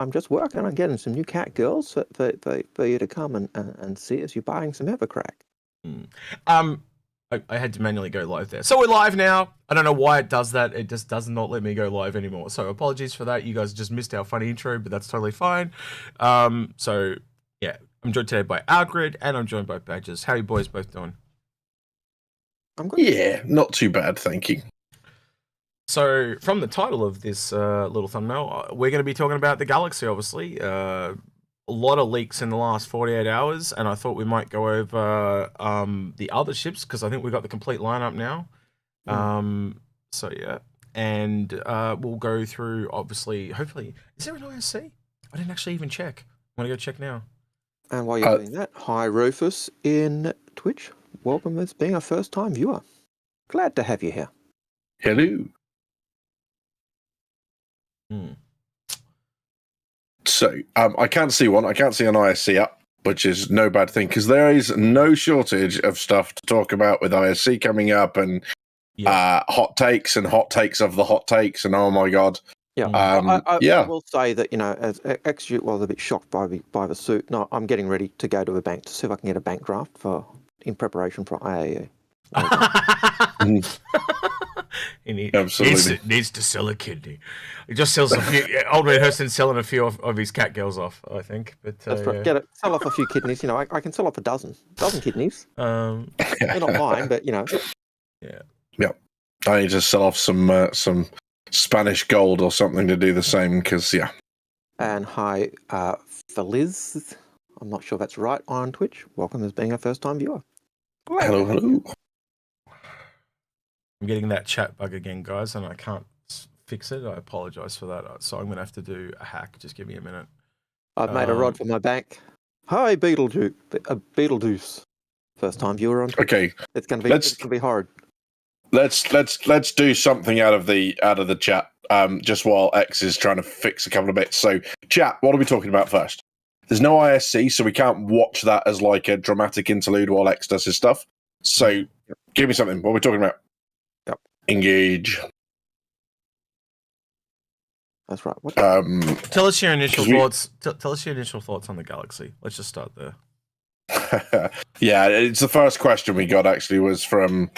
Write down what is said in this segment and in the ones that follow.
I'm just working on getting some new cat girls for you to come and see as you're buying some Evercrack. I had to manually go live there. So we're live now. I don't know why it does that. It just does not let me go live anymore. So apologies for that. You guys just missed our funny intro, but that's totally fine. So yeah, I'm joined today by Algared and I'm joined by Badges. How are you boys both doing? I'm good. Yeah, not too bad, thank you. So from the title of this little thumbnail, we're going to be talking about the Galaxy, obviously. A lot of leaks in the last 48 hours, and I thought we might go over the other ships, because I think we've got the complete lineup now. So yeah, and we'll go through, obviously, hopefully, is there an ISC? I didn't actually even check. I'm going to go check now. And while you're doing that, hi Rufus in Twitch. Welcome as being a first-time viewer. Glad to have you here. Hello. So, I can't see one. I can't see an ISC up, which is no bad thing, because there is no shortage of stuff to talk about with ISC coming up, and hot takes and hot takes of the hot takes, and oh my god. Yeah, I will say that, you know, as Execute was a bit shocked by the suit. No, I'm getting ready to go to a bank to see if I can get a bank draft in preparation for IAE. He needs to sell a kidney. He just sells a few. Old Man Hurston's selling a few of his cat girls off, I think. But that's right. Sell off a few kidneys. You know, I can sell off a dozen kidneys. They're not mine, but you know. Yeah. I need to sell off some Spanish gold or something to do the same, because And hi, Feliz. I'm not sure that's right on Twitch. Welcome as being a first-time viewer. Hello. I'm getting that chat bug again, guys, and I can't fix it. I apologize for that. So I'm going to have to do a hack. Just give me a minute. I've made a rod for my bank. Hi, Beetlejuice. First time viewer on Twitch. Okay. It's going to be hard. Let's do something out of the chat. Just while X is trying to fix a couple of bits. So, chat, what are we talking about first? There's no ISC, so we can't watch that as like a dramatic interlude while X does his stuff. So, give me something. What are we talking about? Engage. That's right. Tell us your initial thoughts. Tell us your initial thoughts on the Galaxy. Let's just start there. Yeah, it's the first question we got. Actually, was from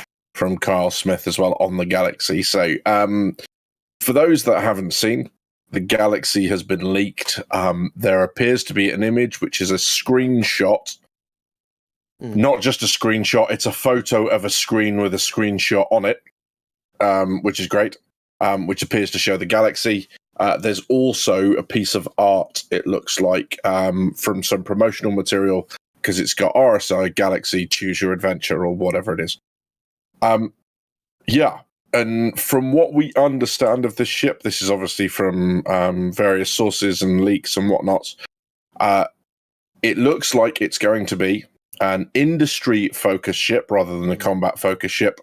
Carl Smith as well on the Galaxy. So, for those that haven't seen, the Galaxy has been leaked. There appears to be an image which is a screenshot. Not just a screenshot; it's a photo of a screen with a screenshot on it. Which is great, which appears to show the Galaxy. There's also a piece of art, it looks like, from some promotional material, because it's got RSI, Galaxy, Choose Your Adventure, or whatever it is. And from what we understand of this ship, this is obviously from various sources and leaks and whatnot, it looks like it's going to be an industry-focused ship rather than a combat-focused ship.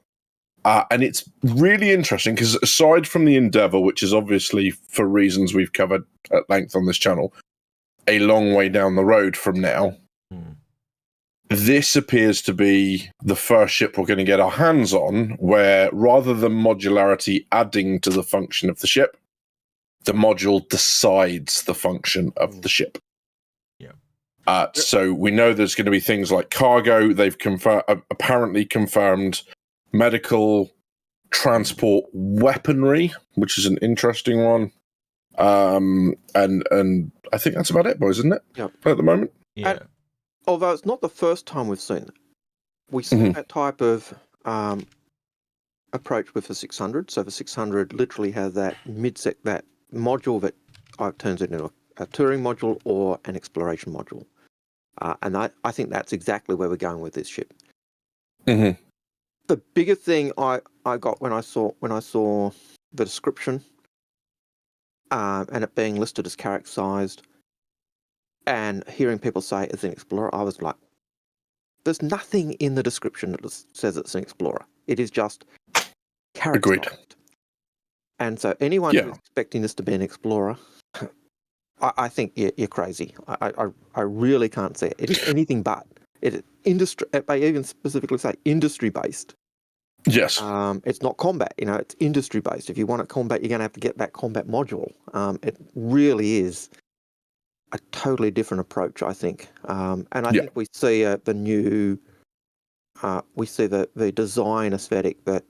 And it's really interesting because aside from the Endeavour, which is obviously, for reasons we've covered at length on this channel, a long way down the road from now, this appears to be the first ship we're going to get our hands on where, rather than modularity adding to the function of the ship, the module decides the function of the ship. So we know there's going to be things like cargo. They've apparently confirmed medical, transport, weaponry, which is an interesting one. And I think that's about it, boys, isn't it? Yeah. At the moment. Yeah. And although it's not the first time we've seen it, we see that type of approach with the 600. So the 600 literally has that that module that turns it into a touring module or an exploration module. And I think that's exactly where we're going with this ship. The bigger thing I got when I saw the description and it being listed as character-sized and hearing people say it's an Explorer, I was like, there's nothing in the description that says it's an Explorer. It is just character-sized. Agreed. And so anyone who's expecting this to be an Explorer, I think you're crazy. I really can't see it. It is anything but. It is industry. They even specifically say industry-based. Yes. It's not combat, you know, it's industry based. If you want a combat, you're going to have to get that combat module. It really is a totally different approach, I think. And I think we see the new, we see the design aesthetic that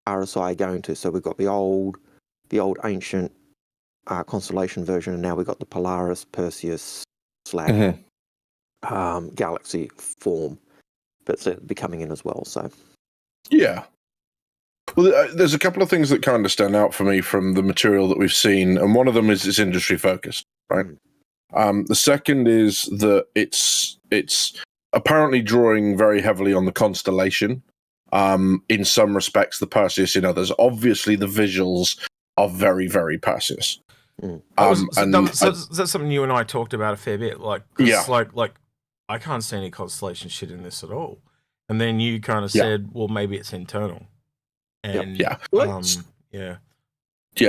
RSI are going to. So we've got the old ancient Constellation version, and now we've got the Polaris, Perseus, Slag, Galaxy form that's becoming in as well. So yeah. Well, there's a couple of things that kind of stand out for me from the material that we've seen, and one of them is it's industry focused, right? The second is that it's apparently drawing very heavily on the Constellation. In some respects, the Perseus in others. Obviously, the visuals are very, very Perseus. That's something you and I talked about a fair bit. Like, like I can't see any Constellation shit in this at all. And then you kind of said, well, maybe it's internal. And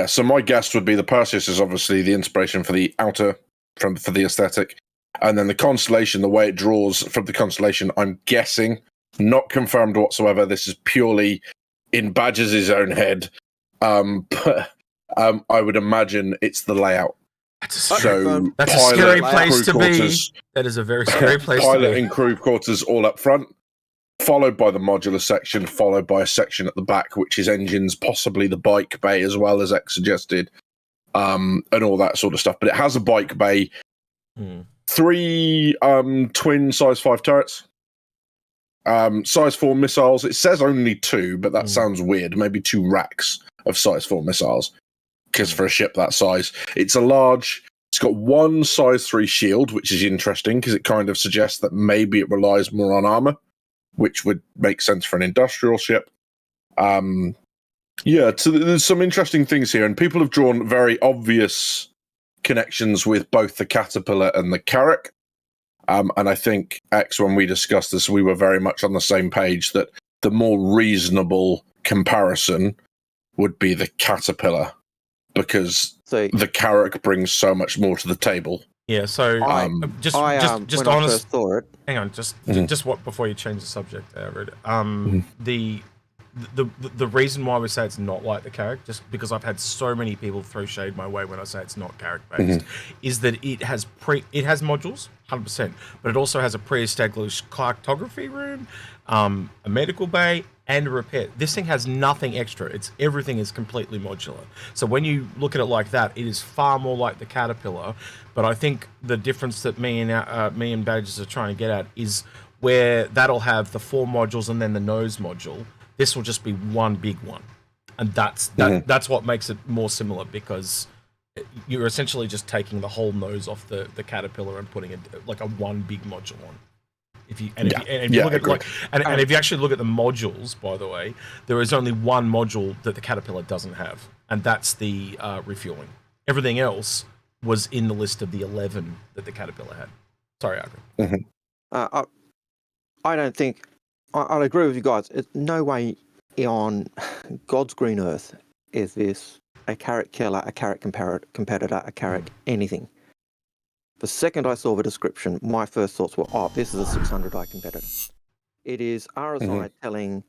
So my guess would be the Perseus is obviously the inspiration for the outer, for the aesthetic, and then the Constellation, the way it draws from the Constellation, I'm guessing, not confirmed whatsoever. This is purely in Badger's own head, but I would imagine it's the layout. That's a scary place to be. That is a very scary place to be. Pilot and crew quarters all up front, followed by the modular section, followed by a section at the back, which is engines, possibly the bike bay as well, as X suggested, and all that sort of stuff. But it has a bike bay, 3 twin size 5 turrets, size 4 missiles. It says only 2, but that sounds weird. Maybe 2 racks of size 4 missiles, because for a ship that size, it's got 1 size 3 shield, which is interesting because it kind of suggests that maybe it relies more on armor, which would make sense for an industrial ship. So there's some interesting things here, and people have drawn very obvious connections with both the Caterpillar and the Carrack. And I think, X, when we discussed this, we were very much on the same page that the more reasonable comparison would be the Caterpillar, because the Carrack brings so much more to the table. Yeah, so just when I first saw it, hang on, just what before you change the subject, the reason why we say it's not like the Carrack, just because I've had so many people throw shade my way when I say it's not Carrack based, is that it has modules, 100%, but it also has a pre-established cartography room, a medical bay, and a repair. This thing has nothing extra. Everything is completely modular. So when you look at it like that, it is far more like the Caterpillar. But I think the difference that me and Badges are trying to get at is where that'll have the 4 modules and then the nose module. This will just be one big one, and that's what makes it more similar, because you're essentially just taking the whole nose off the Caterpillar and putting it like a one big module on. If you actually look at the modules, by the way, there is only one module that the Caterpillar doesn't have, and that's the refueling. Everything else was in the list of the 11 that the Caterpillar had. Sorry, Algared. I don't think I'll agree with you guys. It's no way on God's green earth is this a Carrack killer, a Carrack competitor, a Carrack anything. The second I saw the description, my first thoughts were, this is a 600i competitor. It is RSI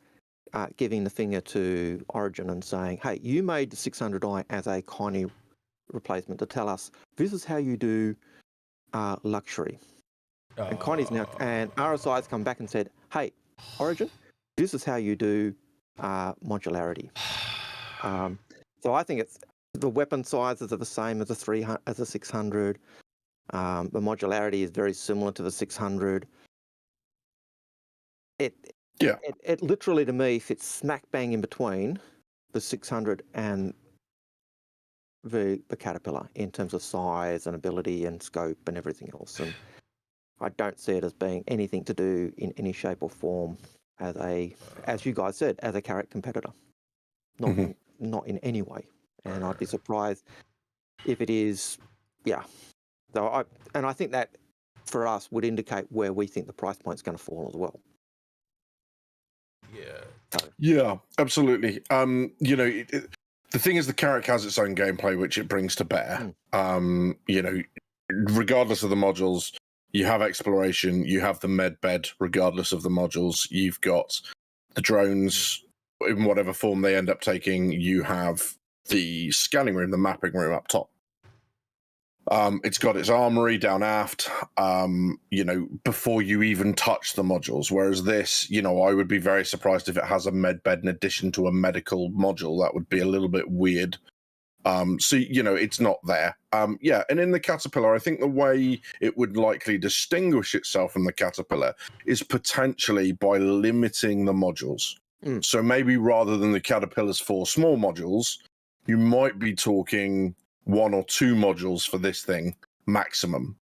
giving the finger to Origin and saying, hey, you made the 600i as a Connie replacement to tell us this is how you do luxury. And Connie's now, and RSI has come back and said, hey, Origin, this is how you do modularity. So I think it's the weapon sizes are the same as a 600. The modularity is very similar to the 600. It literally, to me, fits smack bang in between the 600 and the Caterpillar in terms of size and ability and scope and everything else. And I don't see it as being anything to do in any shape or form as you guys said, as a Carrack competitor. Not in any way. And I'd be surprised if it is. Yeah. So I think that for us would indicate where we think the price point is going to fall as well. Yeah, absolutely. The thing is, the Carrack has its own gameplay which it brings to bear. Regardless of the modules, you have exploration, you have the med bed. Regardless of the modules, you've got the drones in whatever form they end up taking. You have the scanning room, the mapping room up top. It's got its armory down aft, before you even touch the modules. Whereas this, I would be very surprised if it has a med bed in addition to a medical module. That would be a little bit weird. It's not there. And in the Caterpillar, I think the way it would likely distinguish itself from the Caterpillar is potentially by limiting the modules. So maybe rather than the Caterpillar's 4 small modules, you might be talking 1 or 2 modules for this thing maximum.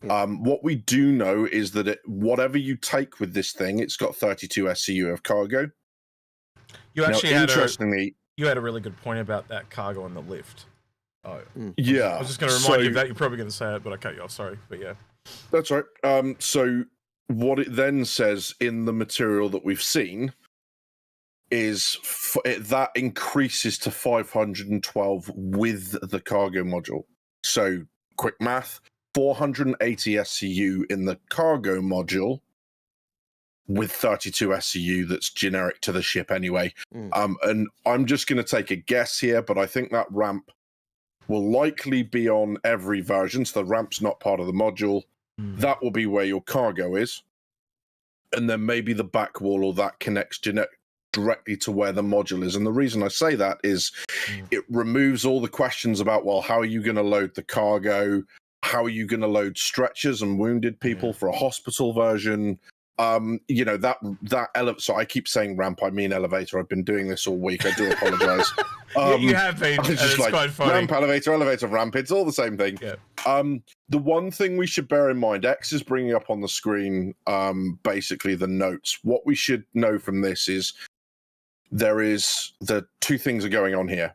What we do know is that whatever you take with this thing, it's got 32 SCU of cargo. You actually you had a really good point about that cargo on the lift. Yeah. I was just going to remind you of that. You're probably going to say it, but I cut you off. Sorry, but yeah. That's right. So what it then says in the material that we've seen is that increases to 512 with the cargo module. So quick math, 480 SCU in the cargo module with 32 SCU that's generic to the ship anyway. And I'm just going to take a guess here, but I think that ramp will likely be on every version. So the ramp's not part of the module. That will be where your cargo is. And then maybe the back wall or that connects directly to where the module is. And the reason I say that is it removes all the questions about, well, how are you going to load the cargo? How are you going to load stretchers and wounded people for a hospital version? So I keep saying ramp, I mean elevator. I've been doing this all week. I do apologize. You have been. It's quite funny. Ramp, elevator, ramp. It's all the same thing. Yeah. The one thing we should bear in mind, X is bringing up on the screen basically the notes. What we should know from this is the 2 things are going on here.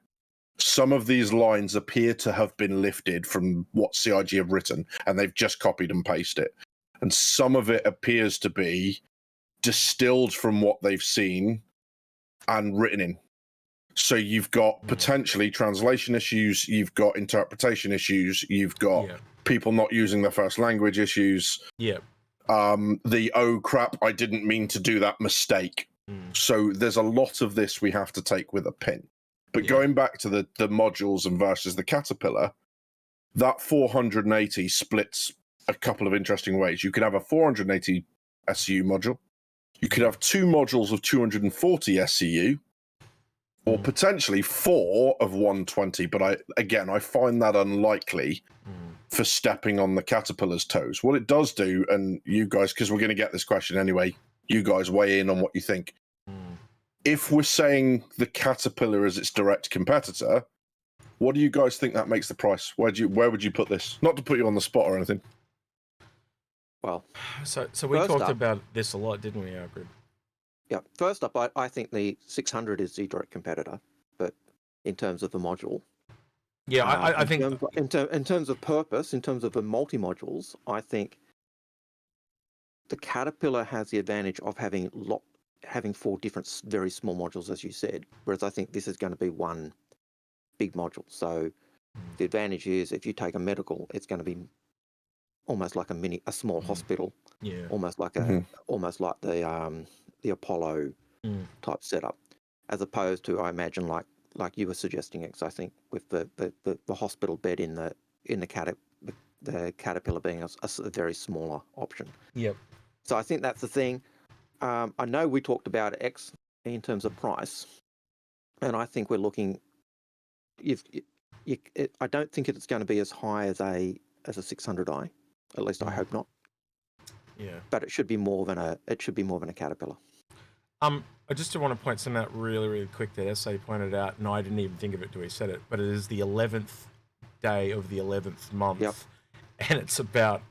Some of these lines appear to have been lifted from what CIG have written, and they've just copied and pasted it. And some of it appears to be distilled from what they've seen and written in. So you've got potentially translation issues, you've got interpretation issues, you've got people not using their first language issues. The oh crap, I didn't mean to do that mistake. So there's a lot of this we have to take with a pin. But going back to the modules and versus the Caterpillar, that 480 splits a couple of interesting ways. You could have a 480 SCU module. You could have 2 modules of 240 SCU, or potentially 4 of 120. But I find that unlikely for stepping on the Caterpillar's toes. What it does do, and you guys, because we're going to get this question anyway, you guys weigh in on what you think. If we're saying the Caterpillar is its direct competitor, what do you guys think that makes the price? Where would you put this? Not to put you on the spot or anything. Well, so we talked about this a lot, didn't we, Algared? Yeah. First up, I think the 600 is the direct competitor, but in terms of the module. Yeah, I think in terms of purpose, in terms of the multi-modules, I think the Caterpillar has the advantage of having 4 different very small modules, as you said, whereas I think this is going to be one big module. So the advantage is if you take a medical, it's going to be almost like a small hospital, almost like the Apollo type setup, as opposed to, I imagine, like you were suggesting, X. I think with the hospital bed in the Caterpillar being a very smaller option. Yep. So I think that's the thing. I know we talked about X in terms of price, and I think we're looking. I don't think it's going to be as high as a 600i. At least I hope not. Yeah. But it should be more than a Caterpillar. I just want to point something out really, really quick that SA pointed out, and I didn't even think of it till he said it, but it is the 11th day of the 11th month. Yep. And it's about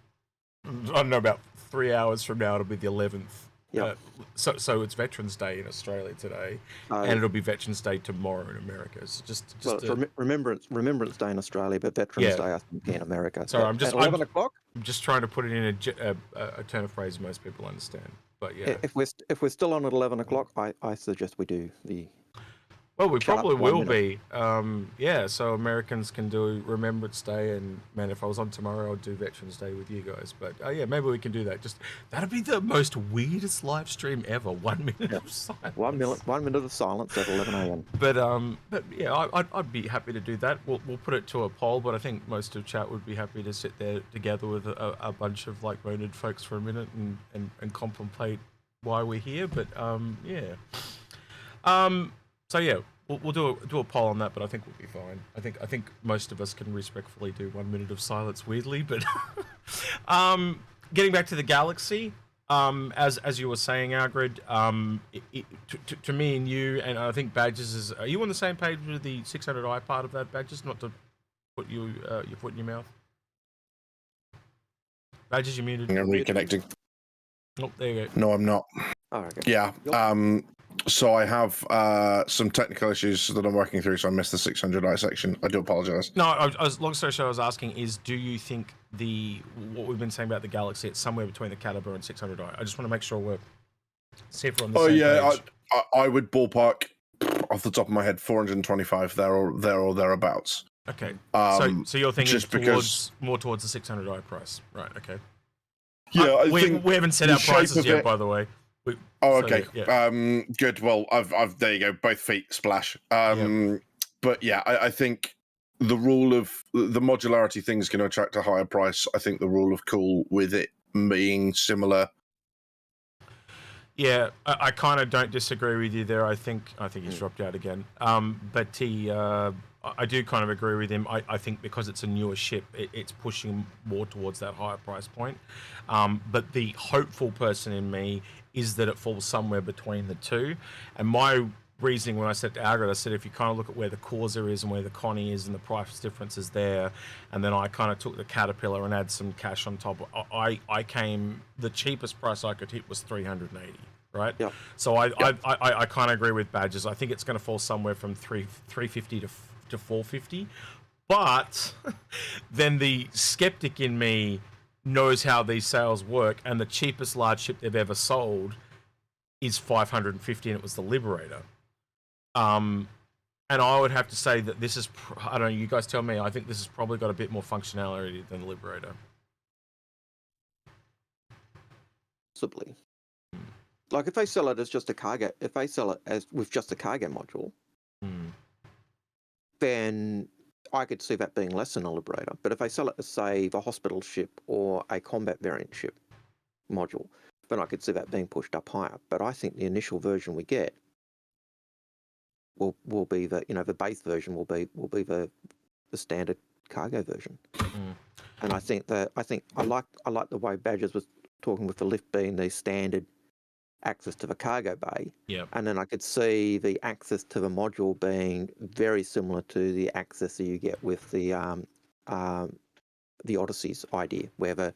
3 hours from now, it'll be the 11th. Yep. So it's Veterans Day in Australia today, and it'll be Veterans Day tomorrow in America. So Remembrance Day in Australia, but Veterans Day I think in America. Sorry, I'm just 11 o'clock. I'm just trying to put it in a turn of phrase most people understand. But yeah, if we're still on at 11 o'clock, I suggest we do the Well, we Shut up probably for 1 will minute. be. Yeah, so Americans can do Remembrance Day, and man, if I was on tomorrow, I'd do Veterans Day with you guys. But yeah, maybe we can do that. Just that'd be the most weirdest live stream ever. 1 minute Yeah. of silence. 1 minute of silence at 11 a.m. But yeah, I'd be happy to do that. We'll put it to a poll, but I think most of chat would be happy to sit there together with a bunch of like-minded folks for a minute and contemplate why we're here. But yeah. So yeah, we'll do a poll on that, but I think we'll be fine. I think most of us can respectfully do 1 minute of silence weirdly, but getting back to the Galaxy, as you were saying, Algared, to me and you, and I think Badges are you on the same page with the 600i part of that, Badges? Not to put your foot in your mouth. Badges, you're muted. I'm reconnecting. Oh, there you go. No, I'm not. Oh, okay. Yeah. So I have some technical issues that I'm working through, so I missed the 600i section. I do apologize. No, long story short, I was asking is, do you think what we've been saying about the Galaxy, it's somewhere between the Caliber and 600i? I just want to make sure we're safe on the same page. I would ballpark off the top of my head 425 there or thereabouts. Okay. So you're thinking just more towards the 600i price, right? Okay. Yeah, I we think haven't set our prices yet, by the way. Okay. Yeah. Good. Well, I've there you go. Both feet splash. But yeah, I think the rule of the modularity thing is going to attract a higher price. I think the rule of cool with it being similar. Yeah, I kind of don't disagree with you there. I think he's dropped out again. But I do kind of agree with him. I think because it's a newer ship, it's pushing more towards that higher price point. But the hopeful person in me is that it falls somewhere between the two. And my reasoning when I said to Algared, I said if you kind of look at where the Corsair is and where the Connie is and the price difference is there, and then I kind of took the Caterpillar and add some cash on top, I came, the cheapest price I could hit was 380. Right. Yep. So I kind of agree with Badges. I think it's going to fall somewhere from 350 to 450. But then the skeptic in me knows how these sales work, and the cheapest large ship they've ever sold is 550, and it was the Liberator. And I would have to say that this is, I don't know, you guys tell me, I think this has probably got a bit more functionality than the Liberator. Possibly. Like if they sell it as just a cargo, if they sell it as with just a cargo module, then I could see that being less than a Liberator. But if they sell it as, say, the hospital ship or a combat variant ship module, then I could see that being pushed up higher. But I think the initial version we get will be the, you know, the base version will be the standard cargo version. And I think I like the way Badges was talking with the lift being the standard access to the cargo bay. And then I could see the access to the module being very similar to the access that you get with the Odyssey's idea, where the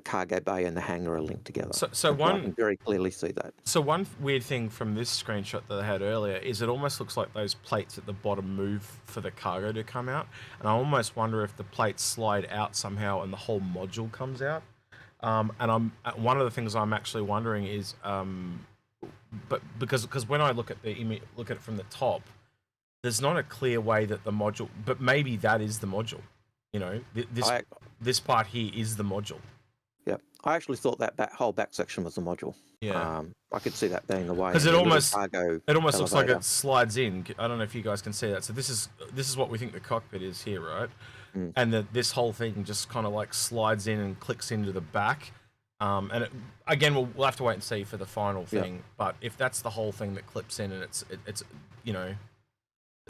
cargo bay and the hangar are linked together. So one, I can very clearly see that. So one weird thing from this screenshot that I had earlier is it almost looks like those plates at the bottom move for the cargo to come out, and I almost wonder if the plates slide out somehow and the whole module comes out. And one of the things I'm actually wondering is, but because when I look at it from the top, there's not a clear way that the module, but maybe that is the module. You know, this part here is the module. Yeah, I actually thought that whole back section was the module. Yeah, I could see that being the way. Because it almost elevator. looks like it slides in. I don't know if you guys can see that. So this is what we think the cockpit is here, right? And this whole thing just kind of like slides in and clicks into the back. And again, we'll have to wait and see for the final thing. But if that's the whole thing that clips in and it's you know,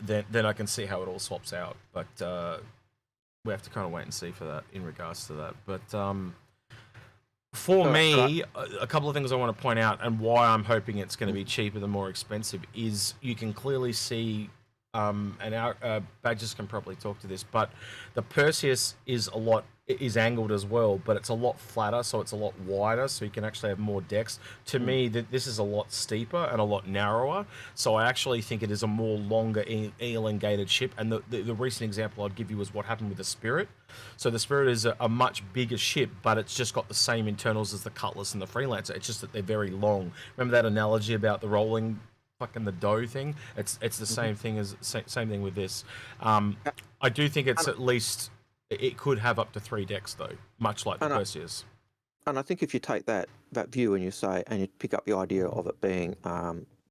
then I can see how it all swaps out. But we have to kind of wait and see for that in regards to that. But for me, a couple of things I want to point out and why I'm hoping it's going to be cheaper than more expensive is you can clearly see. And our Badges can probably talk to this, but the Perseus is angled as well, but it's a lot flatter, so it's a lot wider, so you can actually have more decks. To me, this is a lot steeper and a lot narrower, so I actually think it is a more longer elongated ship. And the recent example I'd give you is what happened with the Spirit. So the Spirit is a much bigger ship, but it's just got the same internals as the Cutlass and the Freelancer. It's just that they're very long. Remember that analogy about the rolling fucking the dough thing. It's the same thing as same thing with this. I do think it's at least it could have up to 3 decks though, much like the Perseus. And I think if you take that view and you pick up the idea of it being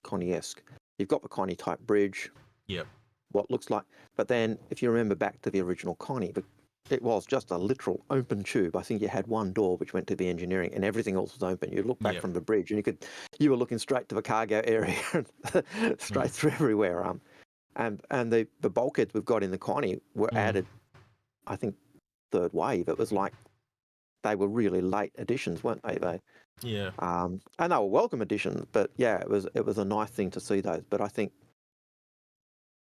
Connie-esque, you've got the Connie type bridge. Yep. What looks like, but then if you remember back to the original Connie, it was just a literal open tube. I think you had one door which went to the engineering, and everything else was open. You look back from the bridge, and you were looking straight to the cargo area, straight through everywhere. And the bulkheads we've got in the Connie were added, I think, third wave. It was like they were really late additions, weren't they? Yeah. And they were welcome additions, but yeah, it was a nice thing to see those. But I think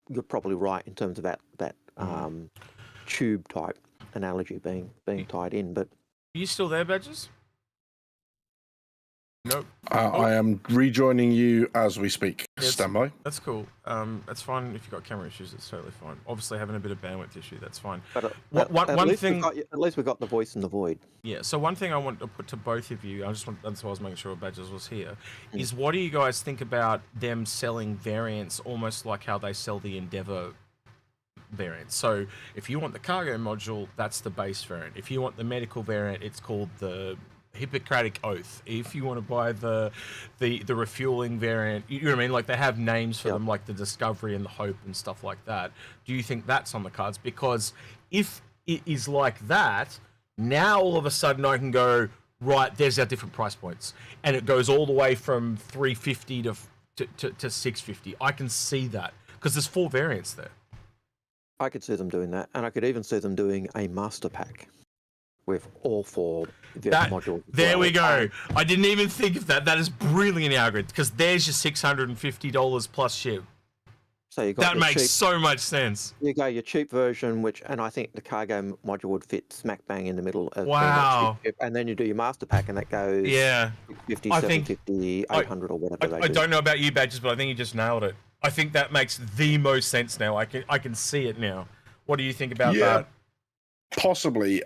you're probably right in terms of that tube type analogy being tied in. But are you still there, Badges? Nope. I am rejoining you as we speak. Stand by. That's cool. That's fine if you've got camera issues. It's totally fine. Obviously, having a bit of bandwidth issue, that's fine. But one thing, at least we got the voice in the void. Yeah. So one thing I want to put to both of you, that's why I was making sure Badges was here, is what do you guys think about them selling variants almost like how they sell the Endeavour variant? So if you want the cargo module, that's the base variant. If you want the medical variant, it's called the Hippocratic Oath. If you want to buy the refueling variant, you know what I mean? Like they have names for them, like the Discovery and the Hope and stuff like that. Do you think that's on the cards? Because if it is like that, now all of a sudden I can go, right, there's our different price points, and it goes all the way from 350 to 650. I can see that because there's 4 variants there. I could see them doing that, and I could even see them doing a master pack with all 4 modules. There we go. I didn't even think of that. That is brilliant, Algared, because there's your $650 plus ship. So you got that makes so much sense. You go your cheap version, and I think the cargo module would fit smack bang in the middle of wow. Cheap, and then you do your master pack, and that goes 50, 750, 800 or whatever. I don't know about you, Badges, but I think you just nailed it. I think that makes the most sense now. I can see it now. What do you think about that? Possibly.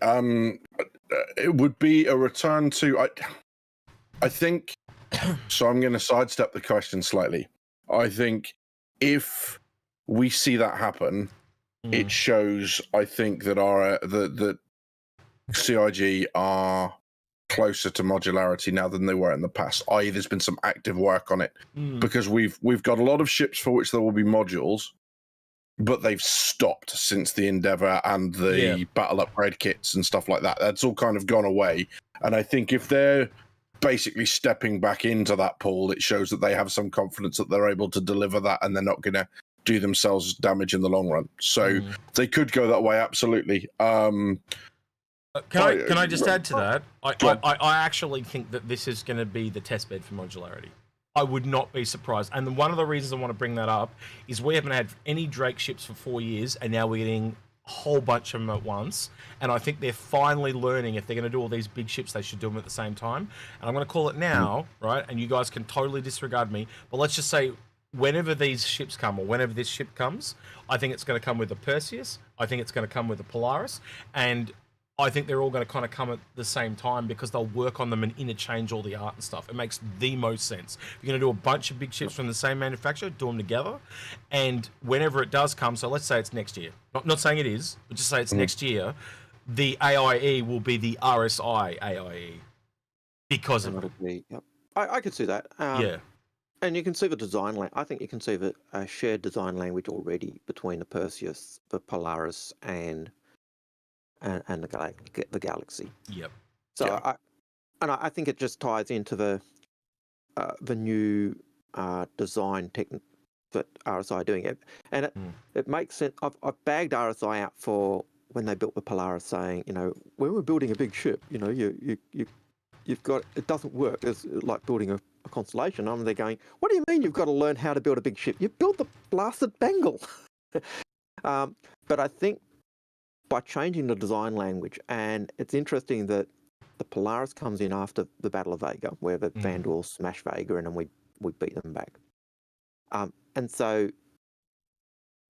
It would be a return to. I think. So I'm going to sidestep the question slightly. I think if we see that happen, it shows. I think that the CIG are closer to modularity now than they were in the past. I.e., there's been some active work on it because we've got a lot of ships for which there will be modules, but they've stopped since the Endeavour and the battle upgrade kits and stuff like that. That's all kind of gone away. And I think if they're basically stepping back into that pool, it shows that they have some confidence that they're able to deliver that and they're not going to do themselves damage in the long run. So they could go that way, absolutely. Can I just add to that? I actually think that this is going to be the test bed for modularity. I would not be surprised. And one of the reasons I want to bring that up is we haven't had any Drake ships for 4 years, and now we're getting a whole bunch of them at once. And I think they're finally learning if they're going to do all these big ships, they should do them at the same time. And I'm going to call it now, right? And you guys can totally disregard me. But let's just say whenever these ships come, or whenever this ship comes, I think it's going to come with the Perseus. I think it's going to come with the Polaris. And I think they're all going to kind of come at the same time because they'll work on them and interchange all the art and stuff. It makes the most sense. If you're going to do a bunch of big ships from the same manufacturer, do them together. And whenever it does come, so let's say it's next year. Not saying it is, but just say it's next year, the AIE will be the RSI AIE because of it. I could see that. And you can see the design. I think you can see a shared design language already between the Perseus, the Polaris, and the Galaxy. Yep. So I think it just ties into the new design technique that RSI are doing it, and it makes sense. I've bagged RSI out for when they built the Polaris, saying, when we're building a big ship, you've got, it doesn't work. It's like building a constellation. And they're going, what do you mean you've got to learn how to build a big ship? You built the blasted Bengal. But I think by changing the design language, and it's interesting that the Polaris comes in after the Battle of Vega, where the Vandals smash Vega and then we beat them back. And so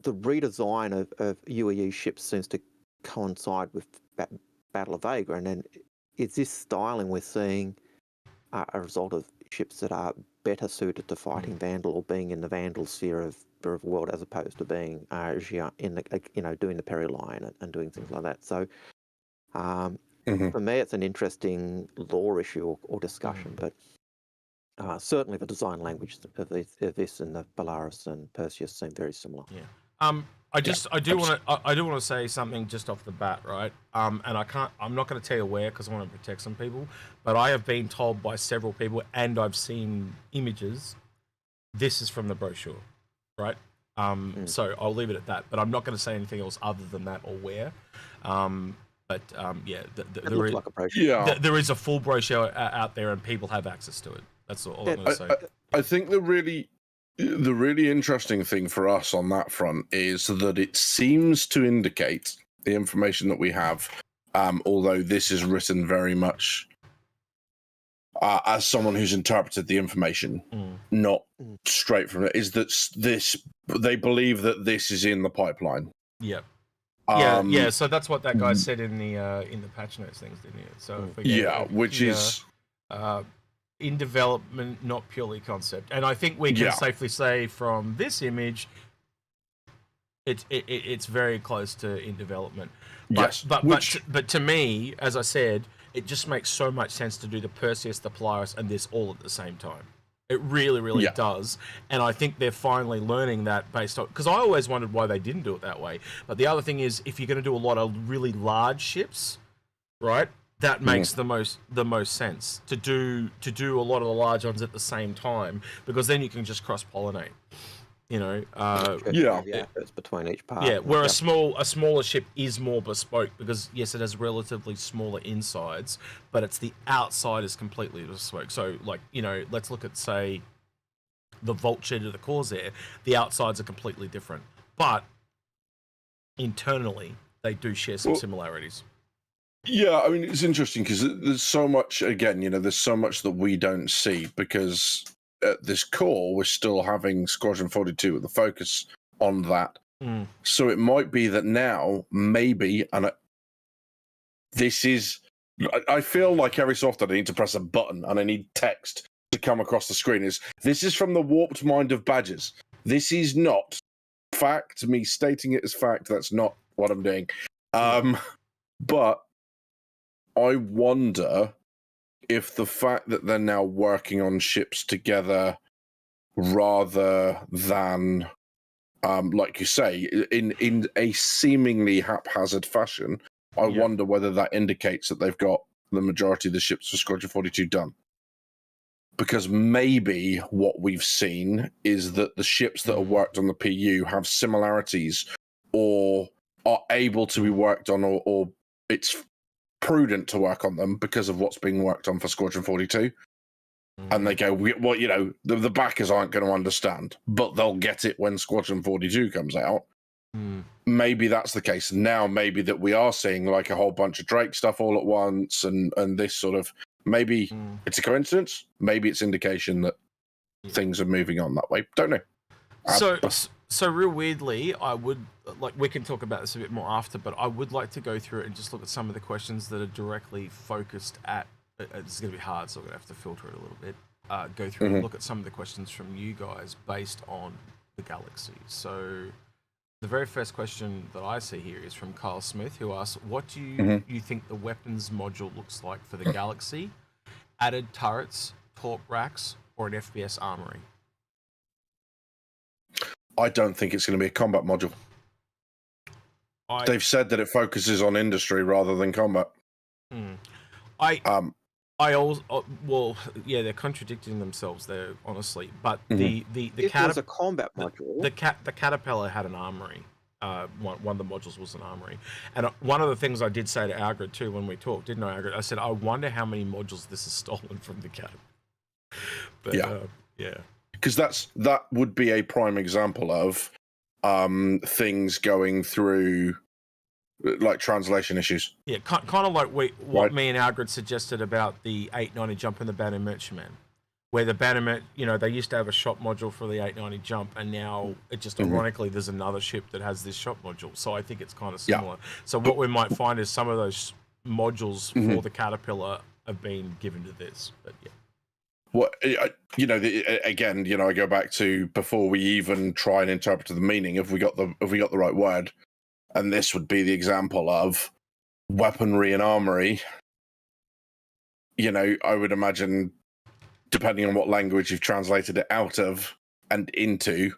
the redesign of UEE ships seems to coincide with Battle of Vega, and then it's this styling we're seeing a result of ships that are better suited to fighting Vandal or being in the Vandal sphere of world as opposed to being in the doing the Peri line and doing things like that. So for me, it's an interesting lore issue or discussion, but certainly the design language of this and the Polaris and Perseus seem very similar. Yeah. I do want to say something just off the bat, right? And I'm not going to tell you where because I want to protect some people, but I have been told by several people, and I've seen images. This is from the brochure, right? So I'll leave it at that. But I'm not going to say anything else other than that or where. Yeah, there is a full brochure out there, and people have access to it. That's all I'm going to say. I think the really interesting thing for us on that front is that it seems to indicate the information that we have, although this is written very much as someone who's interpreted the information, not straight from it, is that they believe that this is in the pipeline. Yep. Yeah. So that's what that guy said in the patch notes things, didn't he? So which is in development, not purely concept. And I think we can safely say from this image, it's very close to in development. But to me, as I said, it just makes so much sense to do the Perseus, the Polaris, and this all at the same time. It really does. And I think they're finally learning that based on... Because I always wondered why they didn't do it that way. But the other thing is, if you're going to do a lot of really large ships, right, that makes the most sense to do a lot of the large ones at the same time, because then you can just cross-pollinate. You know, it's between each part. Yeah, where a smaller ship is more bespoke because yes, it has relatively smaller insides, but it's the outside is completely bespoke. So, like, you know, let's look at say the Vulture to the Corsair. The outsides are completely different, but internally they do share some similarities. Yeah, I mean, it's interesting because there's so much. Again, you know, there's so much that we don't see because at this core, we're still having Squadron 42 with the focus on that. So it might be that now, maybe, and this is... I feel like every so often I need to press a button and I need text to come across the screen. This is from the warped mind of Badgers. This is not fact, me stating it as fact. That's not what I'm doing. But I wonder... if the fact that they're now working on ships together rather than, like you say, in a seemingly haphazard fashion, I wonder whether that indicates that they've got the majority of the ships for Squadron 42 done. Because maybe what we've seen is that the ships that are worked on the PU have similarities or are able to be worked on, or it's prudent to work on them because of what's being worked on for Squadron 42. And they go, well, you know, the backers aren't going to understand, but they'll get it when Squadron 42 comes out. Maybe that's the case. Now, maybe that we are seeing like a whole bunch of Drake stuff all at once and this sort of, maybe it's a coincidence. Maybe it's indication that things are moving on that way. Don't know. So real weirdly, I would, like, we can talk about this a bit more after, but I would like to go through it and just look at some of the questions that are directly focused at, it's going to be hard, so I'm going to have to filter it a little bit, go through and look at some of the questions from you guys based on the Galaxy. So the very first question that I see here is from Kyle Smith, who asks, what do you think the weapons module looks like for the Galaxy? Added turrets, torp racks, or an FPS armory? I don't think it's going to be a combat module. They've said that it focuses on industry rather than combat. They're contradicting themselves there, honestly. But the was a combat module. The Caterpillar had an armory. One of the modules was an armory, and one of the things I did say to Algared too when we talked, didn't I, Algared? I said, I wonder how many modules this is stolen from the Caterpillar. But because that would be a prime example of things going through like translation issues. Yeah, kind of like what me and Algared suggested about the 890 jump and the Banner Merchantman, where the Banner, you know, they used to have a shop module for the 890 jump, and now it just ironically there's another ship that has this shop module. So I think it's kind of similar. So what we might find is some of those modules for the Caterpillar have been given to this. But what again, I go back to before we even try and interpret the meaning. If we got the right word, and this would be the example of weaponry and armory. I would imagine, depending on what language you've translated it out of and into,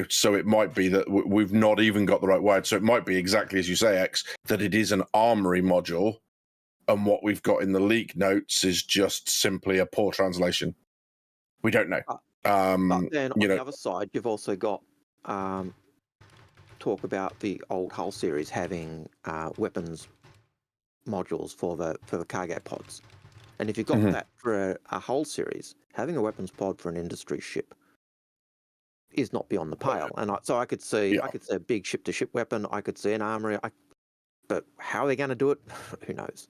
so it might be that we've not even got the right word. So it might be exactly as you say, X, that it is an armory module. And what we've got in the leak notes is just simply a poor translation. We don't know. But then on the other side, you've also got talk about the old Hull series having weapons modules for the cargo pods. And if you've got that for a Hull series, having a weapons pod for an industry ship is not beyond the pale. And so I could see a big ship-to-ship weapon. I could see an armory. But how are they going to do it? Who knows?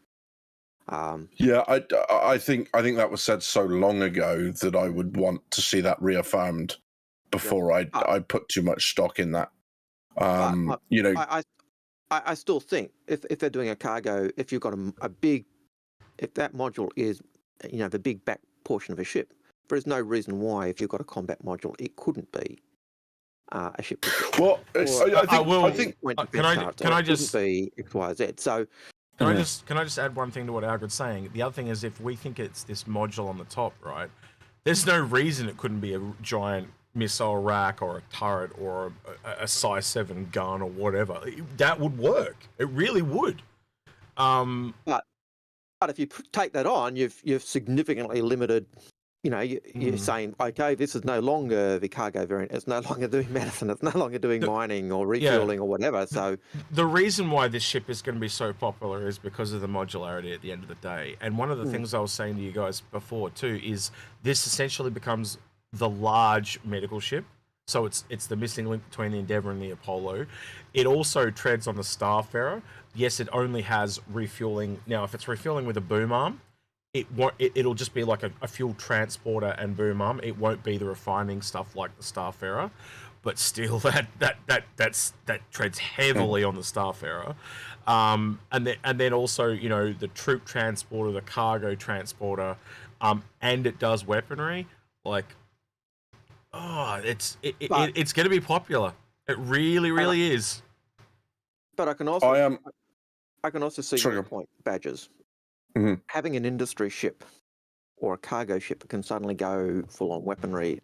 I think that was said so long ago that I would want to see that reaffirmed before I put too much stock in that. I still think if they're doing a cargo, if you've got a big, if that module is the big back portion of a ship, there's no reason why if you've got a combat module it couldn't be a ship. Well, I think can I just be X, Y, Z. So. Can I just add one thing to what Algared's saying? The other thing is, if we think it's this module on the top, right? There's no reason it couldn't be a giant missile rack or a turret or a size 7 gun or whatever. That would work. It really would. But if you take that on, you've significantly limited. You're saying, okay, this is no longer the cargo variant. It's no longer doing medicine. It's no longer doing mining or refueling or whatever. So the reason why this ship is going to be so popular is because of the modularity at the end of the day. And one of the things I was saying to you guys before too is this essentially becomes the large medical ship. So it's the missing link between the Endeavour and the Apollo. It also treads on the Starfarer. Yes, it only has refueling. Now, if it's refueling with a boom arm, it'll just be like a fuel transporter and boom arm. It won't be the refining stuff like the Starfarer, but still that treads heavily on the Starfarer. And then also the troop transporter, the cargo transporter, and it does weaponry. Like, it's going to be popular. It really is. But I can also see your point, Badgers. Mm-hmm. Having an industry ship or a cargo ship that can suddenly go full on weaponry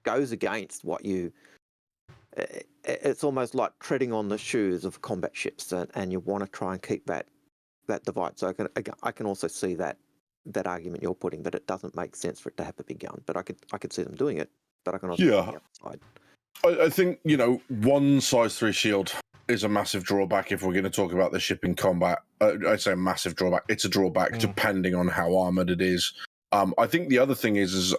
goes against what you. It's almost like treading on the shoes of combat ships, and you want to try and keep that divide. So I can also see that argument you're putting, that it doesn't make sense for it to have a big gun. But I could see them doing it. But I can also see the other side. I think one size 3 shield is a massive drawback if we're going to talk about the ship in combat. I'd say a massive drawback. It's a drawback depending on how armored it is. I think the other thing is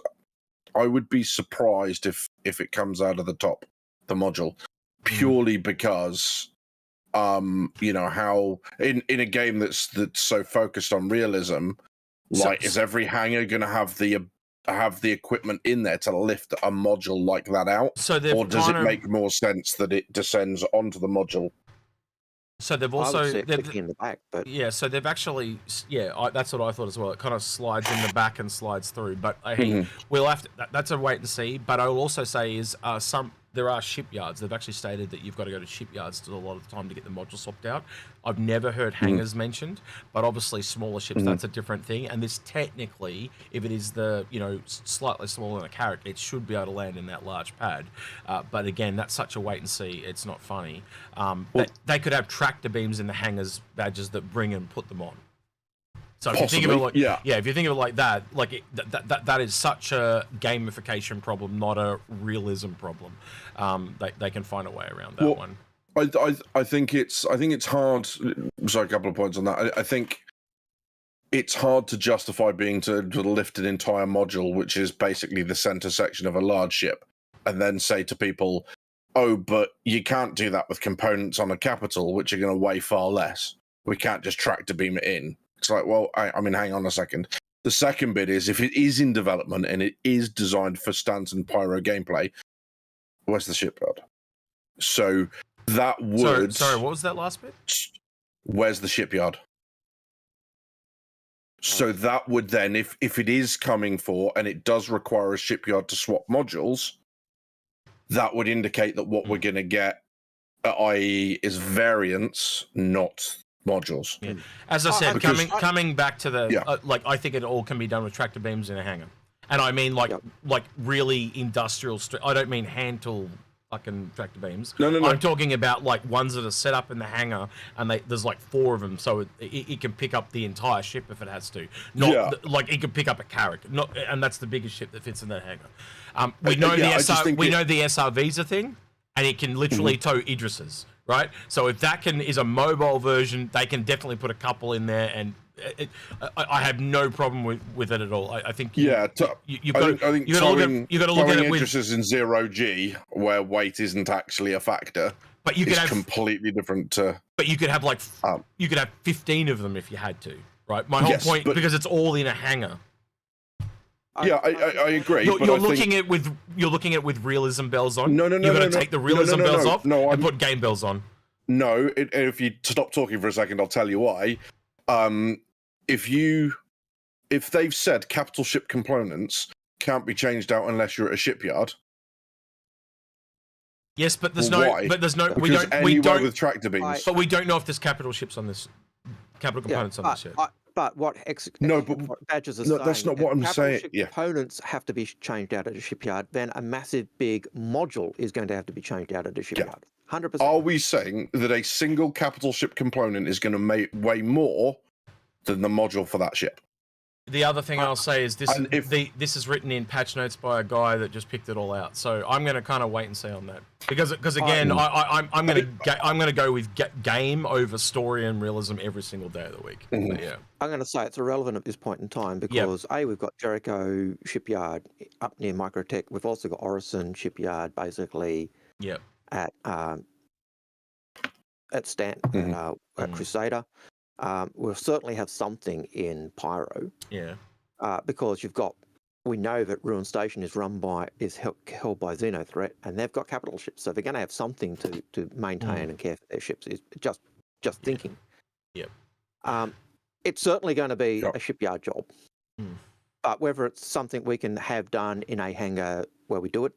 I would be surprised if it comes out of the top, the module, purely because how in a game that's so focused on realism, is every hangar going to have the equipment in there to lift a module like that out? Or does it make more sense that it descends onto the module? So they've also in the back, but so they've actually that's what I thought as well. It kind of slides in the back and slides through, but we'll have to. That's a wait and see. But I will also say is there are shipyards. They've actually stated that you've got to go to shipyards a lot of the time to get the module swapped out. I've never heard hangars mentioned, but obviously smaller ships, that's a different thing. And this technically, if it is the slightly smaller than a Carrack, it should be able to land in that large pad. But again, that's such a wait and see. It's not funny. They could have tractor beams in the hangars, Badges, that bring and put them on. So if you think of it like if you think of it like that, that is such a gamification problem, not a realism problem. They can find a way around that one. I think it's hard. Sorry, a couple of points on that. I think it's hard to justify being to lift an entire module, which is basically the center section of a large ship, and then say to people, "Oh, but you can't do that with components on a capital, which are going to weigh far less. We can't just tractor beam it in." It's like, well, I mean, hang on a second. The second bit is, if it is in development and it is designed for stance and pyro gameplay, where's the shipyard? So that would... Sorry, what was that last bit? Where's the shipyard? So that would then, if it is coming for and it does require a shipyard to swap modules, that would indicate that what we're going to get at IAE is variants, not modules. Yeah. As I said, coming back to the like, I think it all can be done with tractor beams in a hangar, and I mean like really industrial. I don't mean hand tool fucking tractor beams. No. I'm talking about like ones that are set up in the hangar, and there's like 4 of them, so it can pick up the entire ship if it has to. Not like it can pick up a carrack. And that's the biggest ship that fits in that hangar. We know the SRV's a thing, and it can literally tow Idrises, right? So if that is a mobile version, they can definitely put a couple in there, and I have no problem with it at all. I think you got to look at it with Idrises in 0G, where weight isn't actually a factor. But you could have completely different. But you could have like you could have 15 of them if you had to, right? My whole point, because it's all in a hangar. I agree. You're looking at it with realism bells on. No. You're going to take the realism bells off and put game bells on. No, if you stop talking for a second, I'll tell you why. If they've said capital ship components can't be changed out unless you're at a shipyard. Yes, but there's we don't with tractor beams. But we don't know if there's capital ships on this, capital components on this yet. But what badges are saying, that's not what I'm saying. Components have to be changed out at a shipyard. Then a massive big module is going to have to be changed out at a shipyard. 100%. Are we saying that a single capital ship component is going to weigh more than the module for that ship? The other thing I'll say is this is written in patch notes by a guy that just picked it all out. So I'm going to kind of wait and see on that, because again, I'm going to go with game over story and realism every single day of the week. Mm-hmm. Yeah, I'm going to say it's irrelevant at this point in time, because we've got Jericho shipyard up near Microtech. We've also got Orison shipyard basically. Yep. At Stanton, at Crusader. We'll certainly have something in Pyro. Yeah. Because we know that Ruin Station is held by Xenothreat, and they've got capital ships, so they're going to have something to maintain and care for their ships. Is just thinking. Yep. It's certainly going to be a shipyard job, but whether it's something we can have done in a hangar where we do it,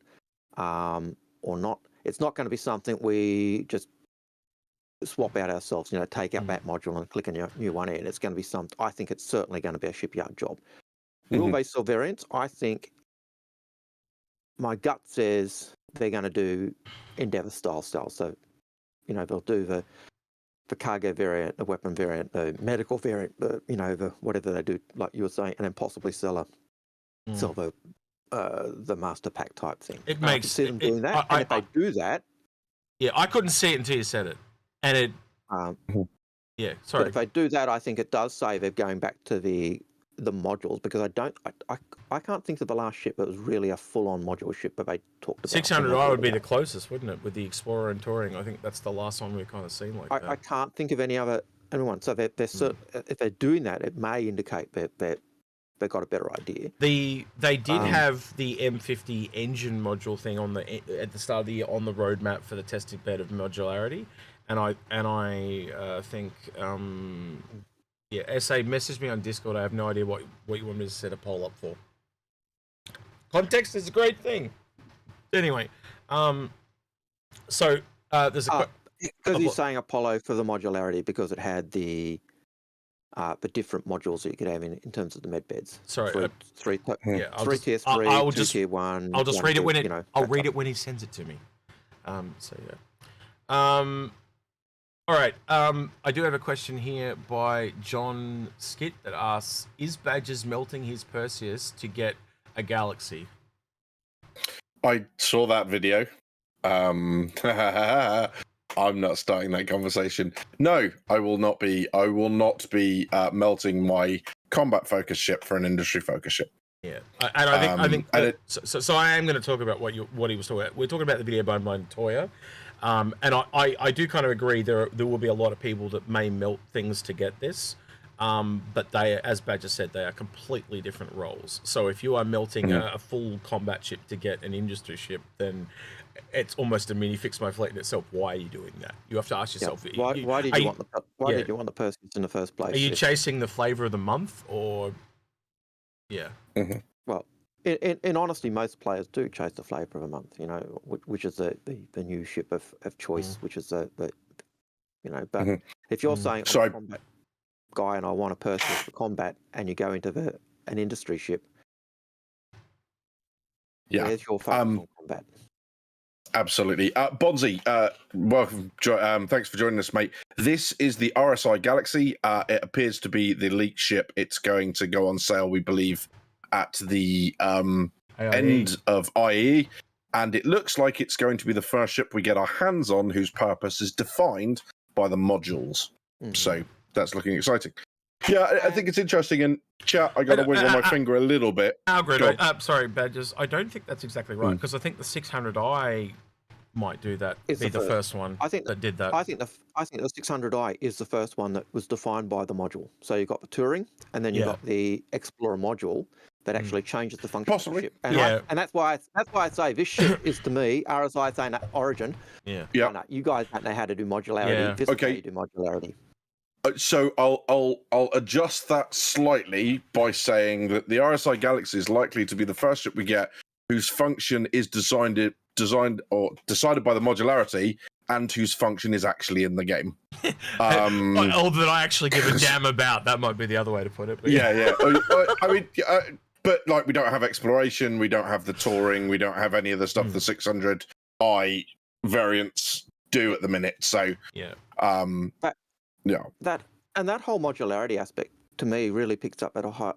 or not, it's not going to be something we just swap out ourselves, take out that module and click a new one in. It's going to be I think it's certainly going to be a shipyard job. Will they sell variants? I think my gut says they're going to do Endeavour style. So, they'll do the cargo variant, the weapon variant, the medical variant, the whatever they do, like you were saying, and then possibly sell the master pack type thing. It makes see them doing that. And if they do that, I couldn't see it until you said it. And it, sorry. But if they do that, I think it does say they're going back to the modules, because I can't think of the last ship that was really a full-on module ship, but they talked about 600i would be the closest, wouldn't it, with the Explorer and Touring? I think that's the last one we've kind of seen like that. I can't think of anyone. So they're if they're doing that, it may indicate that they've got a better idea. They did have the M50 engine module thing at the start of the year on the roadmap for the testing bed of modularity. And I think SA messaged me on Discord. I have no idea what you want me to set a poll up for. Context is a great thing. Anyway, so there's a because he's saying Apollo for the modularity, because it had the different modules that you could have in terms of the med beds. Sorry, three tier 3, two tier 1. I'll just read it when I'll read it when he sends it to me. All right. I do have a question here by John Skit that asks, is Badgers melting his Perseus to get a Galaxy? I saw that video. I'm not starting that conversation. No, I will not be. I will not be melting my combat focused ship for an industry focused ship. Yeah, and I think so. I am going to talk about what he was talking about. We're talking about the video by Toya. And I do kind of agree there will be a lot of people that may melt things to get this, but they, as Badger said, they are completely different roles. So if you are melting a full combat ship to get an industry ship, then it's almost a mini fix my fleet in itself. Why are you doing that? You have to ask yourself. Why did you want the Perseus in the first place? Are you chasing the flavor of the month, or Well, in honesty, most players do chase the flavor of a month. You know, which is the new ship of choice, which is the But if you're saying I'm a combat guy and I want a Perseus for combat, and you go into an industry ship, there's your focus on combat. Absolutely. Bonzi, welcome. Thanks for joining us, mate. This is the RSI Galaxy. It appears to be the leaked ship. It's going to go on sale, we believe, at the end of IAE. And it looks like it's going to be the first ship we get our hands on whose purpose is defined by the modules. So that's looking exciting. Yeah, I think it's interesting. And chat, I got to wiggle my finger a little bit. Algared, sorry, Badgers. I don't think that's exactly right, because I think the 600i might do that. Be the first one that did that. I think the 600i is the first one that was defined by the module. So you've got the Touring, and then you've got the Explorer module that actually changes the function of the ship. And and that's why I say this ship is, to me, RSI saying that Origin. No, you guys don't know how to do modularity. This is how you do modularity. So I'll adjust that slightly by saying that the RSI Galaxy is likely to be the first ship we get whose function is designed or decided by the modularity, and whose function is actually in the game. Or that I actually give a damn about. That might be the other way to put it. But I mean, but like, we don't have exploration, we don't have the Touring, we don't have any of the stuff the 600i variants do at the minute. So that whole modularity aspect, to me, really picks up at a high.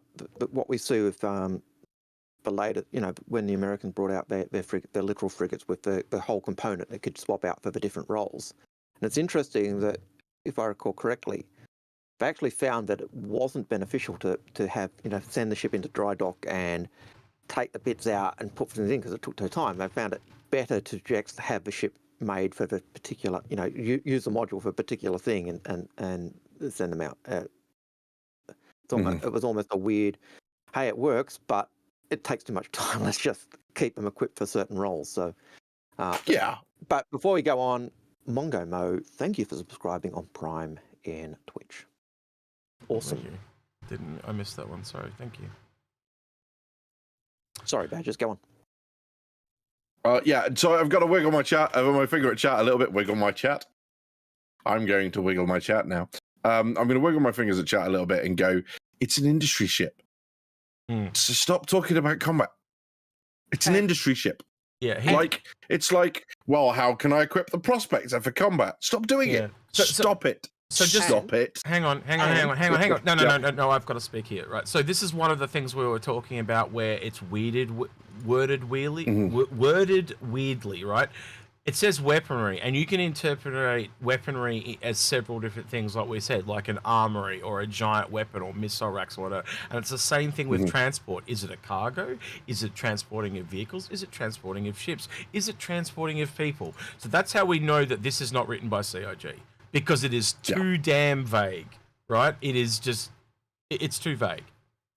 What we see with the later, when the Americans brought out their literal frigates with the whole component that could swap out for the different roles. And it's interesting that, if I recall correctly, they actually found that it wasn't beneficial to have, send the ship into dry dock and take the bits out and put things in, because it took their time. They found it better to just have the ship made for the particular, use the module for a particular thing and send them out. It was almost a weird, hey, it works, but it takes too much time. Let's just keep them equipped for certain roles. So, But before we go on, Mongo Mo, thank you for subscribing on Prime in Twitch. Awesome. I missed that one. Sorry. Thank you. Sorry, Badgers, go on. So I've got to wiggle my chat over my finger at chat a little bit. Wiggle my chat. I'm going to wiggle my chat now. I'm going to wiggle my fingers at chat a little bit and go, it's an industry ship. So stop talking about combat. It's an industry ship. Yeah. It's like, well, how can I equip the prospector for combat? Stop doing it. Stop it. So just stop it. Hang on. No, I've got to speak here, right? So this is one of the things we were talking about where it's worded weirdly, right? It says weaponry, and you can interpret weaponry as several different things, like we said, like an armory or a giant weapon or missile racks or whatever. And it's the same thing with transport. Is it a cargo? Is it transporting of vehicles? Is it transporting of ships? Is it transporting of people? So that's how we know that this is not written by CIG, because it is too damn vague, right? It is just, it's too vague.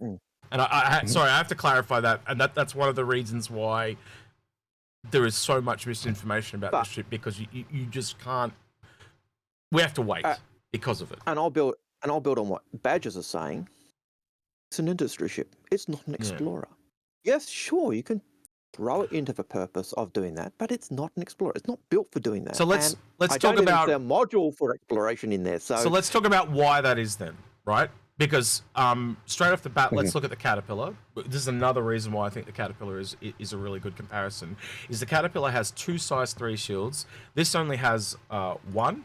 And sorry, I have to clarify that, and that's one of the reasons why there is so much misinformation about this ship, because you just can't. We have to wait because of it. And I'll build on what Badgers are saying. It's an industry ship. It's not an explorer. Yes, sure, you can throw it into the purpose of doing that, but it's not an explorer. It's not built for doing that. So let's talk about the module for exploration in there. So let's talk about why that is then, right? Because straight off the bat, let's look at the Caterpillar. This is another reason why I think the Caterpillar is a really good comparison. Is the Caterpillar has 2 size 3 shields. This only has one.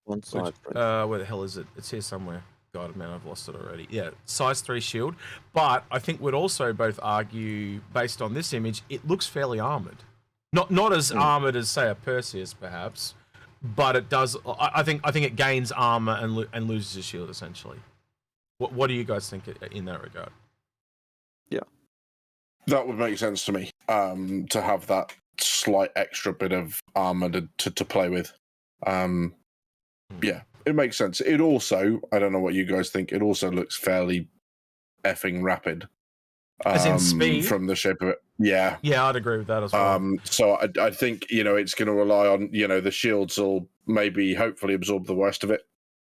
One size 3. Where the hell is it? It's here somewhere. God, man, I've lost it already. Yeah, size 3 shield. But I think we'd also both argue, based on this image, it looks fairly armored. Not as armored as, say, a Perseus, perhaps, but it does. I think it gains armor and loses a shield, essentially. What do you guys think in that regard? Yeah, that would make sense to me. To have that slight extra bit of armor to play with. Yeah, it makes sense. It also, I don't know what you guys think, it also looks fairly effing rapid. As in speed? From the shape of it. Yeah. Yeah, I'd agree with that as well. So I think, it's going to rely on, the shields will maybe hopefully absorb the worst of it.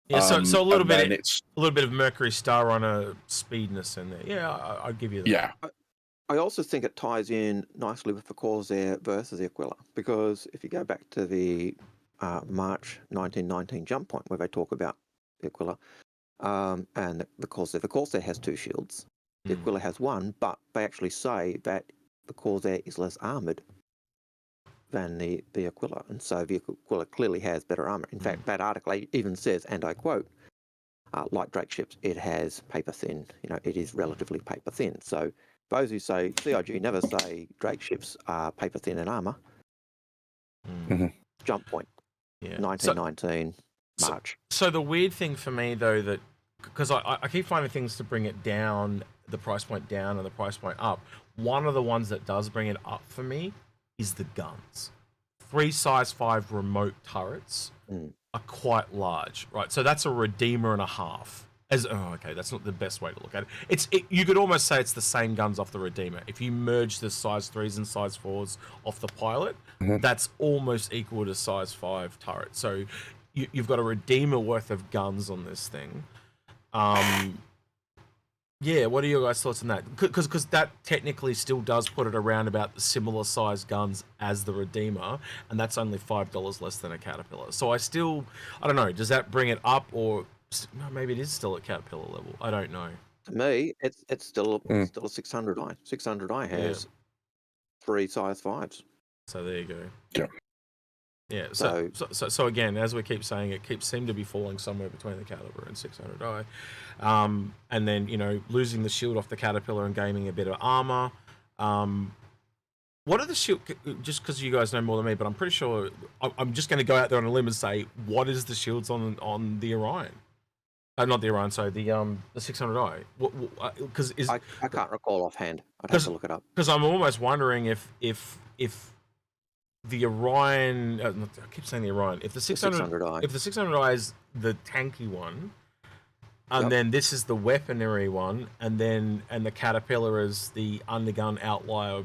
Yeah, so a little bit of Mercury Star Runner speedness in there. Yeah, I'd give you that. Yeah. I also think it ties in nicely with the Corsair versus the Aquila, because if you go back to the March 1919 jump point where they talk about the Aquila and the Corsair has 2 shields. The Aquila has 1, but they actually say that the Corsair is less armoured than the Aquila, and so the Aquila clearly has better armour. In fact, that article even says, and I quote, like Drake ships, it has paper thin, it is relatively paper thin. So those who say CIG never say Drake ships are paper thin in armour. Jump point, 1919, March. So the weird thing for me, though, that because I keep finding things to bring it down, the price point down and the price point up, one of the ones that does bring it up for me is the guns. 3 size 5 remote turrets are quite large, right? So that's a Redeemer and a half. Okay, that's not the best way to look at it. You could almost say it's the same guns off the Redeemer. If you merge the size 3s and size 4s off the Pilot, that's almost equal to size 5 turret. So you've got a Redeemer worth of guns on this thing. Yeah, what are your guys' thoughts on that? Because that technically still does put it around about the similar size guns as the Redeemer, and that's only $5 less than a Caterpillar. So I don't know, does that bring it up, or no, maybe it is still at Caterpillar level? I don't know. To me, it's still a 600i. 600i has 3 size 5s. So there you go. Yeah. Yeah, so again, as we keep saying, it seem to be falling somewhere between the Caterpillar and 600i. And then, losing the shield off the Caterpillar and gaining a bit of armor. What are the shield, just because you guys know more than me, but I'm pretty sure, I'm just going to go out there on a limb and say, what is the shields on the Orion? Not the Orion, sorry, the 600i. Because I can't recall offhand. I'd have to look it up. Because I'm almost wondering if the Orion, I keep saying the Orion. If the 600i, if the 600i is the tanky one, and then this is the weaponry one, and the Caterpillar is the undergun outlier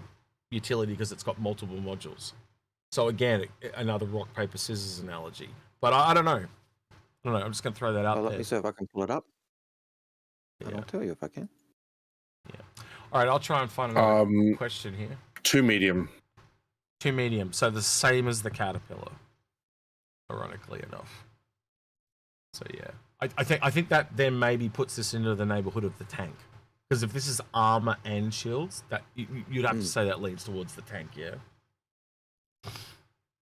utility because it's got multiple modules. So again, another rock paper scissors analogy. But I don't know. I'm just going to throw that out there. Let me see if I can pull it up. And I'll tell you if I can. Yeah. All right, I'll try and find another question here. 2 medium. 2 medium, so the same as the Caterpillar, ironically enough. So yeah, I think that then maybe puts this into the neighborhood of the tank, because if this is armor and shields, that you'd have to say that leans towards the tank, yeah.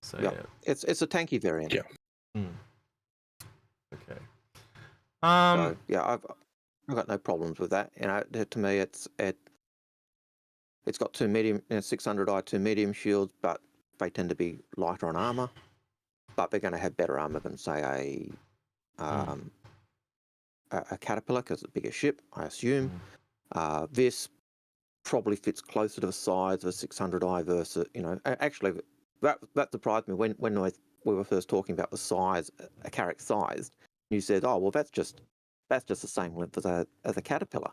So yeah, it's a tanky variant. Yeah. Okay. So, yeah, I've got no problems with that. To me, it's got 2 medium, 600i, 2 medium shields, but they tend to be lighter on armor. But they're going to have better armor than, say, a Caterpillar, because it's a bigger ship, I assume. This probably fits closer to the size of a 600i versus, actually, that surprised me when we were first talking about the size, a Carrack size. You said, oh, well, that's just the same length as a Caterpillar.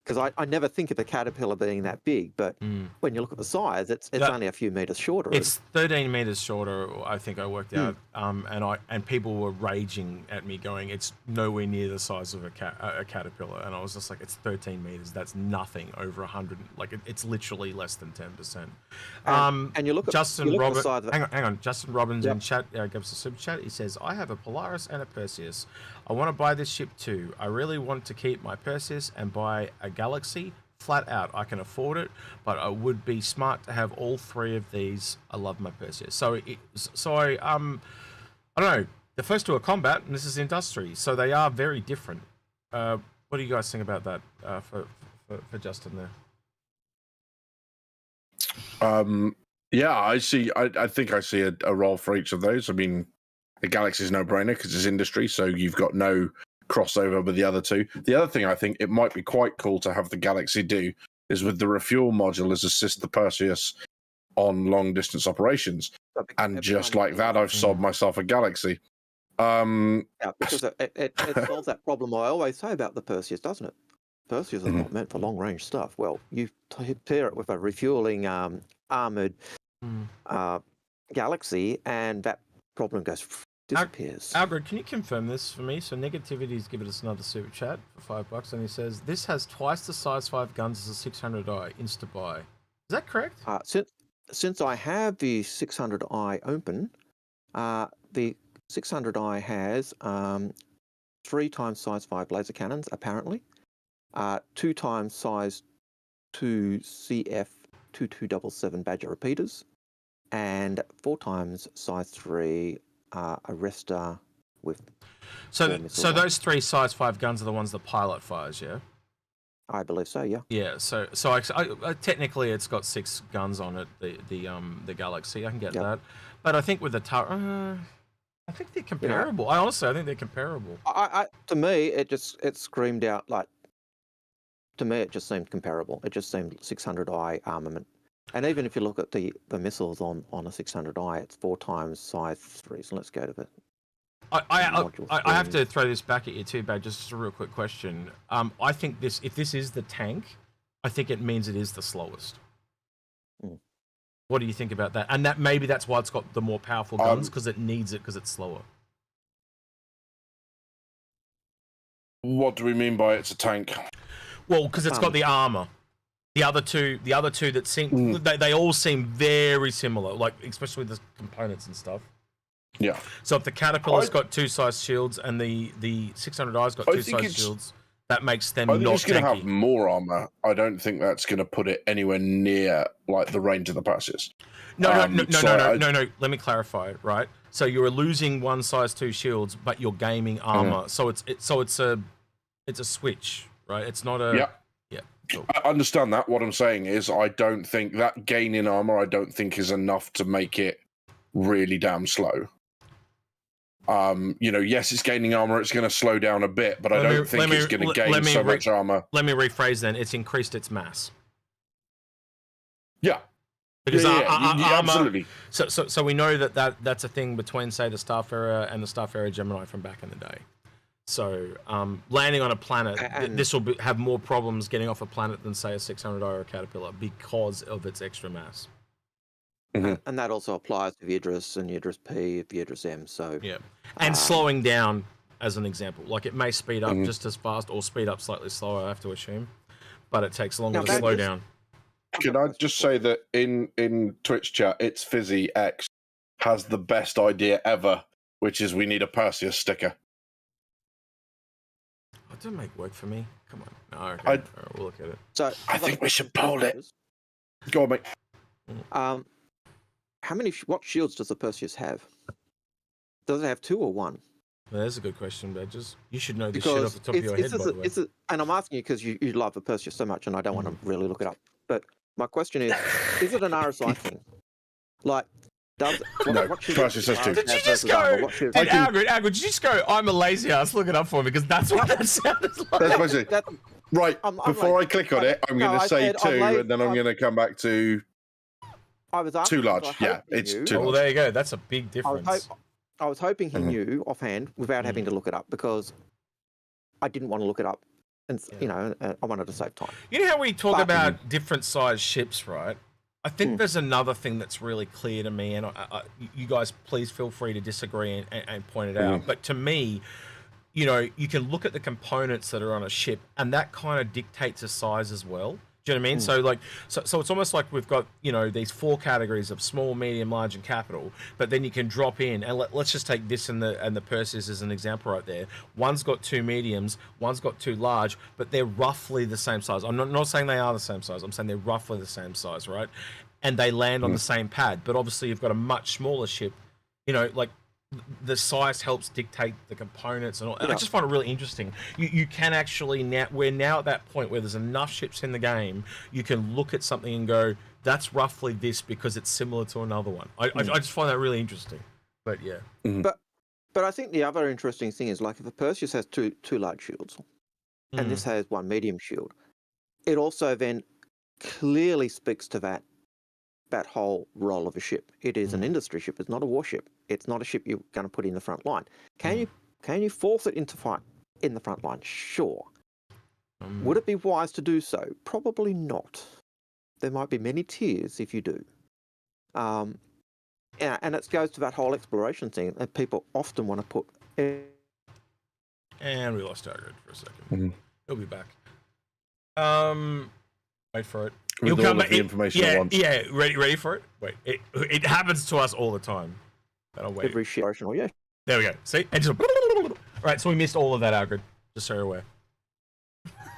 Because I never think of the Caterpillar being that big, but when you look at the size, it's only a few meters shorter. It's 13 meters shorter, I think I worked out. And people were raging at me, going, "It's nowhere near the size of a Caterpillar." And I was just like, "It's 13 meters. That's nothing over 100. Like it's literally less than 10%." And you look at Justin Robbins. hang on. Justin Robbins in chat gives us a super chat. He says, "I have a Polaris and a Perseus. I want to buy this ship too. I really want to keep my Perseus and buy a Galaxy. Flat out, I can afford it, but it would be smart to have all 3 of these. I love my Perseus." So I don't know. The first 2 are combat, and this is industry, so they are very different. What do you guys think about that for Justin there? Yeah, I see. I think I see a role for each of those. I mean, the Galaxy is no brainer because it's industry, so you've got no crossover with the other 2. The other thing I think it might be quite cool to have the Galaxy do is with the refuel module is assist the Perseus on long distance operations. And just like that, I've sold myself a Galaxy. Yeah, because it solves that problem I always say about the Perseus, doesn't it? Perseus is not meant for long-range stuff. Well, you pair it with a refueling armored Galaxy, and that problem disappears. Algared, can you confirm this for me? So Negativity's given us another super chat for $5, and he says this has twice the size 5 guns as a 600i insta buy. Is that correct? Since I have the 600i open, the 600i has 3 times size 5 laser cannons, apparently, 2 times size 2 CF 2277 Badger repeaters, and 4 times size 3 arrestor with. So those 3 size 5 guns are the ones the pilot fires, yeah? I believe so, yeah. Yeah. So I technically it's got 6 guns on it, the Galaxy. I can get that, but I think with the I think they're comparable. I think they're comparable. To me, it screamed out like. To me, it just seemed comparable. It just seemed 600i armament. And even if you look at the missiles on a 600i, it's 4 times size 3. So let's go to the. I have to throw this back at you too, Bad. Just a real quick question. I think if this is the tank, I think it means it is the slowest. What do you think about that? And maybe that's why it's got the more powerful guns, because it needs it because it's slower. What do we mean by it's a tank? Well, because it's got the armor. The other two that seem they all seem very similar, like especially with the components and stuff. Yeah. So if the Caterpillar's got 2 size shields and the 600i's got 2 size shields, that makes them not tanky. It's going to have more armor. I don't think that's going to put it anywhere near like the range of the Perseus. No. Let me clarify, right? So you're losing 1 size 2 shields, but you're gaining armor. So it's a switch, right? It's not a. Yeah. Cool. I understand that. What I'm saying is, I don't think that gain in armor, I don't think is enough to make it really damn slow. Yes, it's gaining armor. It's going to slow down a bit, but I don't think it's going to gain so much armor. Let me rephrase then. It's increased its mass. Yeah. Because armor, absolutely. So we know that's a thing between, say, the Starfarer and the Starfarer Gemini from back in the day. So landing on a planet, this will have more problems getting off a planet than, say, a 600i or a Caterpillar because of its extra mass. And that also applies to Viedris and Viedris P, Viedris M. So yeah, and slowing down as an example, like it may speed up just as fast or speed up slightly slower. I have to assume, but it takes longer to slow down. Can I just say that in Twitch chat, it's Fizzy X has the best idea ever, which is we need a Perseus sticker. It didn't make work for me. Come on, no, okay. All right, we'll look at it. So I think we should pull it. Go on, mate. What shields does the Perseus have? Does it have 2 or 1? Well, that's a good question, Badges. You should know this shit off the top of your head, by the way. And I'm asking you because you love the Perseus so much, and I don't want to really look it up. But my question is it an RSI thing? Like, what Perseus has 2. Did you just go? Algared, did you just go? I'm a lazy ass. Look it up for me because that's what that sounded like. Right. Before I click on it, I'm going to say 2, and then I'm going to come back to. I was too large. Yeah, it's too large. Well, there you go. That's a big difference. I was hoping he knew offhand without having to look it up, because I didn't want to look it up, and I wanted to save time. You know how we talk about different size ships, right? I think there's another thing that's really clear to me, and you guys please feel free to disagree and point it out. But to me, you can look at the components that are on a ship, and that kind of dictates the size as well. Do you know what I mean? So it's almost like we've got, these 4 categories of small, medium, large, and capital, but then you can drop in, and let's just take this and the Perseus as an example right there. One's got 2 mediums, one's got 2 large, but they're roughly the same size. I'm not saying they are the same size. I'm saying they're roughly the same size, right? And they land on the same pad, but obviously you've got a much smaller ship, like the size helps dictate the components and all. I just find it really interesting. You can actually we're now at that point where there's enough ships in the game, you can look at something and go, that's roughly this because it's similar to another one. I just find that really interesting. But yeah. But I think the other interesting thing is, like, if a Perseus has two large shields and this has 1 medium shield, it also then clearly speaks to that whole role of a ship. It is an industry ship. It's not a warship. It's not a ship you're going to put in the front line. Can you force it into fight in the front line? Sure. Would it be wise to do so? Probably not. There might be many tiers if you do. And it goes to that whole exploration thing that people often want to put. And we lost Algared for a second. Mm-hmm. He'll be back. Wait for it. With He'll all come of back. the information at once. Yeah. Ready for it? Wait. It happens to us all the time. But I'll wait. Every ship. Yeah. There we go. See? And just right. So we missed all of that, Algared. Just so you're aware.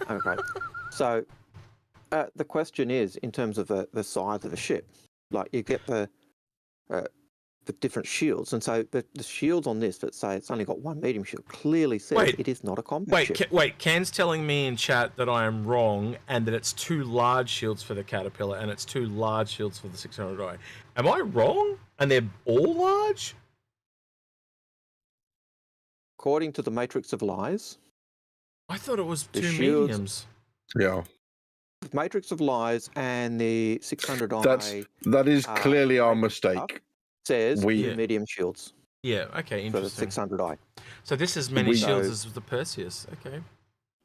Okay. So the question is, in terms of the size of a ship, like you get the different shields, and so the shields on this that say it's only got one medium shield clearly says it is not a combat ship. Wait. Can's telling me in chat that I am wrong, and that it's 2 large shields for the Caterpillar, and it's 2 large shields for the 600i. Am I wrong? And they're all large? According to the Matrix of Lies, I thought it was 2 shields- mediums. Yeah. the Matrix of Lies and the 600i That is clearly our mistake. says We- medium shields Yeah. Okay. for the Interesting. 600i. So this is many We shields know- as the Perseus. Okay.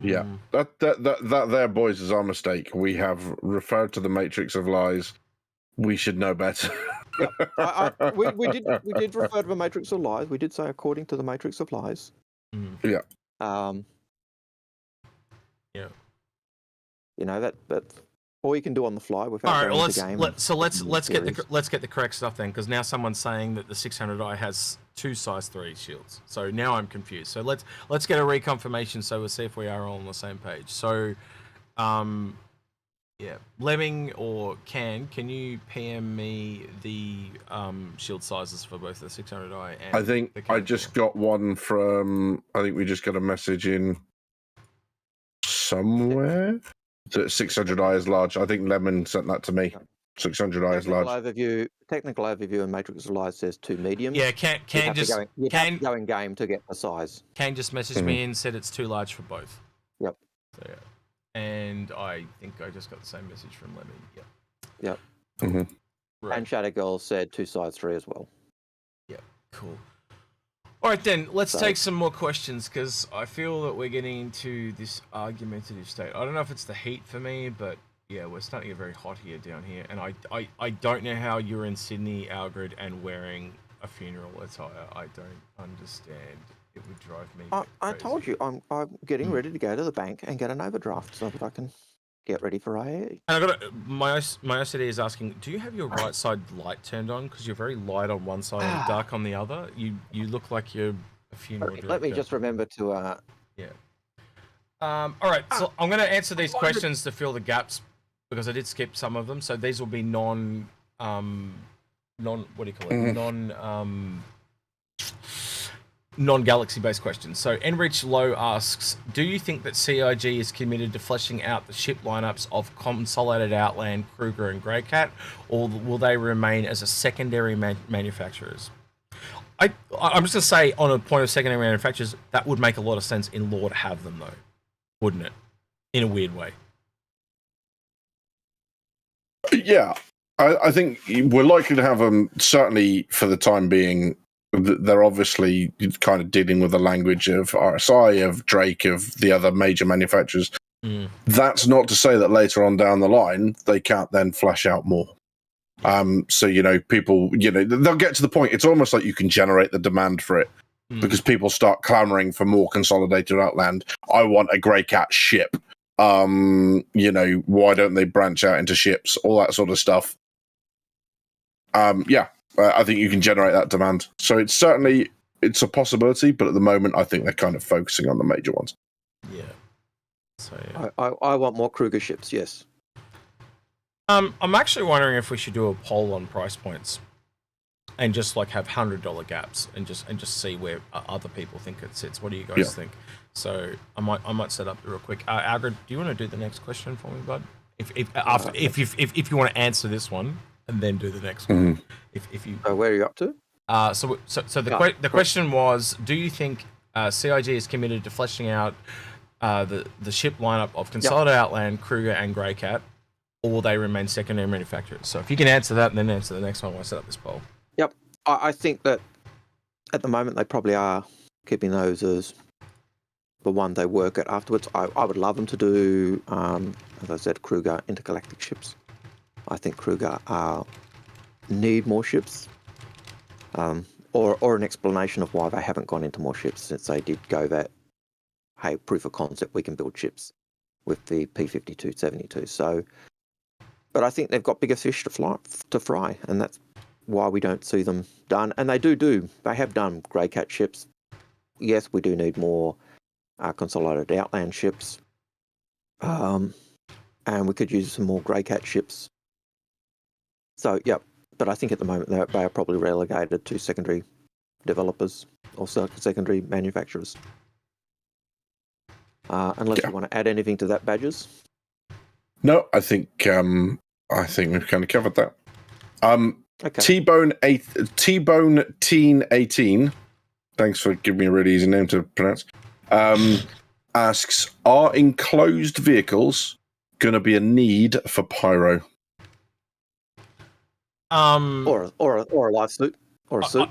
Yeah. That there, boys, is our mistake. We have referred to the Matrix of Lies. We should know better. We did refer to the Matrix of Lies. We did say according to the Matrix of Lies. Yeah. Yeah. You know that all you can do on the fly without All right. going Well, into game. let's get theories. the correct stuff then, because now someone's saying that the 600i has 2 size 3 shields. So now I'm confused. So let's get a reconfirmation so we'll see if we are all on the same page. So, yeah, Lemming or can you PM me the shield sizes for both the 600i and I think the I just got one from. I think we just got a message in somewhere that 600i is large. I think Lemon sent that to me. 600i is large. Technical overview and Matrix of Lies says 2 mediums. Yeah, can have to go in game to get the size. Can just messaged me and said it's too large for both. Yep. So, yeah. And I think I just got the same message from Lemmy. Yep. Mm-hmm. Right. And Shadow Girl said 2 size 3 as well. Yeah. Cool. All right, then let's So- take some more questions, because I feel that we're getting into this argumentative state. I don't know if it's the heat for me, but yeah, we're starting to get very hot here down here, and I don't know how you're in Sydney, Algared, and wearing a funeral attire. I don't understand. It would drive me. I told you I'm getting ready to go to the bank and get an overdraft so that I can get ready for IAE. And I got my OCD is asking, do you have your right side light turned on? Because you're very light on one side and dark on the other. You look like you're a funeral director. Let me just remember to. Yeah. All right. So I'm going to answer these questions to fill the gaps, because I did skip some of them. So these will be non what do you call it? Non-galaxy based questions. So Enrich Low asks, do you think that CIG is committed to fleshing out the ship lineups of Consolidated Outland, Kruger and Greycat, or will they remain as a secondary manufacturers? I'm just going to say, on a point of secondary manufacturers, that would make a lot of sense in lore to have them, though, wouldn't it? In a weird way. Yeah, I think we're likely to have them, certainly for the time being. They're obviously kind of dealing with the language of RSI, of Drake, of the other major manufacturers. That's not to say that later on down the line, they can't then flesh out more. So, people, they'll get to the point. It's almost like you can generate the demand for it because people start clamoring for more Consolidated Outland. I want a Greycat ship. Why don't they branch out into ships? All that sort of stuff. I think you can generate that demand. So it's a possibility, but at the moment, I think they're kind of focusing on the major ones. Yeah. So I want more Kruger ships. Yes. I'm actually wondering if we should do a poll on price points, and just have $100 gaps, and just see where other people think it sits. What do you guys think? So I might set up real quick. Algared, do you want to do the next question for me, bud? If you want to answer this one and then do the next one. If you where are you up to? So the question was, do you think CIG is committed to fleshing out the ship lineup of Consolidated Outland, Kruger, and Greycat, or will they remain secondary manufacturers? So if you can answer that and then answer the next one, I set up this poll. Yep, I think that at the moment they probably are keeping those as the one they work at afterwards. I would love them to do, as I said, Kruger intergalactic ships. I think Kruger need more ships, or an explanation of why they haven't gone into more ships, since they did go that, hey, proof of concept, we can build ships with the P-52-72. So, but I think they've got bigger fish to fry, and that's why we don't see them done. And they they have done Grey Cat ships. Yes, we do need more consolidated outland ships, and we could use some more Grey Cat ships. So, yeah, but I think at the moment they are probably relegated to secondary developers or secondary manufacturers. Unless you want to add anything to that, Badgers. No, I think we've kind of covered that. Okay. T-Bone Teen 18. Thanks for giving me a really easy name to pronounce. Asks, are enclosed vehicles going to be a need for pyro? Or a life suit or a suit.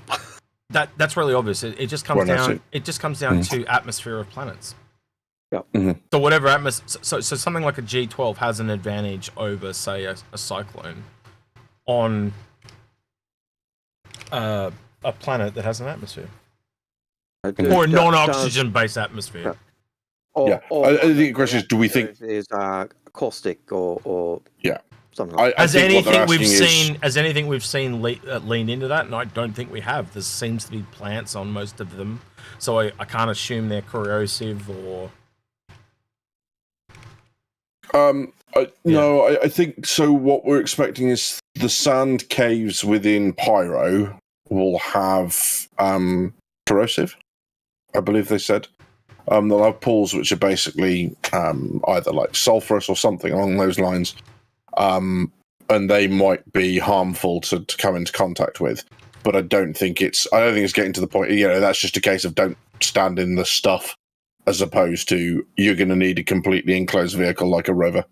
That's really obvious. It just comes down. It just comes down to atmosphere of planets. Yeah. Mm-hmm. So whatever atmosphere. So something like a G12 has an advantage over, say, a cyclone on a planet that has an atmosphere. Or a non-oxygen based atmosphere. I think the question is, do we think is caustic or something like that? Has anything we've seen lean into that? And I don't think we have. There seems to be plants on most of them, so I can't assume they're corrosive or. No, I think so. What we're expecting is the sand caves within Pyro will have corrosive. I believe they said they'll have pools which are basically either like sulfurous or something along those lines, and they might be harmful to come into contact with. But I don't think it's getting to the point. That's just a case of don't stand in the stuff, as opposed to you're going to need a completely enclosed vehicle like a rover.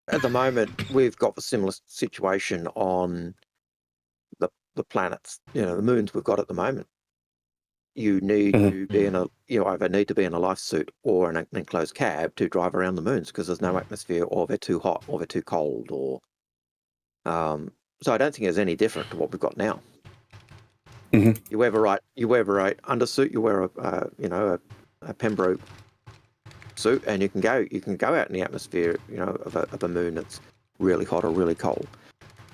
At the moment, we've got the similar situation on the planets. The moons we've got at the moment. You need to be either need to be in a life suit or an enclosed cab to drive around the moons, because there's no atmosphere, or they're too hot, or they're too cold, or so I don't think it's any different to what we've got now. Mm-hmm. You wear the right undersuit, you wear a Pembroke suit, and you can go out in the atmosphere, of a moon that's really hot or really cold,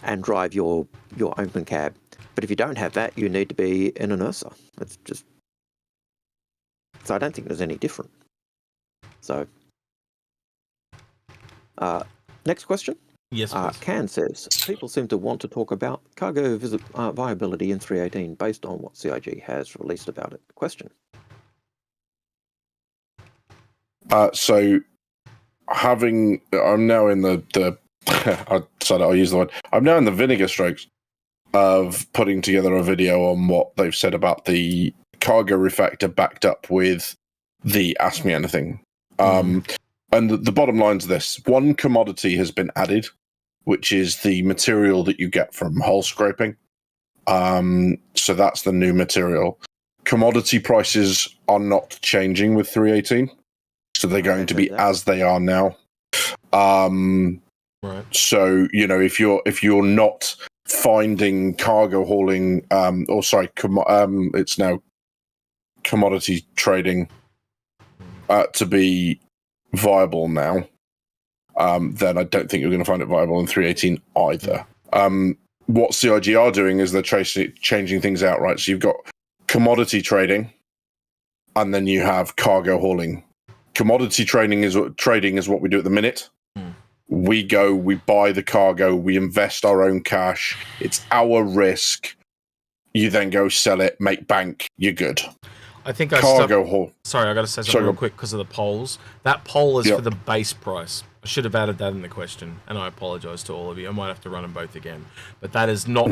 and drive your open cab. But if you don't have that, you need to be in an Ursa. It's just so I don't think there's any different. So, next question. Yes, Can says, people seem to want to talk about cargo viability in 318 based on what CIG has released about it. Question. So, I'm now in the I'll use the word. I'm now in the vinegar strokes of putting together a video on what they've said about the cargo refactor backed up with the Ask Me Anything. And the bottom line's this. One commodity has been added, which is the material that you get from hull scraping. So that's the new material. Commodity prices are not changing with 318. So they're going to be as they are now. Right. So, if you're not finding cargo hauling, it's now commodity trading to be viable now, then I don't think you're going to find it viable in 318 either. What CIG are doing is they're changing things out, right? So you've got commodity trading, and then you have cargo hauling. Commodity trading is what we do at the minute. We go, we buy the cargo, we invest our own cash. It's our risk. You then go sell it, make bank. You're good. I think cargo haul. Sorry, I got to say something real quick because of the polls. That poll is for the base price. I should have added that in the question, and I apologize to all of you. I might have to run them both again, but that is not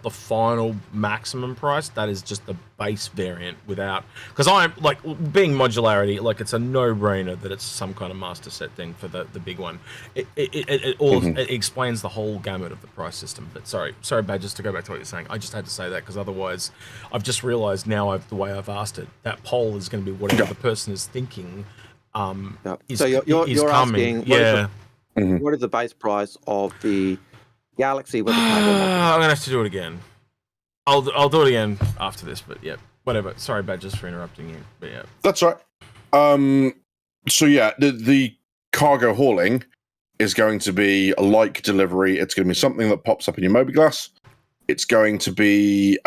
the final maximum price. That is just the base variant without, because I'm like, being modularity, like it's a no-brainer that it's some kind of master set thing for the big one. It explains the whole gamut of the price system. But sorry, Badges, to go back to what you're saying, I just had to say that because otherwise, I've just realised now the way I've asked it, that poll is going to be whatever the person is thinking. So you're coming. Asking, what is the base price of the Galaxy with the cargo module? I'm gonna have to do it again. I'll do it again after this, but yeah, whatever. Sorry, Badges, for interrupting you, but yeah, that's right. So yeah, the cargo hauling is going to be a like delivery. It's going to be something that pops up in your mobiGlas. It's going to be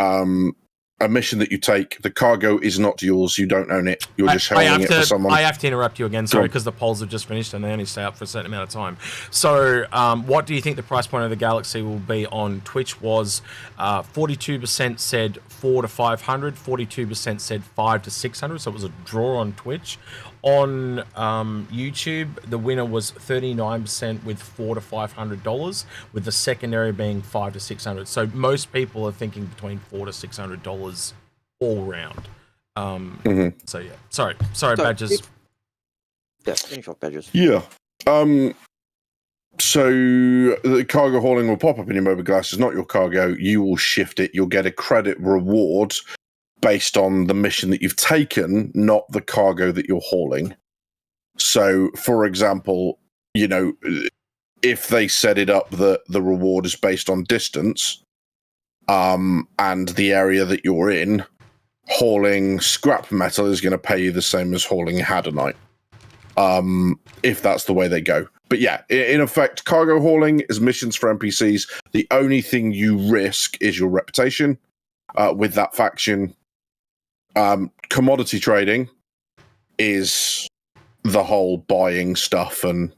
a mission that you take. The cargo is not yours. You don't own it. You're just hauling it for someone. I have to interrupt you again, sorry, because the polls have just finished and they only stay up for a certain amount of time. So what do you think the price point of the Galaxy will be on Twitch was 42% said 400 to 500, 42% said 500 to 600, so it was a draw on Twitch. On YouTube, the winner was 39% with $400 to $500, with the secondary being $500 to $600. So most people are thinking between $400 to $600 all round. So yeah, sorry, Badges. Finish off, Badges. Yeah. So the cargo hauling will pop up in your mobiGlas. It's not your cargo. You will shift it. You'll get a credit reward based on the mission that you've taken, not the cargo that you're hauling. So, for example, if they set it up that the reward is based on distance, and the area that you're in, hauling scrap metal is going to pay you the same as hauling hadonite, if that's the way they go. But yeah, in effect, cargo hauling is missions for NPCs. The only thing you risk is your reputation with that faction. Commodity trading is the whole buying stuff and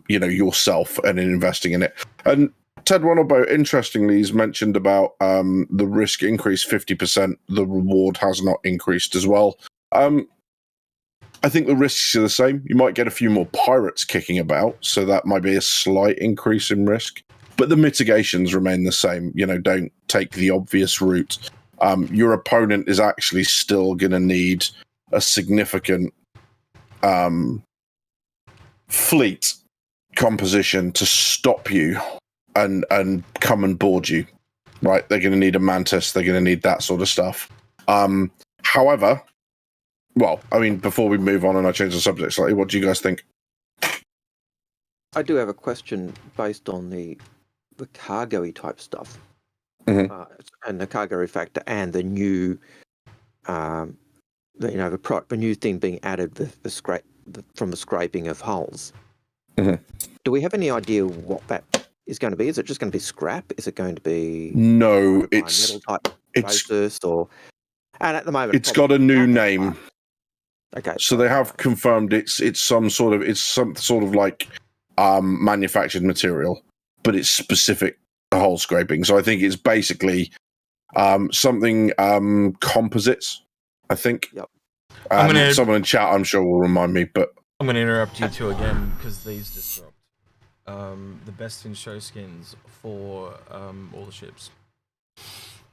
yourself and investing in it. And Ted Wannelbow, interestingly, has mentioned about the risk increase 50%. The reward has not increased as well. I think the risks are the same. You might get a few more pirates kicking about, so that might be a slight increase in risk. But the mitigations remain the same. Don't take the obvious route. Your opponent is actually still going to need a significant fleet composition to stop you and come and board you, right? They're going to need a mantis. They're going to need that sort of stuff. However, before we move on and I change the subject slightly, what do you guys think? I do have a question based on the cargo-y type stuff. And the cargo factor and the new, the new thing being added, from the scraping of hulls. Do we have any idea what that is going to be? Is it just going to be scrap? Is it going to be it's metal type process or? And at the moment, it's got a new name. Okay, so they have confirmed it's some sort of like manufactured material, but it's specific to hull scraping. So I think it's basically something composites. I think. Yep. Someone in chat, I'm sure, will remind me. But I'm going to interrupt you two again because these disrupt the best in show skins for all the ships.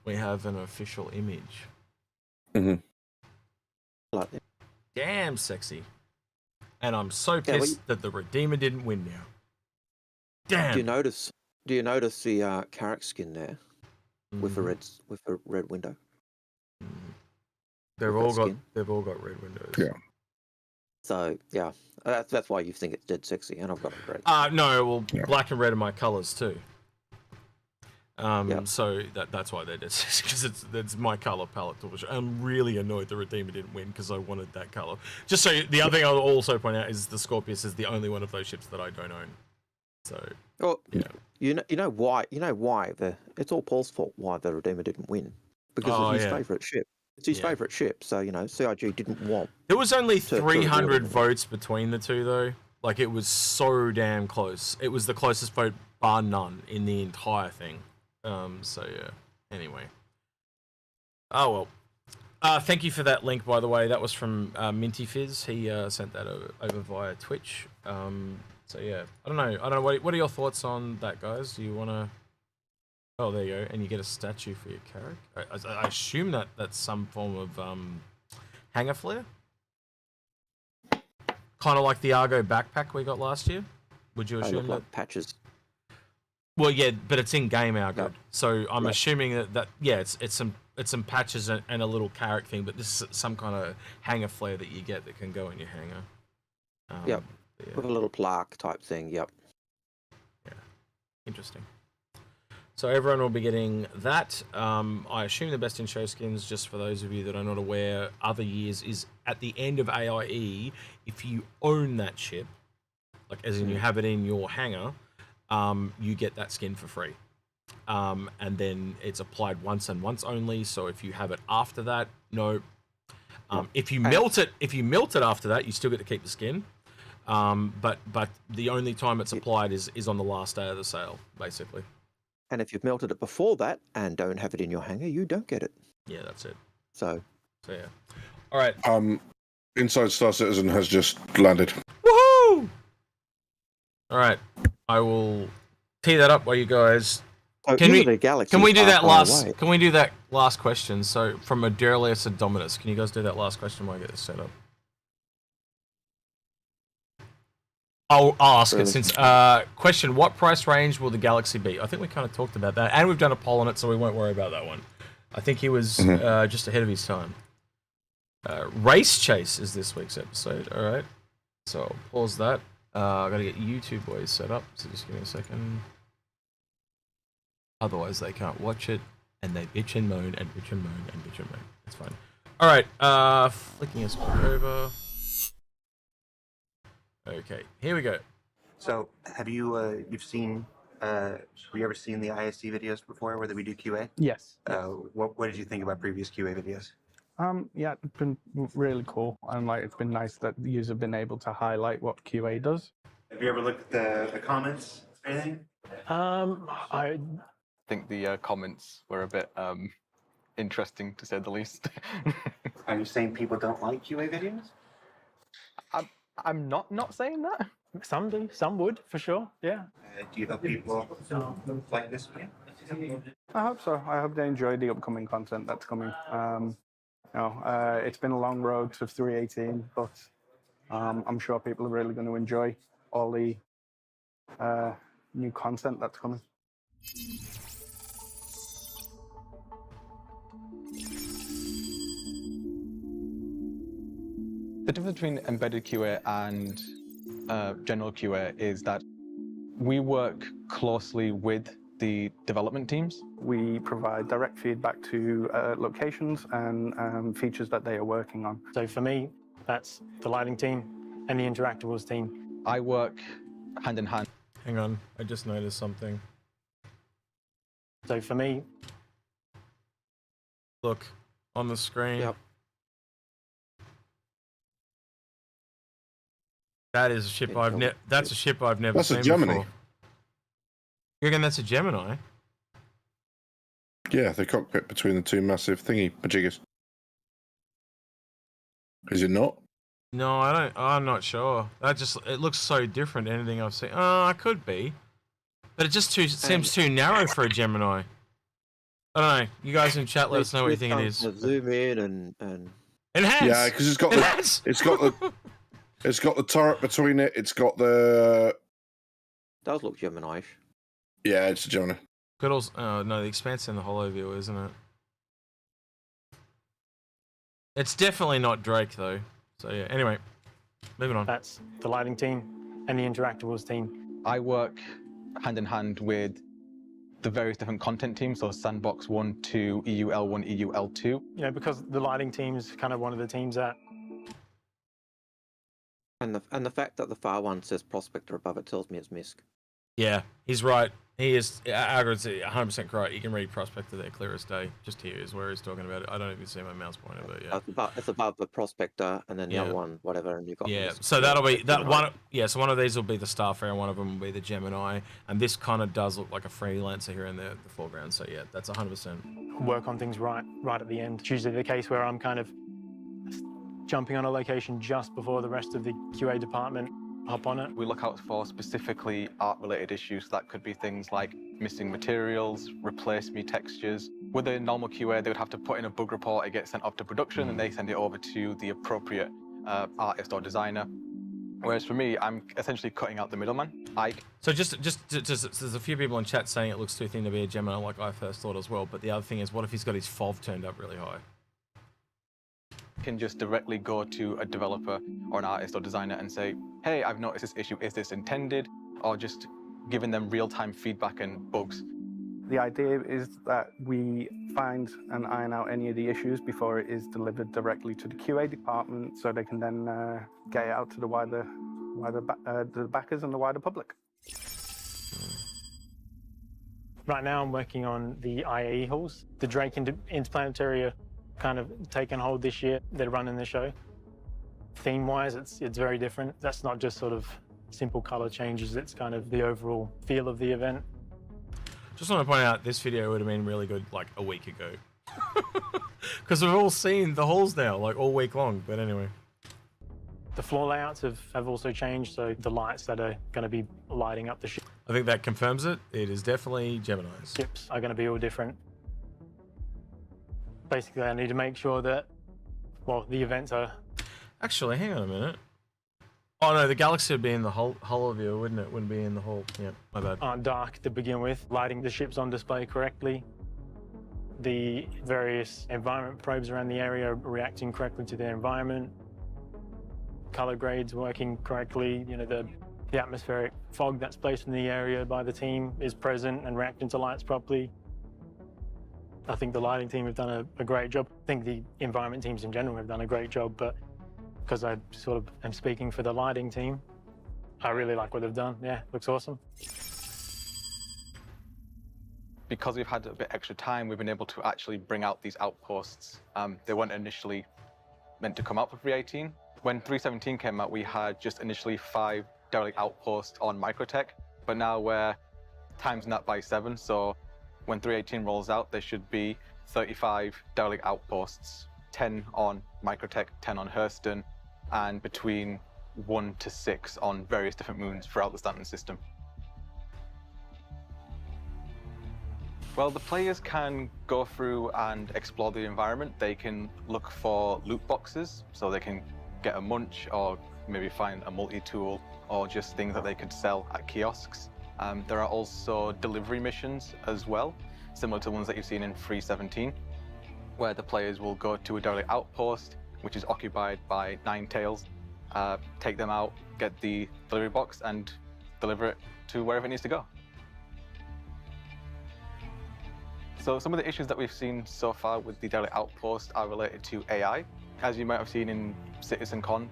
We have an official image. Like that. Damn sexy. And I'm so pissed that the Redeemer didn't win now. Damn. Do you notice the Carrack skin there with a red window? They've all got red windows. Yeah. So yeah, that's why you think it's dead sexy, and I've got it red. No, well, black and red are my colours too. Yep. So that's why they're dead sexy, because it's my colour palette. I'm really annoyed the Redeemer didn't win because I wanted that colour. Just so the other thing I'll also point out is the Scorpius is the only one of those ships that I don't own. So you know why it's all Paul's fault why the Redeemer didn't win, because it's his favourite ship. It's his favourite ship, so CIG didn't want. There was only 300 votes between the two, though. Like, it was so damn close. It was the closest vote, bar none, in the entire thing. So yeah. Anyway. Oh well. Thank you for that link, by the way. That was from Minty Fizz. He sent that over via Twitch. So yeah, I don't know. What are your thoughts on that, guys? Do you want to? Oh, there you go. And you get a statue for your character. I assume that's some form of hanger flare, kind of like the Argo backpack we got last year. Would you assume that? Like patches. Well, yeah, but it's in game Algared, Yep. so I'm Yep. assuming that it's some patches and a little carrot thing, but this is some kind of hanger flare that you get that can go in your hanger. Yep. Yeah, With a little plaque type thing. Yep. interesting. So everyone will be getting that. I assume the best in show skins, just for those of you that are not aware, other years is at the end of AIE. If you own that ship, like as in you have it in your hangar, you get that skin for free. And then it's applied once and once only. So if you have it after that, no. If you melt it after that, you still get to keep the skin. But the only time it's applied is on the last day of the sale, basically. And if you've melted it before that and don't have it in your hangar, you don't get it. Yeah, that's it. So yeah. All right. Inside Star Citizen has just landed. Woohoo! All right. I will tee that up while you guys. Can we do that last question? So from Adurlius and Dominus, can you guys do that last question while I get this set up? I'll ask it since question: what price range will the Galaxy be? I think we kind of talked about that, and we've done a poll on it, so we won't worry about that one. I think he was just ahead of his time. Race Chase is this week's episode. All right, so I'll pause that. I gotta get YouTube boys set up, so just give me a second. Otherwise, they can't watch it, and they bitch and moan and bitch and moan and bitch and moan. It's fine. All right, flicking us back over. Okay, here we go. So, have you have you ever seen the ISC videos before, where we do QA? Yes. What did you think about previous QA videos? Yeah, it's been really cool, and it's been nice that the users have been able to highlight what QA does. Have you ever looked at the comments or anything? I think the comments were a bit interesting, to say the least. Are you saying people don't like QA videos? I'm not saying that. some do, some would for sure. Yeah. Do you think people like this video? I hope so. I hope they enjoy the upcoming content that's coming. It's been a long road to 318, but I'm sure people are really going to enjoy all the new content that's coming. The difference between embedded QA and general QA is that we work closely with the development teams. We provide direct feedback to locations and features that they are working on. So for me, that's the lighting team and the interactables team. I work hand in hand. Hang on, I just noticed something. So for me, look on the screen. Yep. That is a ship I've never. That's a ship I've never That's seen a Gemini. before. You reckon that's a Gemini? Yeah, the cockpit between the two massive thingy majiggers. Is it not? No, I don't. I'm not sure. It looks so different to anything I've seen. Oh, it could be, but it just seems too narrow for a Gemini. I don't know. You guys in chat, let us know what you think it is. Zoom in and Enhance. Yeah, because it's got the turret between it. It's got the does look Gemini-ish. yeah, it's a Gemini. Could also. Oh no, the Expanse in the hollow view, isn't it? It's definitely not Drake though. So yeah. Anyway, moving on. that's the lighting team and the interactables team. I work hand in hand with the various different content teams, so Sandbox 1, 2, EUL1, EUL2. You know, because the lighting team's kind of one of the teams that And the fact that the far one says Prospector above it tells me it's MISC. Yeah, he's right. He is. Algared's 100% correct. You can read Prospector there clear as day. Just here is where he's talking about it. I don't even see my mouse pointer, but yeah. It's above the Prospector, and then the other one, whatever, and you got. Yeah, this, so that'll be that Gemini. one. Yeah, so one of these will be the Starfarer, one of them will be the Gemini, and this kind of does look like a freelancer here in the foreground. So yeah, that's 100%. Work on things right at the end. It's usually the case where I'm kind of jumping on a location just before the rest of the QA department hop on it. We look out for specifically art-related issues. That could be things like missing materials, replace me textures. With a normal QA, they would have to put in a bug report, it gets sent off to production, and they send it over to the appropriate artist or designer. Whereas for me, I'm essentially cutting out the middleman. So just there's a few people in chat saying it looks too thin to be a Gemini, like I first thought as well. But the other thing is, what if he's got his FOV turned up really high? Can just directly go to a developer or an artist or designer and say, hey, I've noticed this issue, is this intended? Or just giving them real-time feedback and bugs. The idea is that we find and iron out any of the issues before it is delivered directly to the QA department, so they can then get it out to the the backers and the wider public. Right now I'm working on the IAE halls. The Drake Interplanetary are kind of taken hold this year. They're running the show. Theme-wise, it's very different. That's not just sort of simple color changes, it's kind of the overall feel of the event. Just want to point out, this video would have been really good like a week ago. Because we've all seen the halls now, like all week long, but anyway. The floor layouts have also changed, so the lights that are going to be lighting up the ship. I think that confirms it. It is definitely Geminis. Ships are going to be all different. Basically, I need to make sure that, well, the events are... Actually, hang on a minute. Oh no, the Galaxy would be in the hull view, wouldn't it? Wouldn't be in the hull. Yeah, my bad. Aren't dark to begin with. Lighting the ships on display correctly. The various environment probes around the area are reacting correctly to their environment. Color grades working correctly. You know, the atmospheric fog that's placed in the area by the team is present and reacting to lights properly. I think the lighting team have done a great job. I think the environment teams in general have done a great job, but because I sort of am speaking for the lighting team, I really like what they've done. Yeah, looks awesome. Because we've had a bit extra time, we've been able to actually bring out these outposts. They weren't initially meant to come out for 318. When 317 came out, we had just initially 5 derelict outposts on Microtech, but now we're times that by 7, so when 318 rolls out, there should be 35 derelict outposts, 10 on Microtech, 10 on Hurston, and between 1 to 6 on various different moons throughout the Stanton system. Well, the players can go through and explore the environment. They can look for loot boxes, so they can get a munch or maybe find a multi-tool or just things that they could sell at kiosks. There are also delivery missions as well, similar to the ones that you've seen in 317, where the players will go to a derelict outpost, which is occupied by 9 tails, take them out, get the delivery box, and deliver it to wherever it needs to go. So some of the issues that we've seen so far with the derelict outpost are related to AI. As you might have seen in CitizenCon,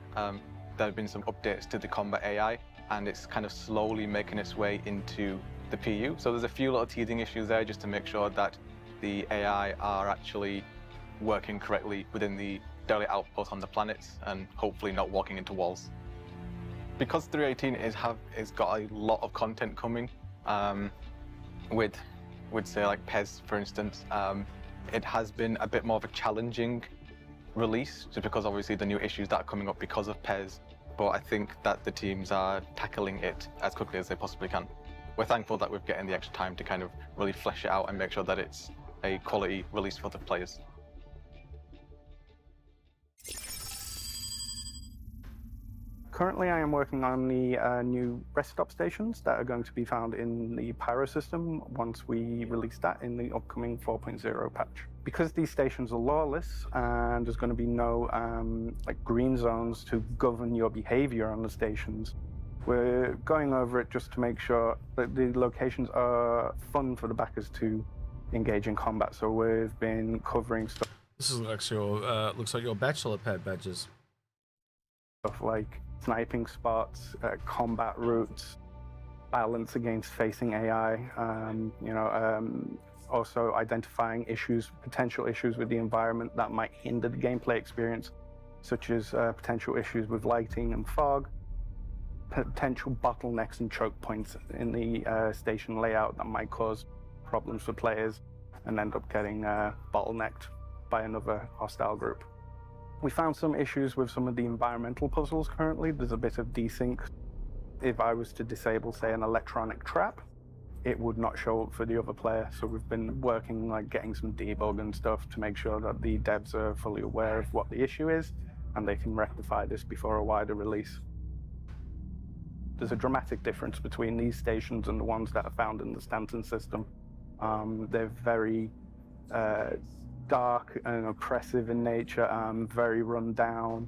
there have been some updates to the combat AI, and it's kind of slowly making its way into the PU. So there's a few little teething issues there just to make sure that the AI are actually working correctly within the derelict outpost on the planets and hopefully not walking into walls. Because 318 is got a lot of content coming, with say like PES, for instance, it has been a bit more of a challenging release, just because obviously the new issues that are coming up because of PES, but I think that the teams are tackling it as quickly as they possibly can. We're thankful that we're getting the extra time to kind of really flesh it out and make sure that it's a quality release for the players. Currently, I am working on the new rest stop stations that are going to be found in the Pyro system once we release that in the upcoming 4.0 patch. Because these stations are lawless and there's going to be no like green zones to govern your behavior on the stations, we're going over it just to make sure that the locations are fun for the backers to engage in combat. So we've been covering stuff. This is looks like your bachelor pad badges. Stuff like sniping spots, combat routes, balance against facing AI, also identifying potential issues with the environment that might hinder the gameplay experience, such as potential issues with lighting and fog, potential bottlenecks and choke points in the station layout that might cause problems for players and end up getting bottlenecked by another hostile group. We found some issues with some of the environmental puzzles currently. There's a bit of desync. If I was to disable, say, an electronic trap, it would not show up for the other player. So we've been working, like getting some debug and stuff to make sure that the devs are fully aware of what the issue is and they can rectify this before a wider release. There's a dramatic difference between these stations and the ones that are found in the Stanton system. They're very dark and oppressive in nature, very run down,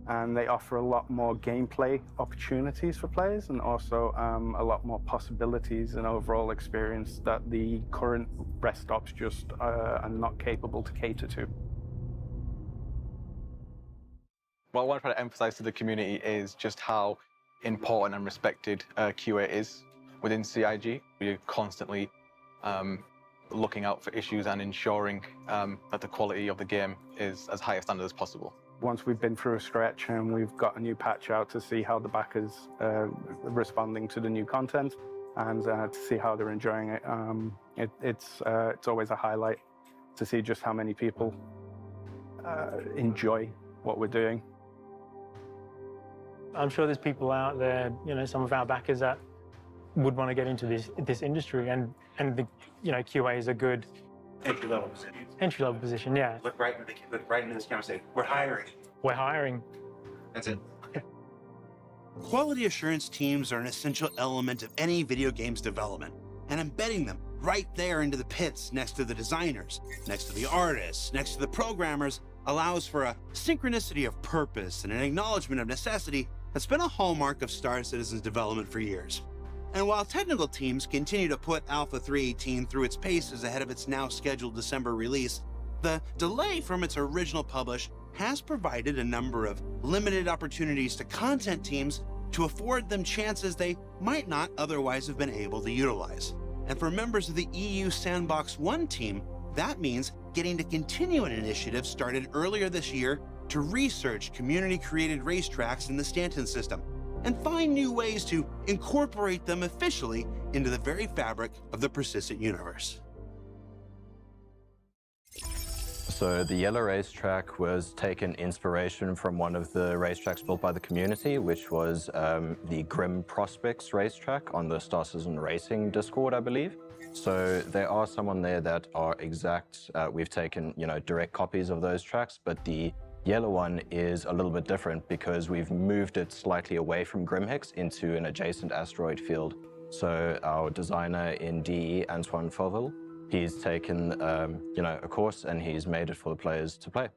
and they offer a lot more gameplay opportunities for players and also a lot more possibilities and overall experience that the current rest stops just are not capable to cater to. What I want to try to emphasize to the community is just how important and respected QA is within CIG. We're constantly looking out for issues and ensuring that the quality of the game is as high a standard as possible. Once we've been through a stretch and we've got a new patch out to see how the backers are responding to the new content and to see how they're enjoying it, it's always a highlight to see just how many people enjoy what we're doing. I'm sure there's people out there, some of our backers that would want to get into this industry, and the QA is a good Entry-level position. entry-level position. Yeah, Look right into this camera and say, "We're hiring." we're hiring. That's it. Quality assurance teams are an essential element of any video games development, and embedding them right there into the pits next to the designers, next to the artists, next to the programmers allows for a synchronicity of purpose and an acknowledgement of necessity that's been a hallmark of Star Citizen's development for years. And while technical teams continue to put Alpha 3.18 through its paces ahead of its now scheduled December release, the delay from its original publish has provided a number of limited opportunities to content teams to afford them chances they might not otherwise have been able to utilize. And for members of the EU Sandbox 1 team, that means getting to continue an initiative started earlier this year to research community-created racetracks in the Stanton system and find new ways to incorporate them officially into the very fabric of the persistent universe. So the yellow racetrack was taken inspiration from one of the racetracks built by the community, which was the Grim Prospects racetrack on the Star Citizen Racing Discord, I believe. So there are some on there that are exact. We've taken, direct copies of those tracks, but the yellow one is a little bit different because we've moved it slightly away from Grimhex into an adjacent asteroid field. So our designer in DE, Antoine Fauville, he's taken, a course and he's made it for the players to play.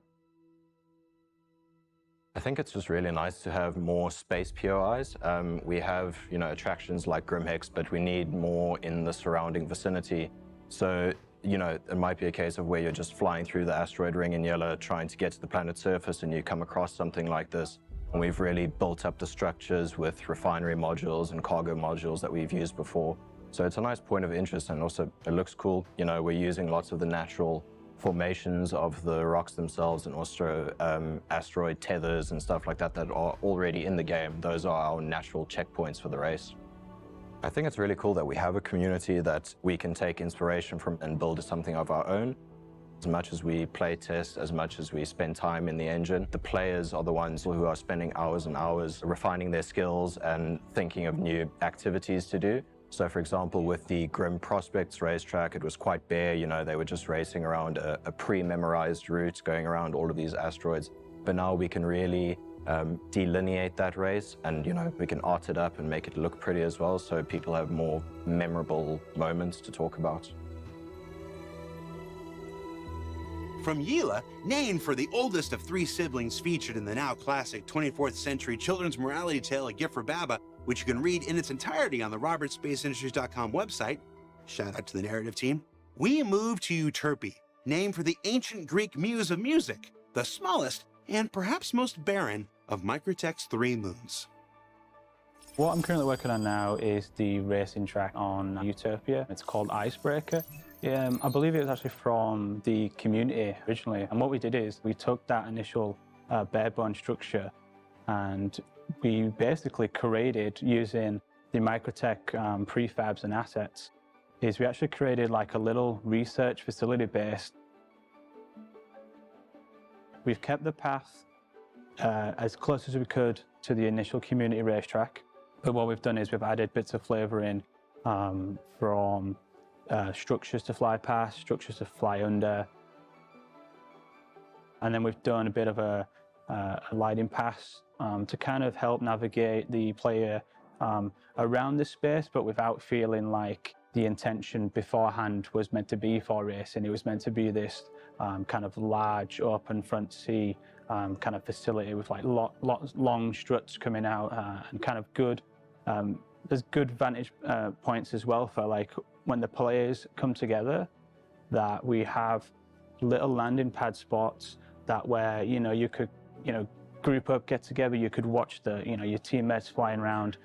I think it's just really nice to have more space POIs. We have, attractions like Grimhex, but we need more in the surrounding vicinity. So, it might be a case of where you're just flying through the asteroid ring in yellow, trying to get to the planet's surface, and you come across something like this. And we've really built up the structures with refinery modules and cargo modules that we've used before. So it's a nice point of interest, and also it looks cool. We're using lots of the natural formations of the rocks themselves and also asteroid tethers and stuff like that that are already in the game. Those are our natural checkpoints for the race. I think it's really cool that we have a community that we can take inspiration from and build something of our own. As much as we play test, as much as we spend time in the engine, the players are the ones who are spending hours and hours refining their skills and thinking of new activities to do. So for example, with the Grim Prospects racetrack, it was quite bare, they were just racing around a pre-memorized route, going around all of these asteroids. But now we can really delineate that race and, we can art it up and make it look pretty as well, so people have more memorable moments to talk about. From Yila, named for the oldest of 3 siblings featured in the now classic 24th century children's morality tale, A Gift for Baba, which you can read in its entirety on the robertsspaceindustries.com website, shout out to the narrative team, we move to Euterpe, named for the ancient Greek muse of music, the smallest and perhaps most barren of Microtech's 3 moons. What I'm currently working on now is the racing track on Utopia. It's called Icebreaker. I believe it was actually from the community originally. And what we did is we took that initial bare-bone structure and we basically created, using the Microtech prefabs and assets, is we actually created like a little research facility base. We've kept the path as close as we could to the initial community racetrack. But what we've done is we've added bits of flavour in from structures to fly past, structures to fly under. And then we've done a bit of a lighting pass to kind of help navigate the player around the space, but without feeling like the intention beforehand was meant to be for racing. It was meant to be this kind of large open front sea kind of facility with like long struts coming out and kind of good. There's good vantage points as well for like when the players come together, that we have little landing pad spots that where you could group up, get together, you could watch your teammates flying around,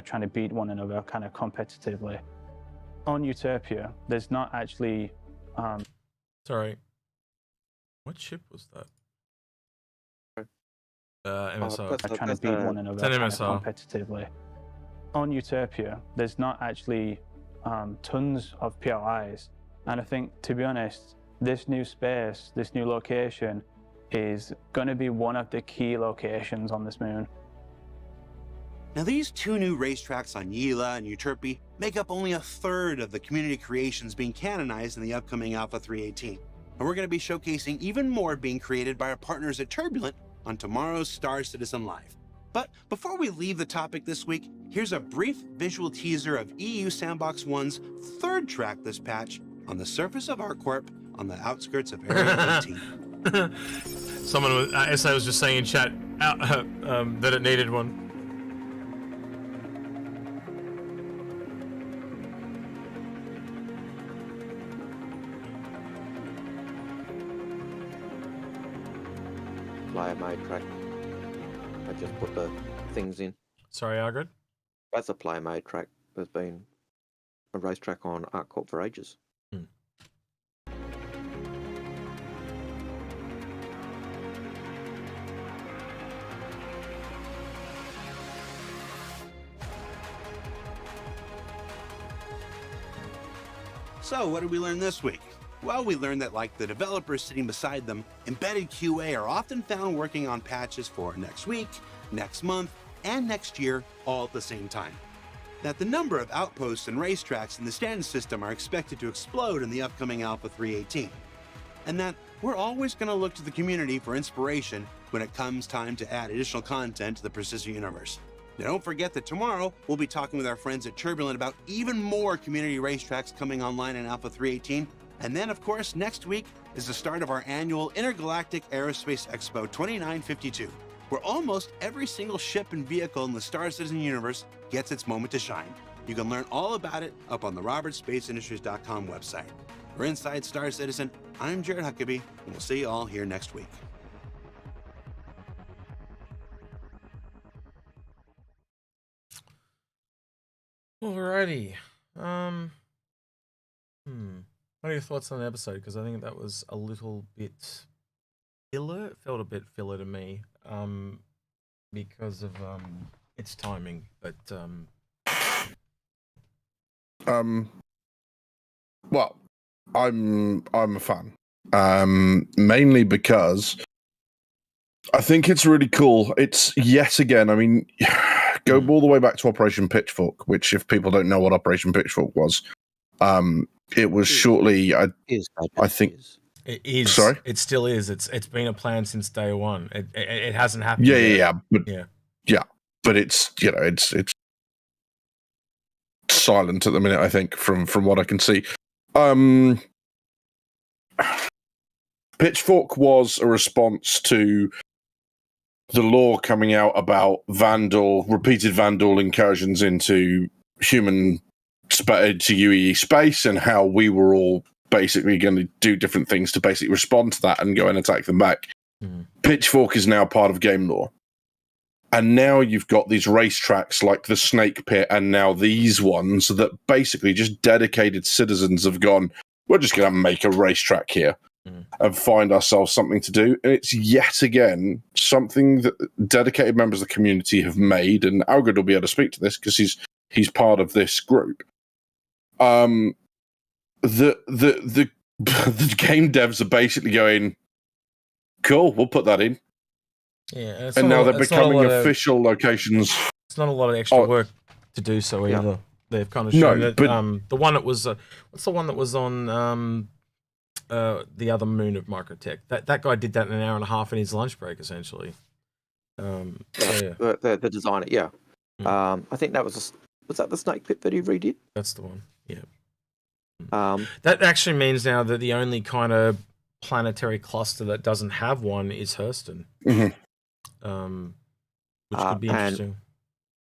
trying to beat one another kind of competitively. On Utopia, there's not actually Sorry. What ship was that? MSR. Trying to beat one another It's an kind of MSR. competitively. On Utopia, there's not actually tons of POIs, and I think, to be honest, this new space, this new location, is going to be one of the key locations on this moon. Now, these two new racetracks on Yila and Euterpe make up only a third of the community creations being canonized in the upcoming Alpha 318. And we're going to be showcasing even more being created by our partners at Turbulent on tomorrow's Star Citizen Live. But before we leave the topic this week, here's a brief visual teaser of EU Sandbox 1's third track this patch on the surface of ArcCorp on the outskirts of Area 18. Someone was, SA was just saying in chat that it needed one. Player made track. I just put the things in. Sorry, Algared. That's a player made track. There's been a racetrack on ArcCorp for ages. So what did we learn this week? Well, we learned that, like the developers sitting beside them, embedded QA are often found working on patches for next week, next month, and next year, all at the same time. That the number of outposts and racetracks in the stand system are expected to explode in the upcoming Alpha 318. And that we're always going to look to the community for inspiration when it comes time to add additional content to the Precision universe. Now, don't forget that tomorrow we'll be talking with our friends at Turbulent about even more community racetracks coming online in Alpha 318. And then, of course, next week is the start of our annual Intergalactic Aerospace Expo 2952, where almost every single ship and vehicle in the Star Citizen universe gets its moment to shine. You can learn all about it up on the robertsspaceindustries.com website. For Inside Star Citizen, I'm Jared Huckabee, and we'll see you all here next week. Alrighty. What are your thoughts on the episode? Because I think that was a little bit filler. It felt a bit filler to me, because of its timing. But well, I'm a fan, mainly because I think it's really cool. It's yet again. I mean, go all the way back to Operation Pitchfork, which, if people don't know what Operation Pitchfork was, it was shortly. I think it is. Sorry, it still is. It's been a plan since day one. It hasn't happened. Yeah. Yeah. But it's it's silent at the minute. I think from what I can see. Pitchfork was a response to the law coming out about repeated Vandal incursions into human to UEE space, and how we were all basically going to do different things to basically respond to that and go and attack them back. Pitchfork is now part of game law. And now you've got these racetracks like the Snake Pit and now these ones that basically just dedicated citizens have gone, we're just going to make a racetrack here and find ourselves something to do. And it's yet again something that dedicated members of the community have made. And Algared will be able to speak to this because he's part of this group. The game devs are basically going, cool, we'll put that in. Yeah, and now they're becoming official locations. It's not a lot of extra work to do so either. They've kind of shown that. The one that was, what's the one that was on the other moon of Microtech? That guy did that in an hour and a half in his lunch break, essentially. The designer, I think that was that the Snake Pit that he redid? That's the one. Yeah. That actually means now that the only kind of planetary cluster that doesn't have one is Hurston. Which could be interesting.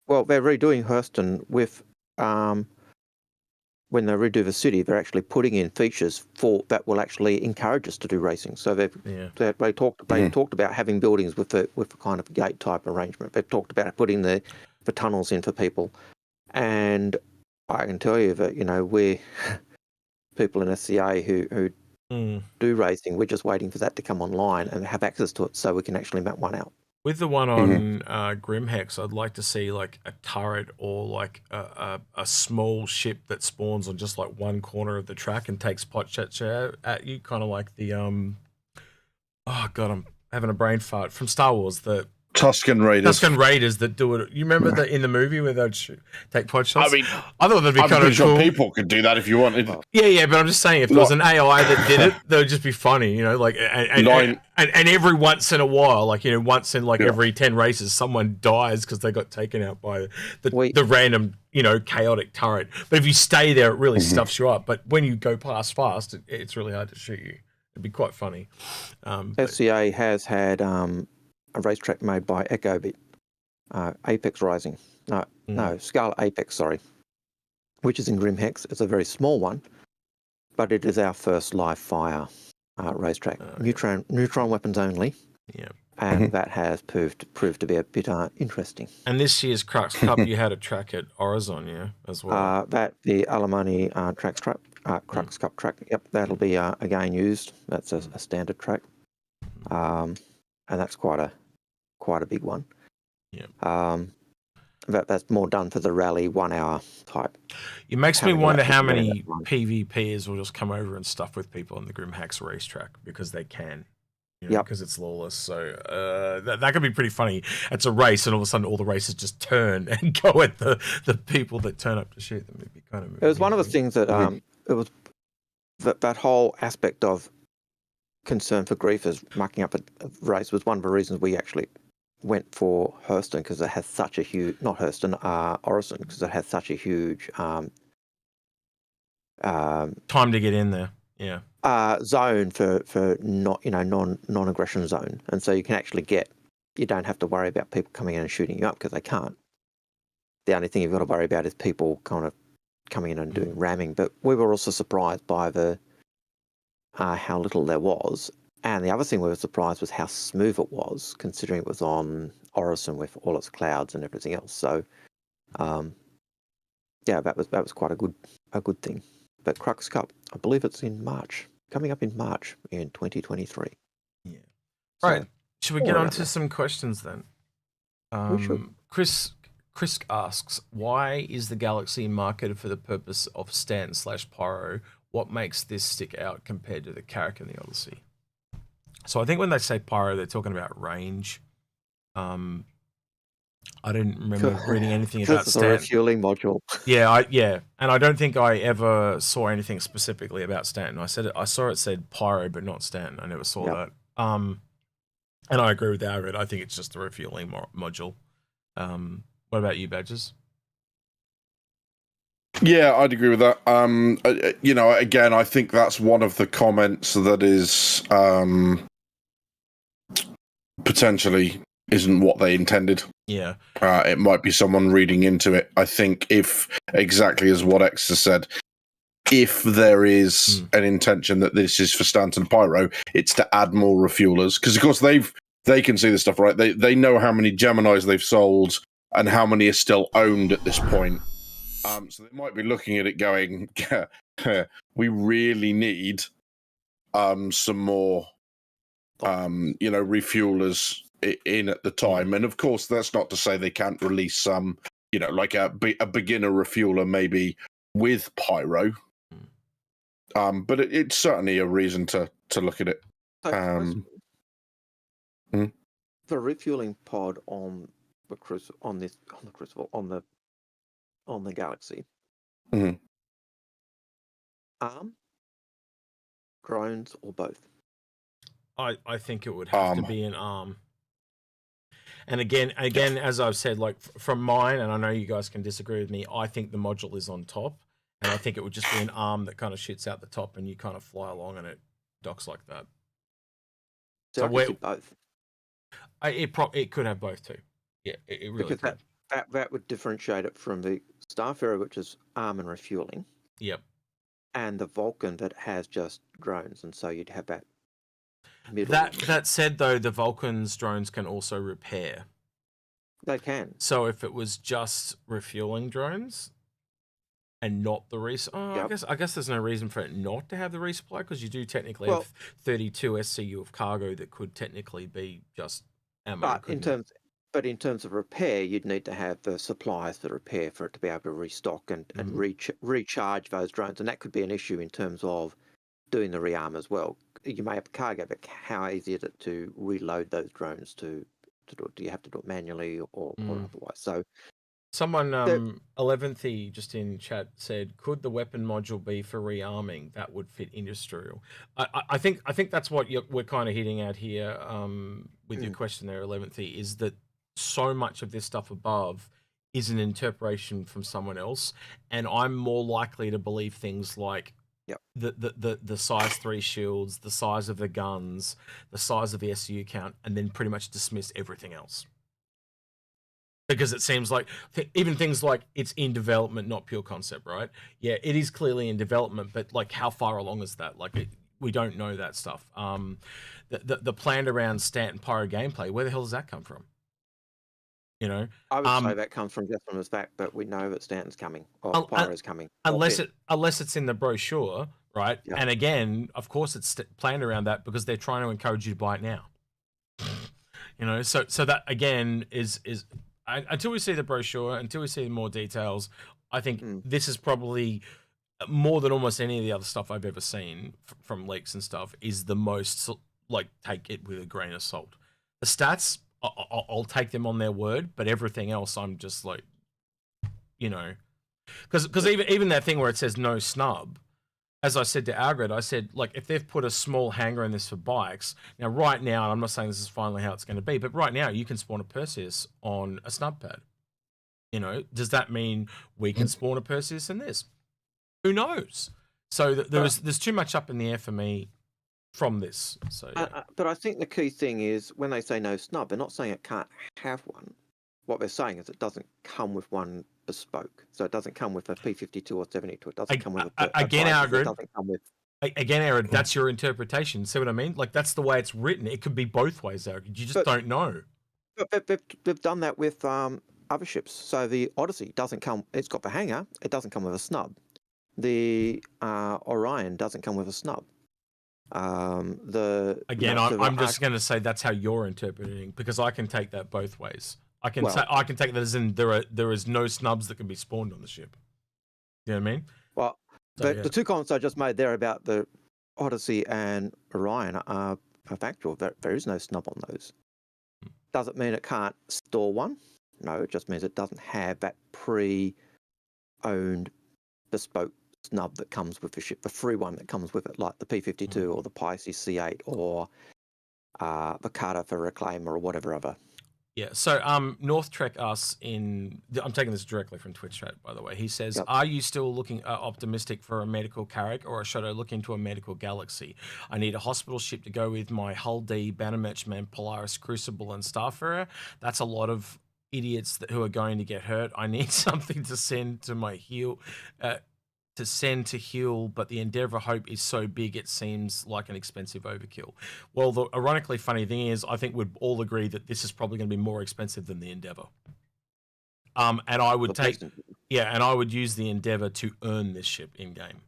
Well, they're redoing Hurston with when they redo the city, they're actually putting in features that will actually encourage us to do racing. So they talked about having buildings with a kind of gate type arrangement. They've talked about putting the tunnels in for people, and I can tell you that we're people in SCA who do racing. We're just waiting for that to come online and have access to it, so we can actually map one out. With the one on Grimhex, I'd like to see like a turret or like a small ship that spawns on just like one corner of the track and takes pot shots at you, kind of like the oh god, I'm having a brain fart from Star Wars, the Tusken Raiders that do it. You remember that in the movie where they'd take pot shots? I mean, I thought that'd be kind of cool. People could do that if you wanted. Yeah, but I'm just saying, if there was an AI that did it, that would just be funny, like, and every once in a while, like, once in like every 10 races, someone dies because they got taken out by the random, chaotic turret. But if you stay there, it really stuffs you up. But when you go past fast, it's really hard to shoot you. It'd be quite funny. SCA has had a racetrack made by Ecobit, Apex Rising. No, Scarlet Apex, sorry, which is in Grimhex. It's a very small one, but it is our first live fire racetrack. Neutron weapons only. Yeah. And that has proved to be a bit interesting. And this year's Crux Cup, you had a track at Horizon, as well. The Alamani Crux Cup track. Yep, that'll be again used. That's a standard track. And that's quite a big one. Yeah. That's more done for the rally 1 hour type. It makes me wonder how many PvPers will just come over and stuff with people on the Grimhex racetrack because they can. Because it's lawless. So that could be pretty funny. It's a race, and all of a sudden, all the races just turn and go at the people that turn up to shoot them. It'd be kind of. It was one of the things that it was that whole aspect of concern for griefers mucking up a race was one of the reasons we actually went for Hurston, because it has such a huge, not Hurston, Orison, because it has such a huge time to get in there. Yeah. Zone for not non-aggression zone, and so you can actually you don't have to worry about people coming in and shooting you up because they can't. The only thing you've got to worry about is people kind of coming in and doing ramming. But we were also surprised by how little there was, and the other thing we were surprised was how smooth it was, considering it was on Orison with all its clouds and everything else. So, that was quite a good thing. But Crux Cup, I believe it's in March, coming up in March in 2023. Yeah. Right. Should we get on to some questions then? We should. Chris asks, why is the Galaxy marketed for the purpose of Stanton/Pyro? What makes this stick out compared to the Carrack and the Odyssey? So I think when they say Pyro, they're talking about range. I didn't remember reading anything about Stanton. It's a refueling module. Yeah, and I don't think I ever saw anything specifically about Stanton. I saw it said Pyro, but not Stanton. I never saw that. And I agree with Algared. I think it's just a refueling module. What about you, Badges? Yeah, I'd agree with that. Again, I think that's one of the comments that is potentially isn't what they intended. Yeah. It might be someone reading into it. I think if, exactly as what X has said, if there is an intention that this is for Stanton Pyro, it's to add more refuelers. Because, of course, they've they can see the stuff, right? They know how many Geminis they've sold and how many are still owned at this point. So they might be looking at it going, we really need some more, refuelers in at the time. And of course, that's not to say they can't release some, like a beginner refueler maybe with pyro. But it's certainly a reason to look at it. So, the refueling pod on the Galaxy. Drones or both? I think it would have to be an arm. And again, as I've said, like from mine, and I know you guys can disagree with me, I think the module is on top, and I think it would just be an arm that kind of shoots out the top, and you kind of fly along, and it docks like that. So both. It could have both too. Yeah, it really because could. That would differentiate it from the Starfarer, which is arm and refueling. Yep. And the Vulcan that has just drones, and so you'd have that middle. That said, though, the Vulcan's drones can also repair. They can. So if it was just refueling drones and not the I guess there's no reason for it not to have the resupply, because you do technically have 32 SCU of cargo that could technically be just ammo. But in terms of repair, you'd need to have the supplies for repair for it to be able to restock and recharge those drones, and that could be an issue in terms of doing the rearm as well. You may have the cargo, but how easy is it to reload those drones to do it? Do you have to do it manually or otherwise? So someone 11th just in chat said, could the weapon module be for rearming? That would fit industrial. I think that's what we're kind of hitting at here with your question there, 11th, is that so much of this stuff above is an interpretation from someone else, and I'm more likely to believe things like the size 3 shields, the size of the guns, the size of the SU count, and then pretty much dismiss everything else. Because it seems like even things like it's in development, not pure concept, right? Yeah, it is clearly in development, but like how far along is that? Like we don't know that stuff. The plan around Stanton Pyro gameplay, where the hell does that come from? I would say that comes from just from the fact that we know that Stanton's coming or Pyro's coming. Unless it's in the brochure, right? Yeah. And again, of course, it's planned around that because they're trying to encourage you to buy it now. So that again is until we see the brochure, until we see more details, I think this is probably more than almost any of the other stuff I've ever seen from leaks and stuff is the most like take it with a grain of salt. The stats, I'll take them on their word, but everything else I'm just like, because even that thing where it says no snub, as I said to Algared, I said, like, if they've put a small hangar in this for bikes, now right now, and I'm not saying this is finally how it's going to be, but right now you can spawn a Perseus on a snub pad. Does that mean we can spawn a Perseus in this? Who knows? So there's too much up in the air for me from this. So, but I think the key thing is when they say no snub, they're not saying it can't have one. What they're saying is it doesn't come with one bespoke. So it doesn't come with a P52 or 72. It doesn't come with a again, Algared. It doesn't come with. Again, Aaron, that's your interpretation. See what I mean? Like that's the way it's written. It could be both ways, Algared. You just don't know. But they've done that with other ships. So the Odyssey doesn't come. It's got the hangar. It doesn't come with a snub. The Orion doesn't come with a snub. I'm just going to say that's how you're interpreting, because I can take that both ways. I can take that as in there is no snubs that can be spawned on the ship. You know what I mean? Well, the two comments I just made there about the Odyssey and Orion are factual. There is no snub on those. Does it mean it can't store one? No, it just means it doesn't have that pre-owned bespoke snub that comes with the ship, the free one that comes with it, like the P52 or the Pisces C8 or the Carter for Reclaim or whatever other. Yeah, so North Trek us I'm taking this directly from Twitch chat, by the way. He says, Are you still looking optimistic for a medical Carrack, or should I look into a medical Galaxy? I need a hospital ship to go with my Hull D, Bannermatchman, Polaris, Crucible, and Starfarer. That's a lot of idiots who are going to get hurt. I need something to send to my to send to heal, but the Endeavor Hope is so big it seems like an expensive overkill. Well, the ironically funny thing is, I think we'd all agree that this is probably going to be more expensive than the Endeavor. And I would and I would use the Endeavor to earn this ship in game.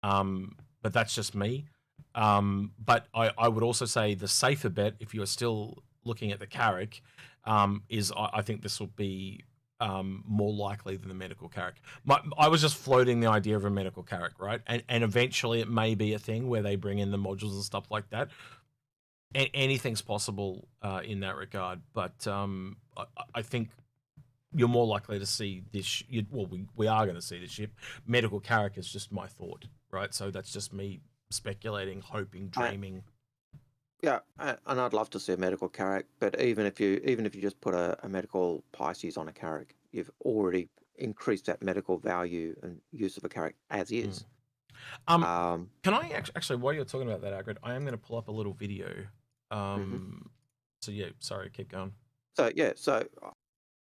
But that's just me. But I would also say the safer bet, if you're still looking at the Carrack, is I think this will be more likely than the medical Carrack. I was just floating the idea of a medical Carrack, right? And eventually it may be a thing where they bring in the modules and stuff like that. Anything's possible in that regard. But I think you're more likely to see this. We are going to see this ship. Medical Carrack is just my thought, right? So that's just me speculating, hoping, dreaming. Yeah, and I'd love to see a medical Carrack, but even if you just put a medical Pisces on a Carrack, you've already increased that medical value and use of a Carrack as is. Can I actually, while you're talking about that, Algared, I am going to pull up a little video. So yeah, sorry, keep going. So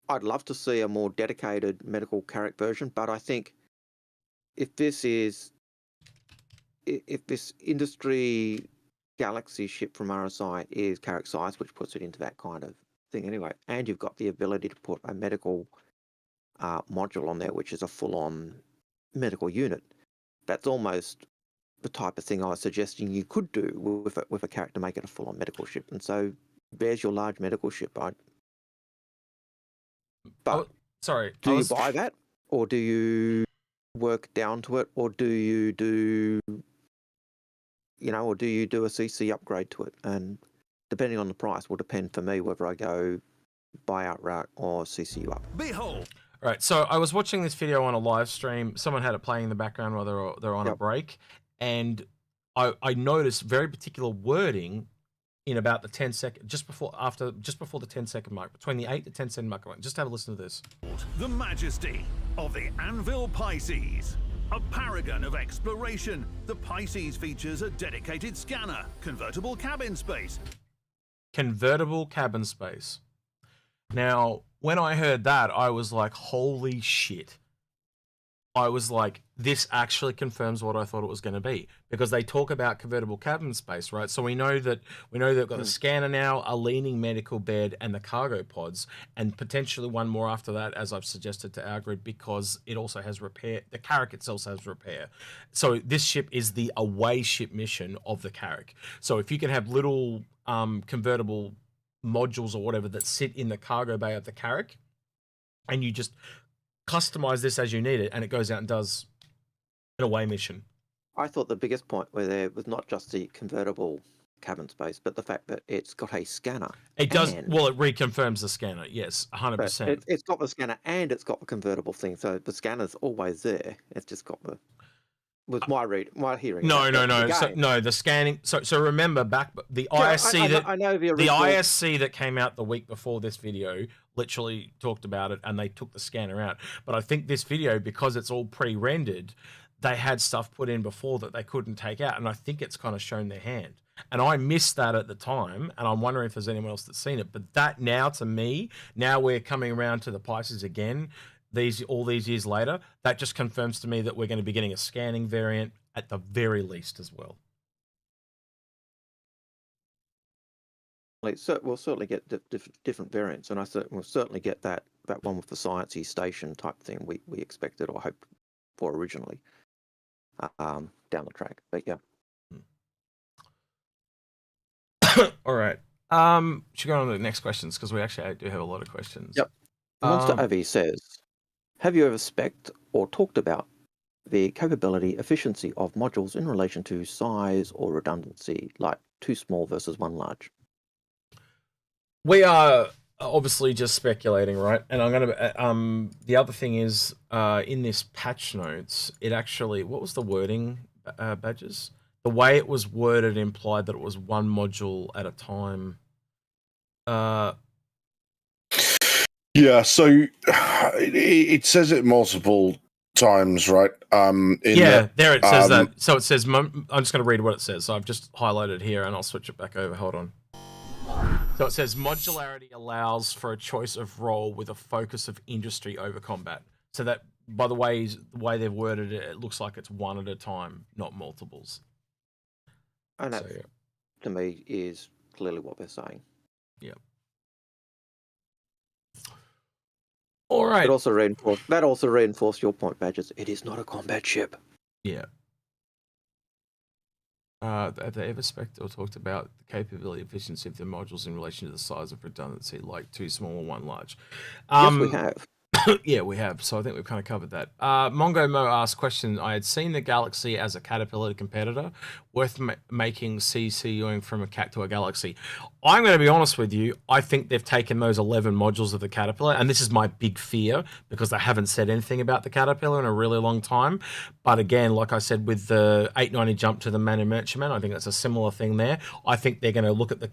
I'd love to see a more dedicated medical Carrack version, but I think if this industry Galaxy ship from RSI is Carrack size, which puts it into that kind of thing anyway, and you've got the ability to put a medical module on there, which is a full-on medical unit. That's almost the type of thing I was suggesting you could do with a Carrack to make it a full-on medical ship. And so there's your large medical ship. Sorry, do you buy that, or do you work down to it, or do you do a CC upgrade to it? And depending on the price will depend for me whether I go buyout route or CC you up. Behold. All right, so I was watching this video on a live stream. Someone had it playing in the background while they're on a break, and I noticed very particular wording in about the 10-second, just before the 10-second mark, between the 8 to 10-second mark. Just have a listen to this. The majesty of the Anvil Pisces. A paragon of exploration, the Pisces features a dedicated scanner, convertible cabin space. Convertible cabin space. Now, when I heard that, I was like, holy shit. I was like, this actually confirms what I thought it was going to be, because they talk about convertible cabin space, right? So we know they've got the scanner now, a leaning medical bed, and the cargo pods, and potentially one more after that, as I've suggested to Algared, because it also has repair. The Carrack itself has repair. So this ship is the away ship mission of the Carrack. So if you can have little convertible modules or whatever that sit in the cargo bay of the Carrack, and you just customize this as you need it, and it goes out and does an away mission. I thought the biggest point where there was not just the convertible cabin space, but the fact that it's got a scanner. It does. Well, it reconfirms the scanner. Yes, 100%. It's got the scanner and it's got the convertible thing. So the scanner's always there. It's just got the. Was my hearing? No. The scanning. So remember back the ISC I know the ISC that came out the week before this video literally talked about it, and they took the scanner out. But I think this video, because it's all pre-rendered, they had stuff put in before that they couldn't take out, and I think it's kind of shown their hand. And I missed that at the time, and I'm wondering if there's anyone else that's seen it. But that now, to me, now we're coming around to the Pisces again. All these years later, that just confirms to me that we're going to be getting a scanning variant at the very least as well. We'll certainly get different variants, and we'll certainly get that one with the sciencey station type thing we expected or hoped for originally down the track. But yeah. All right. Should go on to the next questions, because we actually do have a lot of questions. Yep. Monster AV says, have you ever spec'd or talked about the capability efficiency of modules in relation to size or redundancy, like 2 small versus 1 large? We are obviously just speculating, right? And I'm going to, the other thing is, in this patch notes, it actually, what was the wording, Badges? The way it was worded implied that it was 1 module at a time. Yeah, so it says it multiple times, right? There it says that. So it says, I'm just going to read what it says. So I've just highlighted here, and I'll switch it back over. Hold on. So it says, modularity allows for a choice of role with a focus of industry over combat. So that by the way they've worded it, it looks like it's one at a time, not multiples. And that, So, yeah. to me, is clearly what they're saying. Yeah. All right. That also reinforced your point, Badges. It is not a combat ship. Yeah. Have they ever or talked about the capability efficiency of the modules in relation to the size of redundancy, like 2 small and 1 large? Yes, we have. Yeah, we have. So I think we've kind of covered that. Mongo Mo asked question. I had seen the Galaxy as a Caterpillar competitor, worth making CCUing from a cat to a Galaxy. I'm going to be honest with you. I think they've taken those 11 modules of the Caterpillar, and this is my big fear because they haven't said anything about the Caterpillar in a really long time. But again, like I said, with the 890 jump to the Man and Merchantman, I think that's a similar thing there. I think they're going to look at the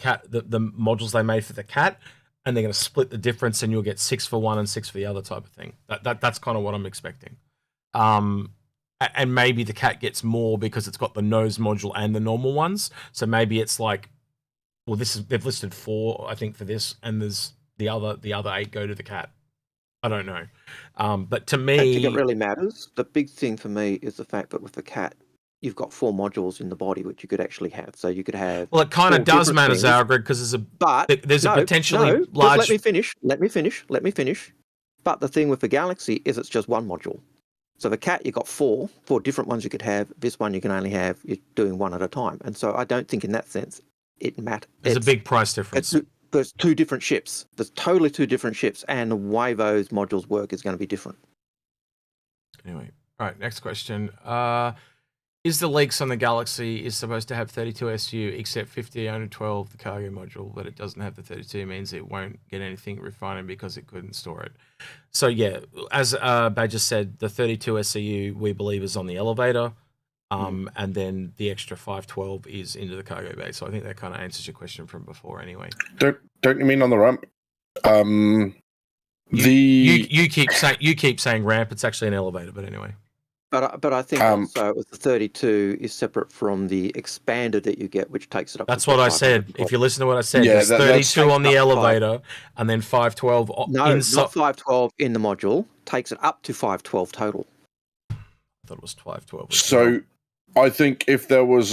modules they made for the cat, and they're going to split the difference, and you'll get 6 for one and 6 for the other type of thing. That's kind of what I'm expecting. And maybe the cat gets more because it's got the nose module and the normal ones. So maybe it's like, well, they've listed 4, I think, for this, and there's the other 8 go to the cat. I don't know. But to me, I think it really matters. The big thing for me is the fact that with the cat, you've got 4 modules in the body, which you could actually have. So you could have. Well, it kind of does matter, Algared, because there's a potentially large. Let me finish. But the thing with the Galaxy is it's just one module. So the cat, you've got 4 different ones you could have. This one you can only have. You're doing one at a time, and so I don't think in that sense it matters. There's a big price difference. There's 2 different ships. There's totally 2 different ships, and the way those modules work is going to be different. Anyway, all right. Next question. Is the leaks on the Galaxy is supposed to have 32 SU, except 50 only 12 the cargo module, but it doesn't have the 32 means it won't get anything refining because it couldn't store it. So yeah, as Badger said, the 32 SCU we believe is on the elevator, and then the extra 512 is into the cargo bay. So I think that kind of answers your question from before, anyway. Don't you mean on the ramp? You keep saying ramp. It's actually an elevator, but anyway. But I think also with the 32 is separate from the expanded that you get, which takes it up. That's what I said. If you listen to what I said, there's 32 on the elevator, and then 512. No, not 512 in the module. Takes it up to 512 total. I thought it was 512. So I think if there was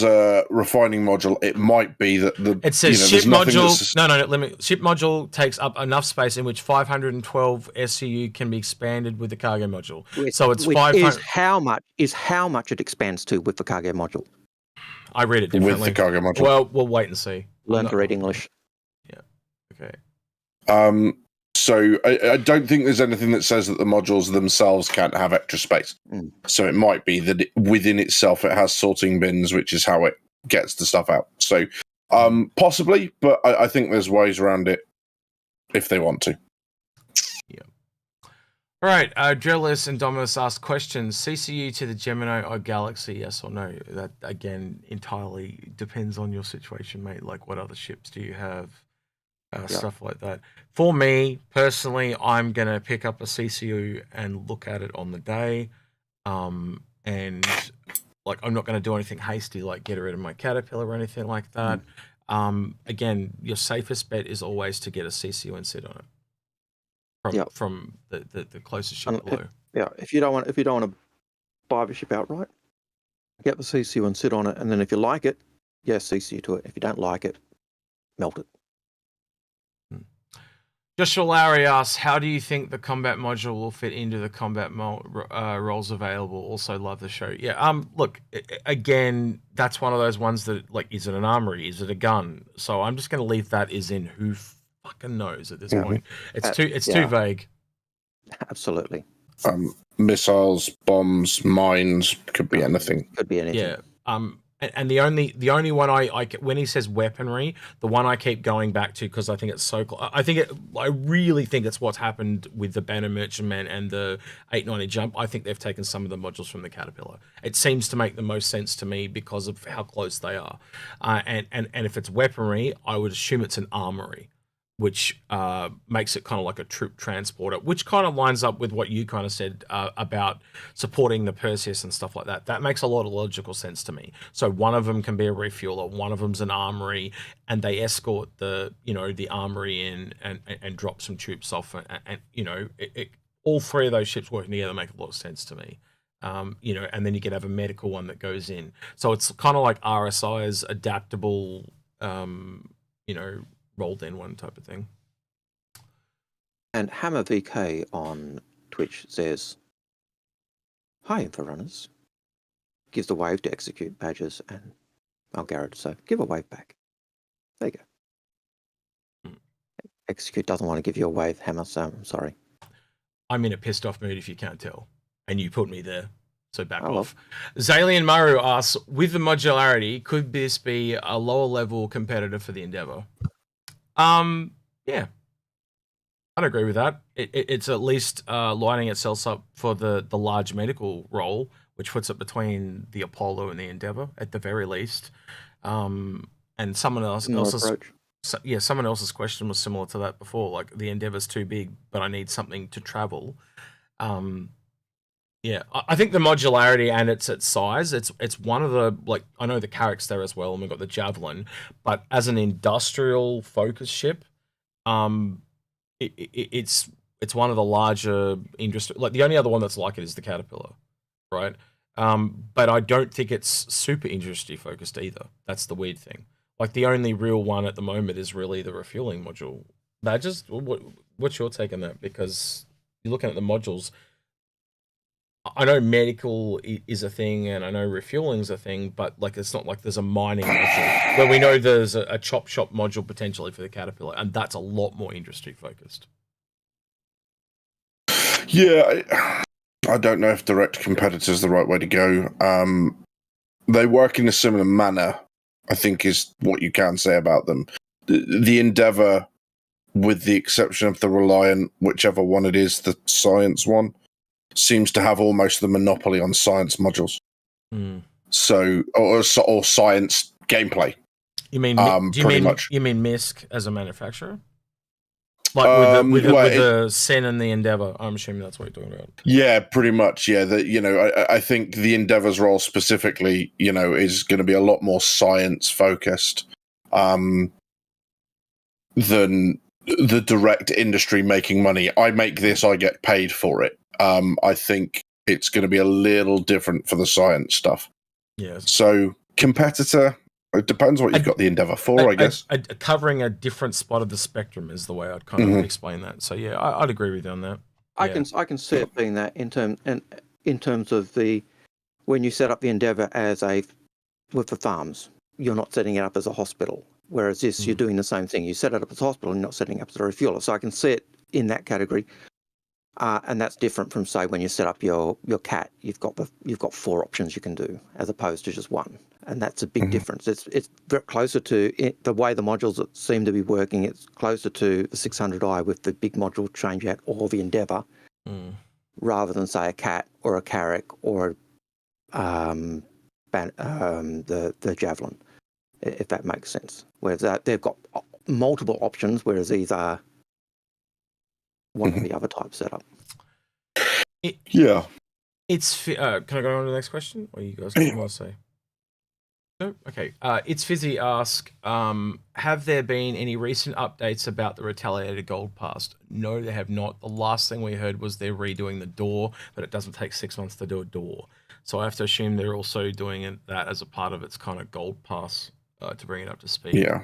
a refining module, it might be that it says ship module. No. Ship module takes up enough space in which 512 SCU can be expanded with the cargo module. So it's 500. Is how much it expands to with the cargo module. I read it differently. With the cargo module. Well, we'll wait and see. Learn to read English. Yeah. Okay. So I don't think there's anything that says that the modules themselves can't have extra space. So it might be that within itself it has sorting bins, which is how it gets the stuff out. So possibly, but I think there's ways around it if they want to. Yeah. All right. Drillis and Dominus ask questions. CCU to the Gemini or Galaxy, yes or no? That, again, entirely depends on your situation, mate. Like, what other ships do you have? Stuff like that. For me personally, I'm gonna pick up a CCU and look at it on the day, and like I'm not gonna do anything hasty like get rid of my Caterpillar or anything like that. Again, your safest bet is always to get a CCU and sit on it from the closest ship below. If you don't want to buy the ship outright, get the CCU and sit on it, and then if you like it, CCU to it. If you don't like it, melt it. Joshua Lowry asks, how do you think the combat module will fit into the combat roles available? Also love the show. Yeah, look, again, that's one of those ones that, like, is it an armory? Is it a gun? So I'm just going to leave that as in who fucking knows at this point. It's too vague. Absolutely. Missiles, bombs, mines, could be anything. Could be anything. Yeah. And the only one I when he says weaponry, the one I keep going back to because I think it's so I really think it's what's happened with the Banner Merchantman and the 890 jump. I think they've taken some of the modules from the Caterpillar. It seems to make the most sense to me because of how close they are. And if it's weaponry, I would assume it's an armory. which makes it kind of like a troop transporter, which kind of lines up with what you kind of said about supporting the Perseus and stuff like that. That makes a lot of logical sense to me. So one of them can be a refueler, one of them's an armory, and they escort the armory in and drop some troops off, and all three of those ships working together make a lot of sense to me. And then you can have a medical one that goes in. So it's kind of like RSI's adaptable, rolled in one type of thing. And Hammer VK on Twitch says, "Hi, Inforunners." Gives the wave to execute badges and Algared, so give a wave back. There you go. Execute doesn't want to give you a wave, Hammer, so I'm sorry. I'm in a pissed off mood if you can't tell. And you put me there, so back off. Zalian Maru asks, with the modularity, could this be a lower level competitor for the Endeavour? Yeah, I'd agree with that. It's at least lining itself up for the large medical role, which puts it between the Apollo and the Endeavour at the very least. And someone else's question was similar to that before. Like, the Endeavour's too big, but I need something to travel. Yeah, I think the modularity and its size, it's one of the, like, I know the Carrack's there as well, and we've got the Javelin, but as an industrial focus ship, it's one of the larger industry. Like, the only other one that's like it is the Caterpillar, right? But I don't think it's super industry focused either. That's the weird thing. Like, the only real one at the moment is really the refueling module. Badges, what's your take on that? Because you're looking at the modules. I know medical is a thing, and I know refueling's a thing, but like, it's not like there's a mining module where we know there's a chop shop module potentially for the Caterpillar, and that's a lot more industry focused. Yeah, I don't know if direct competitor is the right way to go. They work in a similar manner, I think, is what you can say about them. The Endeavour, with the exception of the Reliant, whichever one it is, the science one, seems to have almost the monopoly on science modules. So, or science gameplay. You mean much. You mean MISC as a manufacturer? Like with the Sen and the Endeavour, I'm assuming that's what you're talking about. Yeah, pretty much. Yeah, I think the Endeavour's role specifically, is going to be a lot more science focused than the direct industry making money. I make this, I get paid for it. I think it's going to be a little different for the science stuff. Yes. So competitor, it depends what you've got the Endeavour for, I guess. Covering a different spot of the spectrum is the way I'd kind of explain that. So yeah, I'd agree with you on that. I can see it being that in terms of the, when you set up the Endeavour with the farms, you're not setting it up as a hospital. Whereas this, you're doing the same thing. You set it up as a hospital, and you're not setting it up as a refueler. So I can see it in that category. And that's different from, say, when you set up your cat, you've got 4 options you can do as opposed to just one, and that's a big difference. It's very closer to the way the modules that seem to be working. It's closer to the 600i with the big module change out, or the Endeavour, rather than, say, a cat or a Carrack or the Javelin, if that makes sense. Whereas they've got multiple options, whereas these are one of the other type setup. Yeah. It's can I go on to the next question, or you guys got more to say? No? Okay. It's Fizzy ask, have there been any recent updates about the Retaliator Gold Pass? No, they have not. The last thing we heard was they're redoing the door, but it doesn't take 6 months to do a door. So I have to assume they're also doing that as a part of its kind of Gold Pass to bring it up to speed. Yeah.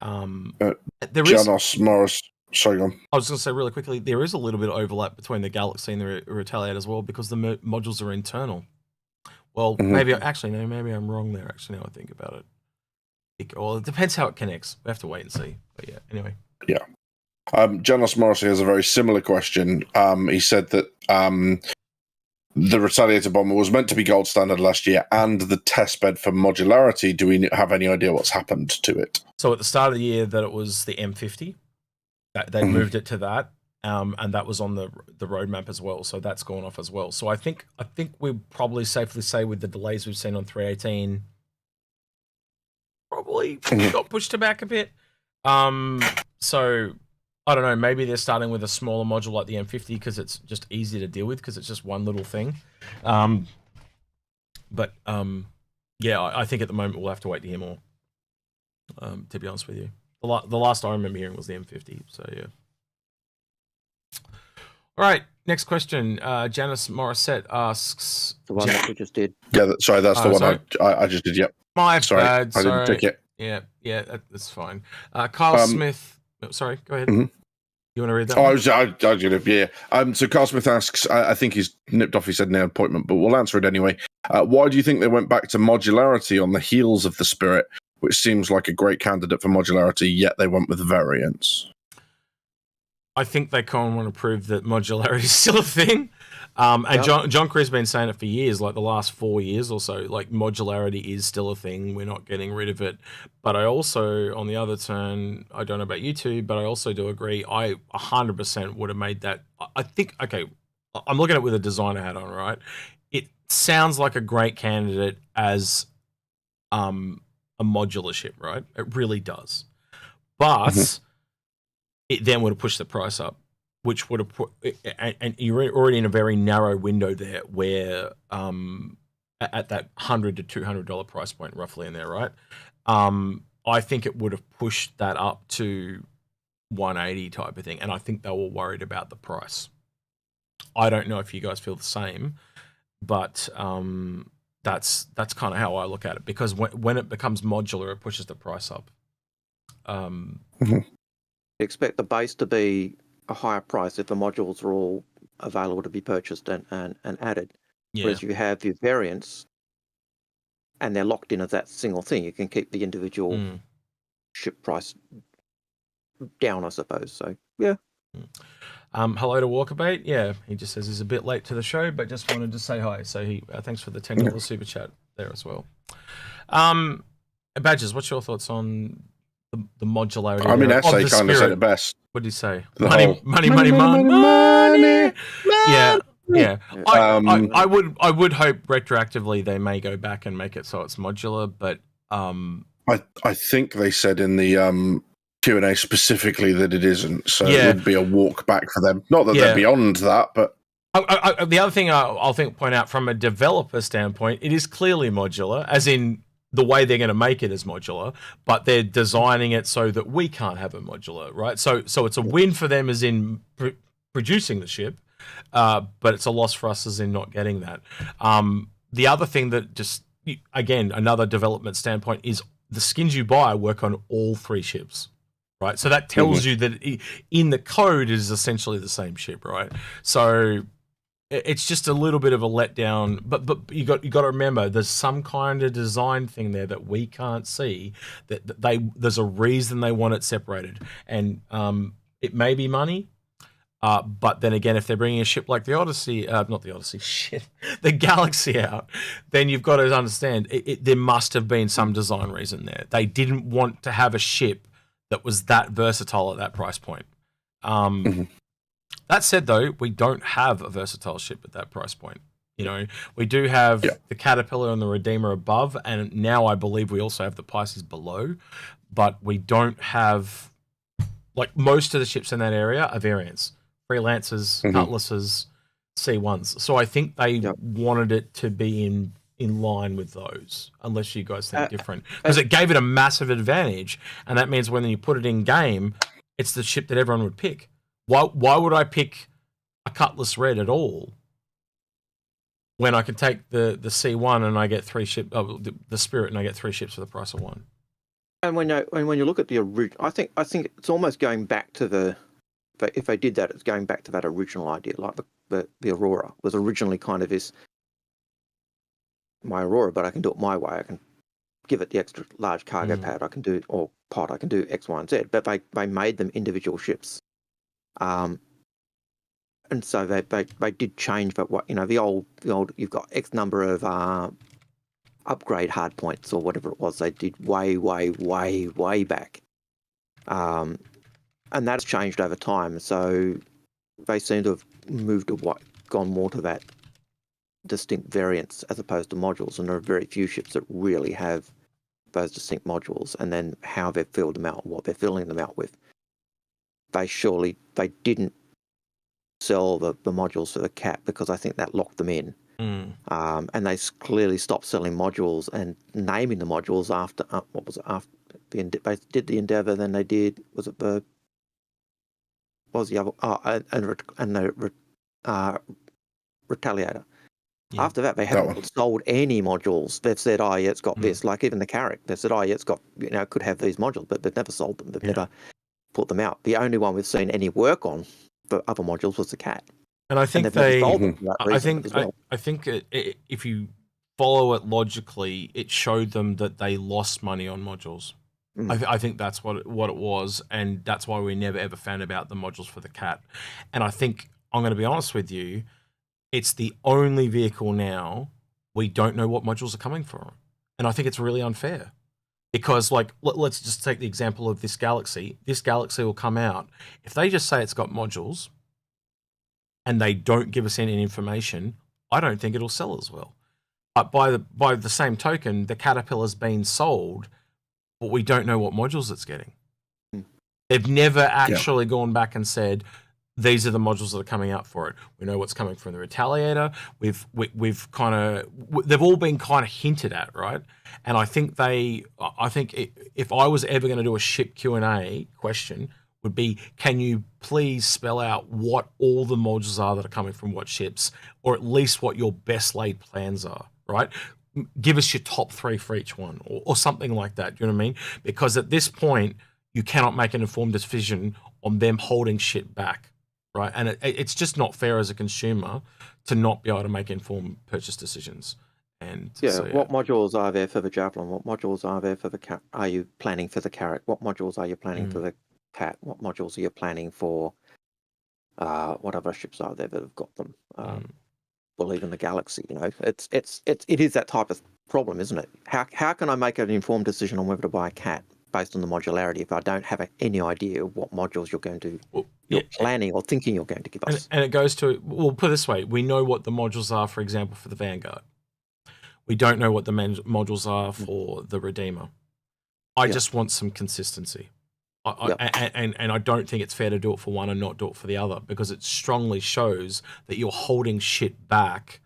There is Janos Morris. Sorry, go on. I was going to say really quickly, there is a little bit of overlap between the Galaxy and the Retaliator as well, because the modules are internal. Well, maybe I'm wrong there, actually, now I think about it. Well, it depends how it connects. We have to wait and see. But yeah, anyway. Yeah. Janos Morrissey has a very similar question. He said that the Retaliator bomber was meant to be gold standard last year, and the testbed for modularity, do we have any idea what's happened to it? So at the start of the year, that it was the M50. They moved it to that, and that was on the roadmap as well. So that's gone off as well. So I think we'd probably safely say, with the delays we've seen on 318, probably got pushed back a bit. So I don't know. Maybe they're starting with a smaller module like the M50 because it's just easy to deal with because it's just one little thing. But yeah, I think at the moment we'll have to wait to hear more. To be honest with you, the last I remember hearing was the M50. So yeah. All right, next question. Janice Morissette asks... The one that we just did. Yeah, sorry, that's the one sorry? I just did, yep. My sorry, bad, I didn't take it. Yeah, that's fine. Carl Smith... Oh, sorry, go ahead. Mm-hmm. You want to read that one? I was gonna, yeah. So Carl Smith asks, I think he's nipped off, he said no appointment, but we'll answer it anyway. Why do you think they went back to modularity on the heels of the Spirit, which seems like a great candidate for modularity, yet they went with variants? I think they kind of want to prove that modularity is still a thing. And yep. John Cree's been saying it for years, like the last 4 years or so, like modularity is still a thing. We're not getting rid of it. But I also, on the other turn, I don't know about you two, but I also do agree. I 100% would have made that. I think, okay, I'm looking at it with a designer hat on, right? It sounds like a great candidate as a modular ship, right? It really does. But it then would have pushed the price up, which would have put, and you're already in a very narrow window there where at that $100 to $200 price point roughly in there, right? I think it would have pushed that up to 180 type of thing, and I think they were worried about the price. I don't know if you guys feel the same, but that's kind of how I look at it, because when it becomes modular, it pushes the price up. Expect the base to be a higher price if the modules are all available to be purchased and added. Yeah. Whereas you have your variants and they're locked in as that single thing, you can keep the individual ship price down, I suppose. So, yeah. Hello to Walkabout. Yeah, he just says he's a bit late to the show, but just wanted to say hi. So he thanks for the $10 super chat there as well. Badges, what's your thoughts on the modularity? I mean, Essay kind of said it best. What did he say? Money. Yeah. I would hope retroactively they may go back and make it so it's modular, but I think they said in the Q&A specifically that it isn't, so it would be a walk back for them. Not that they're beyond that, but the other thing I'll point out from a developer standpoint, it is clearly modular, as in the way they're going to make it is modular, but they're designing it so that we can't have a modular, right? So it's a win for them as in producing the ship, but it's a loss for us as in not getting that. The other thing that just, again, another development standpoint is the skins you buy work on all 3 ships, right? So that tells you that in the code it is essentially the same ship, right? So it's just a little bit of a letdown, but you got to remember there's some kind of design thing there that we can't see, that there's a reason they want it separated, and it may be money, but then again, if they're bringing a ship like the Odyssey, the Galaxy out, then you've got to understand there must have been some design reason there. They didn't want to have a ship that was that versatile at that price point. That said, though, we don't have a versatile ship at that price point. You know, we do have the Caterpillar and the Redeemer above, and now I believe we also have the Pisces below, but we don't have, like, most of the ships in that area are variants. Freelancers, Cutlasses, C1s. So I think they wanted it to be in line with those, unless you guys think different. Because it gave it a massive advantage, and that means when you put it in game, it's the ship that everyone would pick. Why would I pick a Cutlass Red at all when I can take the C1 and I get 3 ships, the Spirit, and I get 3 ships for the price of 1? And when you look at the original, I think it's almost going back to if they did that, it's going back to that original idea. Like the Aurora was originally kind of this, my Aurora, but I can do it my way. I can give it the extra large cargo pad. I can do, or pod. I can do X, Y, and Z. But they made them individual ships. And so they did change, but what the old you've got X number of upgrade hard points or whatever it was they did way back, and that's changed over time. So they seem to have gone more to that distinct variants as opposed to modules, and there are very few ships that really have those distinct modules, and then how they've filled them out, what they're filling them out with. they didn't sell the modules for the cat because I think that locked them in. And they clearly stopped selling modules and naming the modules after what was it, after they did the Endeavour, then they did, was it the, what was the other, and the Retaliator. Yeah. After that, they haven't sold any modules. They've said, oh, yeah, it's got this. Like even the Carrack, they've said, oh, yeah, it's got, could have these modules, but they've never sold them. They've never put them out. The only one we've seen any work on for other modules was the Cat. And I think I think if you follow it logically, it showed them that they lost money on modules. I think that's what it was, and that's why we never ever found about the modules for the Cat. And I think, I'm going to be honest with you, it's the only vehicle now we don't know what modules are coming from. And I think it's really unfair. Because, like, let's just take the example of this Galaxy. This Galaxy will come out. If they just say it's got modules and they don't give us any information, I don't think it'll sell as well. But by the same token, the Caterpillar's been sold, but we don't know what modules it's getting. They've never actually gone back and said, these are the modules that are coming out for it. We know what's coming from the Retaliator. We've kind of, they've all been kind of hinted at, right? And I think if I was ever going to do a ship Q&A question, would be, can you please spell out what all the modules are that are coming from what ships, or at least what your best laid plans are, right? Give us your top 3 for each one, or something like that. You know what I mean? Because at this point, you cannot make an informed decision on them holding shit back. Right, and it's just not fair as a consumer to not be able to make informed purchase decisions. And what modules are there for the Javelin? What modules are there for the are you planning for the Carrack? What modules are you planning for the Cat? What modules are you planning for? What other ships are there that have got them? Well, even the Galaxy. It is that type of problem, isn't it? How can I make an informed decision on whether to buy a Cat based on the modularity if I don't have any idea of what modules you're planning or thinking you're going to give us? And it goes to, we'll put it this way, we know what the modules are, for example, for the Vanguard. We don't know what the modules are for the Redeemer. I just want some consistency. And I don't think it's fair to do it for one and not do it for the other, because it strongly shows that you're holding shit back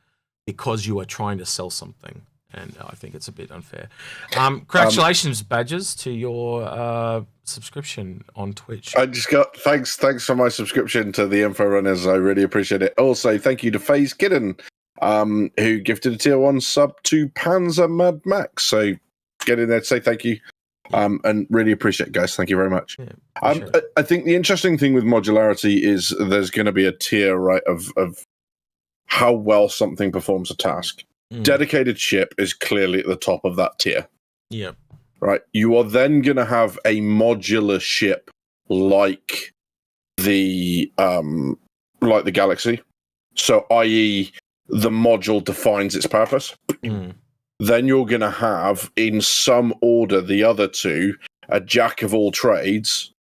because you are trying to sell something. And I think it's a bit unfair. Congratulations, Badgers, to your subscription on Twitch. I just got thanks for my subscription to the Inforunners. I really appreciate it. Also, thank you to FaZe Kidden, who gifted a tier 1 sub to Panzer Mad Max. So get in there to say thank you. And really appreciate it, guys. Thank you very much. Yeah, I think the interesting thing with modularity is there's going to be a tier, right, of how well something performs a task. Dedicated ship is clearly at the top of that tier. Yep. Right. You are then going to have a modular ship like the Galaxy. So, i.e., the module defines its purpose. Then you're going to have, in some order, the other two, a jack of all trades.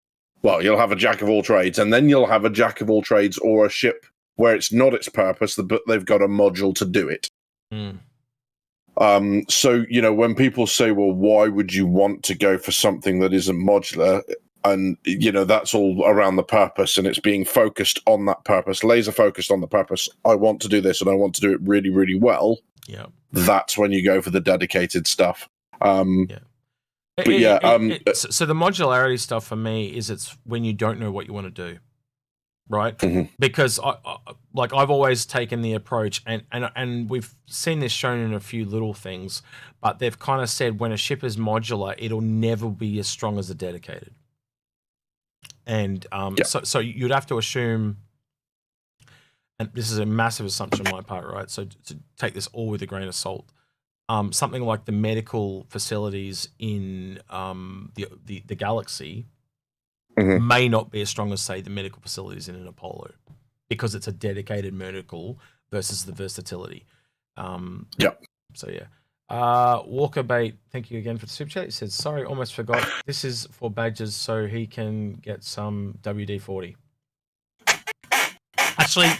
Well, you'll have a jack of all trades, and then you'll have a jack of all trades or a ship where it's not its purpose, but they've got a module to do it. So, when people say, well, why would you want to go for something that isn't modular? And, that's all around the purpose, and it's being focused on that purpose, laser focused on the purpose. I want to do this and I want to do it really, really well. Yeah. That's when you go for the dedicated stuff. So the modularity stuff for me is it's when you don't know what you want to do. Right, because I've always taken the approach, and we've seen this shown in a few little things, but they've kind of said when a ship is modular, it'll never be as strong as a dedicated. And so you'd have to assume, and this is a massive assumption on my part, right? So to take this all with a grain of salt, something like the medical facilities in the Galaxy may not be as strong as, say, the medical facilities in an Apollo, because it's a dedicated medical versus the versatility. So Walker Bait, thank you again for the super chat. He says, sorry, almost forgot. This is for Badgers so he can get some WD-40. Actually,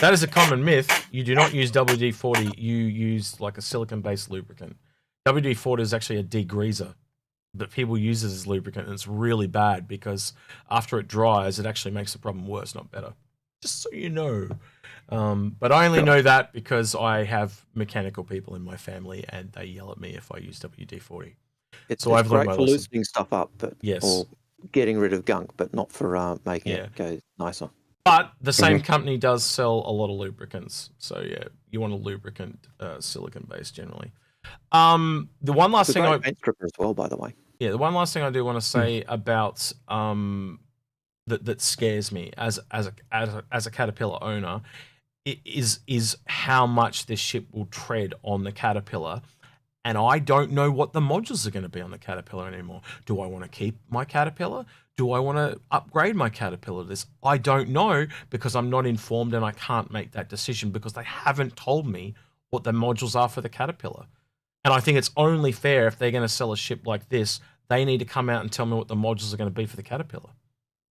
that is a common myth. You do not use WD-40. You use like a silicon-based lubricant. WD-40 is actually a degreaser. that people use it as lubricant, and it's really bad because after it dries, it actually makes the problem worse, not better. Just so you know. But I only know that because I have mechanical people in my family, and they yell at me if I use WD-40. It's I've learned great my for lesson. loosening stuff up, but Yes. or getting rid of gunk, but not for making it go nicer. But the same company does sell a lot of lubricants, so yeah, you want a lubricant silicon-based generally. The one last thing paint stripper as well, by the way. Yeah, the one last thing I do want to say about that scares me as a Caterpillar owner is how much this ship will tread on the Caterpillar. And I don't know what the modules are going to be on the Caterpillar anymore. Do I want to keep my Caterpillar? Do I want to upgrade my Caterpillar to this? I don't know because I'm not informed and I can't make that decision because they haven't told me what the modules are for the Caterpillar. And I think it's only fair if they're going to sell a ship like this, they need to come out and tell me what the modules are going to be for the Caterpillar.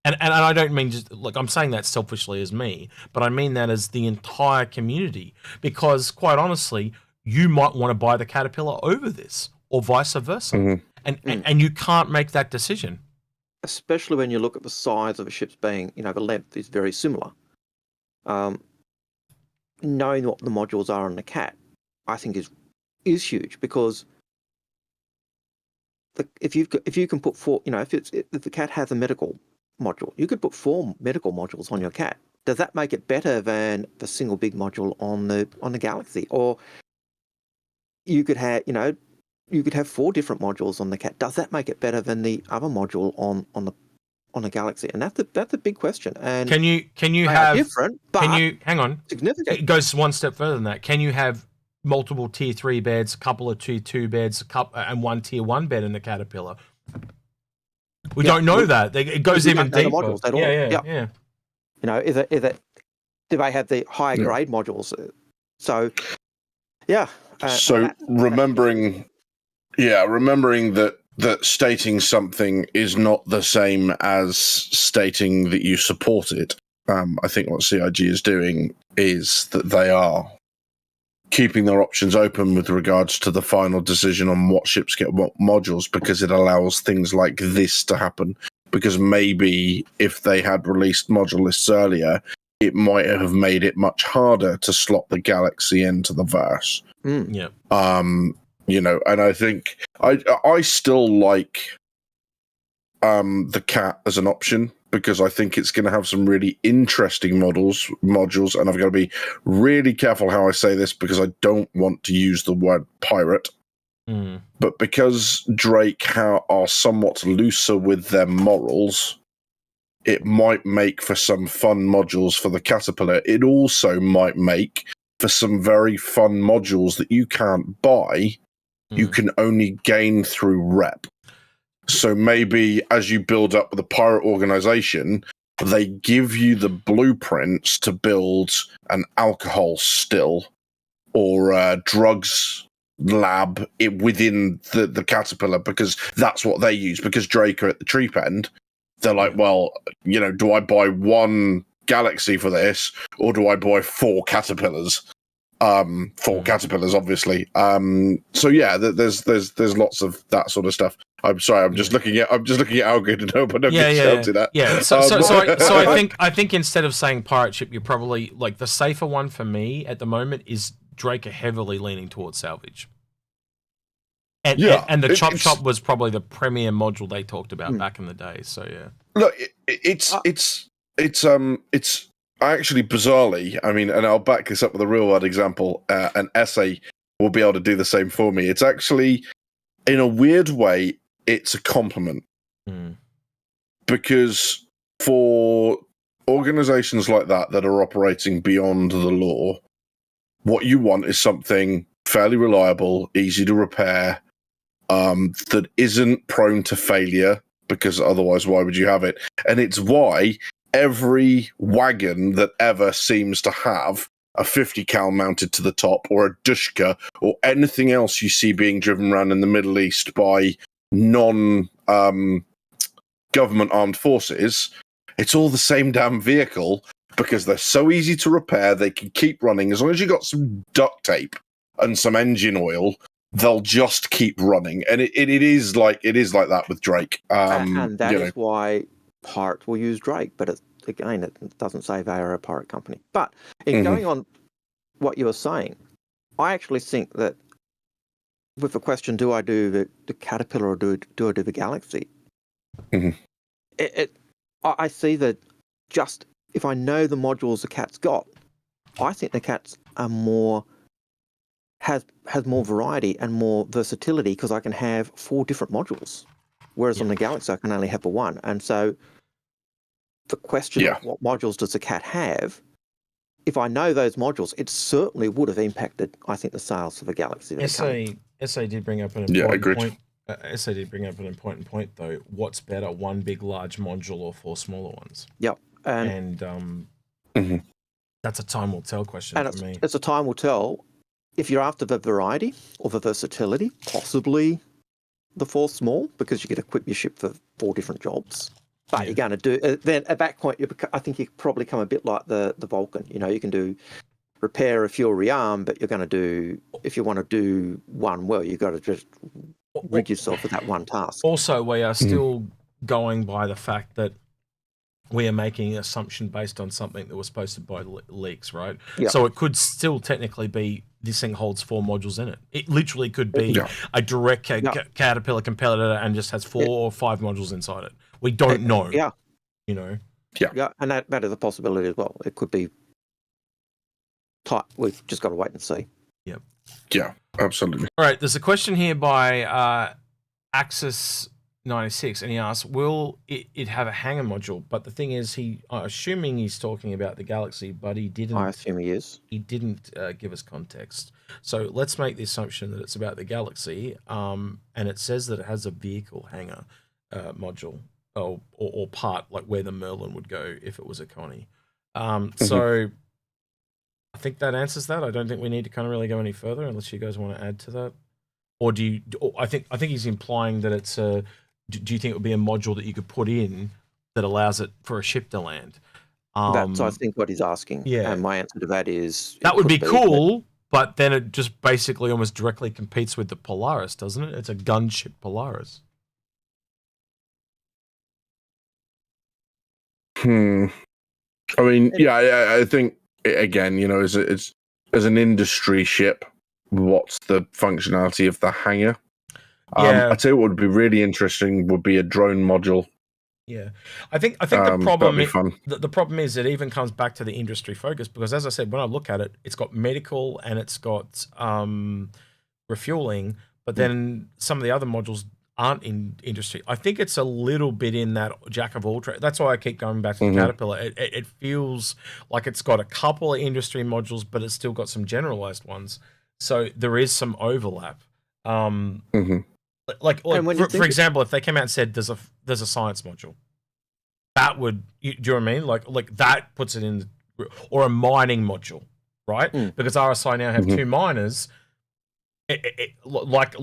And I don't mean just, look, I'm saying that selfishly as me, but I mean that as the entire community because quite honestly, you might want to buy the Caterpillar over this or vice versa. And you can't make that decision. Especially when you look at the size of a ship's being, the length is very similar. Knowing what the modules are on the Cat, I think is huge because if you can put four, if the Cat has a medical module, you could put 4 medical modules on your Cat. Does that make it better than the single big module on the Galaxy? Or you could have, you could have 4 different modules on the Cat. Does that make it better than the other module on the Galaxy? And that's a big question. And can you have different? But hang on? Significant. It goes one step further than that. Can you have multiple tier 3 beds, a couple of tier 2 beds, and one tier 1 bed in the Caterpillar? We don't know that. It goes even deeper. Modules at all. Yeah. Is it? Do they have the higher grade modules? So, yeah. So remembering that stating something is not the same as stating that you support it. I think what CIG is doing is that they are keeping their options open with regards to the final decision on what ships get what modules, because it allows things like this to happen. Because maybe if they had released module lists earlier, it might have made it much harder to slot the Galaxy into the verse. Yeah. And I think I still like the Cat as an option because I think it's going to have some really interesting modules, and I've got to be really careful how I say this because I don't want to use the word pirate. But because Drake are somewhat looser with their morals, it might make for some fun modules for the Caterpillar. It also might make for some very fun modules that you can't buy, you can only gain through rep. So maybe as you build up with a pirate organization, they give you the blueprints to build an alcohol still or a drugs lab within the Caterpillar, because that's what they use. Because Drake are at the cheap end, they're like, well, do I buy 1 Galaxy for this, or do I buy 4 Caterpillars? 4 Caterpillars, obviously. So yeah, there's lots of that sort of stuff. I'm sorry, I'm just looking at Algared and hope I don't get shouted at. Yeah. So I think instead of saying pirate ship, you're probably like the safer one for me at the moment is Drake are heavily leaning towards salvage. And the Chop Chop was probably the premier module they talked about back in the day. So yeah. Look, it's actually bizarrely, and I'll back this up with a real world example. An essay will be able to do the same for me. It's actually, in a weird way, it's a compliment. Because for organizations like that are operating beyond the law, what you want is something fairly reliable, easy to repair, that isn't prone to failure, because otherwise why would you have it? And it's why every wagon that ever seems to have a 50 cal mounted to the top, or a Dushka, or anything else you see being driven around in the Middle East by non-government armed forces, it's all the same damn vehicle, because they're so easy to repair, they can keep running. As long as you got some duct tape and some engine oil, they'll just keep running, and it is like that with Drake. And that is why Pirates will use Drake, but it doesn't say they are a pirate company. But in going on what you were saying, I actually think that with the question, do I do the Caterpillar or do I do the Galaxy? I see that just if I know the modules the cat's got, I think the cats are more has more variety and more versatility because I can have 4 different modules, whereas on the Galaxy I can only have the one. And so the question of what modules does the cat have, if I know those modules, it certainly would have impacted, I think, the sales of the Galaxy. SA did bring up an important point. SA did bring up an important point, though. What's better, one big, large module or 4 smaller ones? Yep. And that's a time will tell question for me. It's a time will tell. If you're after the variety or the versatility, possibly the 4 small, because you could equip your ship for 4 different jobs. But you're going to do then at that point. I think you probably come a bit like the Vulcan. You know, you can do repair, refuel, rearm, but you're going to do, if you want to do one well, you've got to just rig yourself with that one task. Also, we are still going by the fact that we are making an assumption based on something that was posted by leaks, right? Yep. So it could still technically be this thing holds 4 modules in it. It literally could be a direct Caterpillar competitor and just has 4 or 5 modules inside it. We don't know. Yeah. You know? Yeah. And that is a possibility as well. It could be tight. We've just got to wait and see. Yep. Yeah, absolutely. All right. There's a question here by Axis96, and he asks, will it have a hangar module? But the thing is, assuming he's talking about the Galaxy, but he didn't. I assume he is. He didn't give us context. So let's make the assumption that it's about the Galaxy, and it says that it has a vehicle hangar module or part, like where the Merlin would go if it was a Connie. So I think that answers that. I don't think we need to kind of really go any further unless you guys want to add to that. Or do you? I think he's implying that it's a. Do you think it would be a module that you could put in that allows it for a ship to land? That's, I think, what he's asking. Yeah. And my answer to that is that would be cool, but then it just basically almost directly competes with the Polaris, doesn't it? It's a gunship Polaris. I mean, I think again, you know, as an industry ship, what's the functionality of the hangar? I'd say what would be really interesting would be a drone module. Yeah, I think the problem is it even comes back to the industry focus, because as I said, when I look at it, it's got medical and it's got refueling, but then some of the other modules aren't in industry. I think it's a little bit in that jack of all trades. That's why I keep going back to the Caterpillar. It feels like it's got a couple of industry modules, but it's still got some generalized ones. So there is some overlap. Like for example, if they came out and said there's a science module, that would, do you know what I mean? Like that puts it in, or a mining module, right? Because RSI now have 2 miners. Like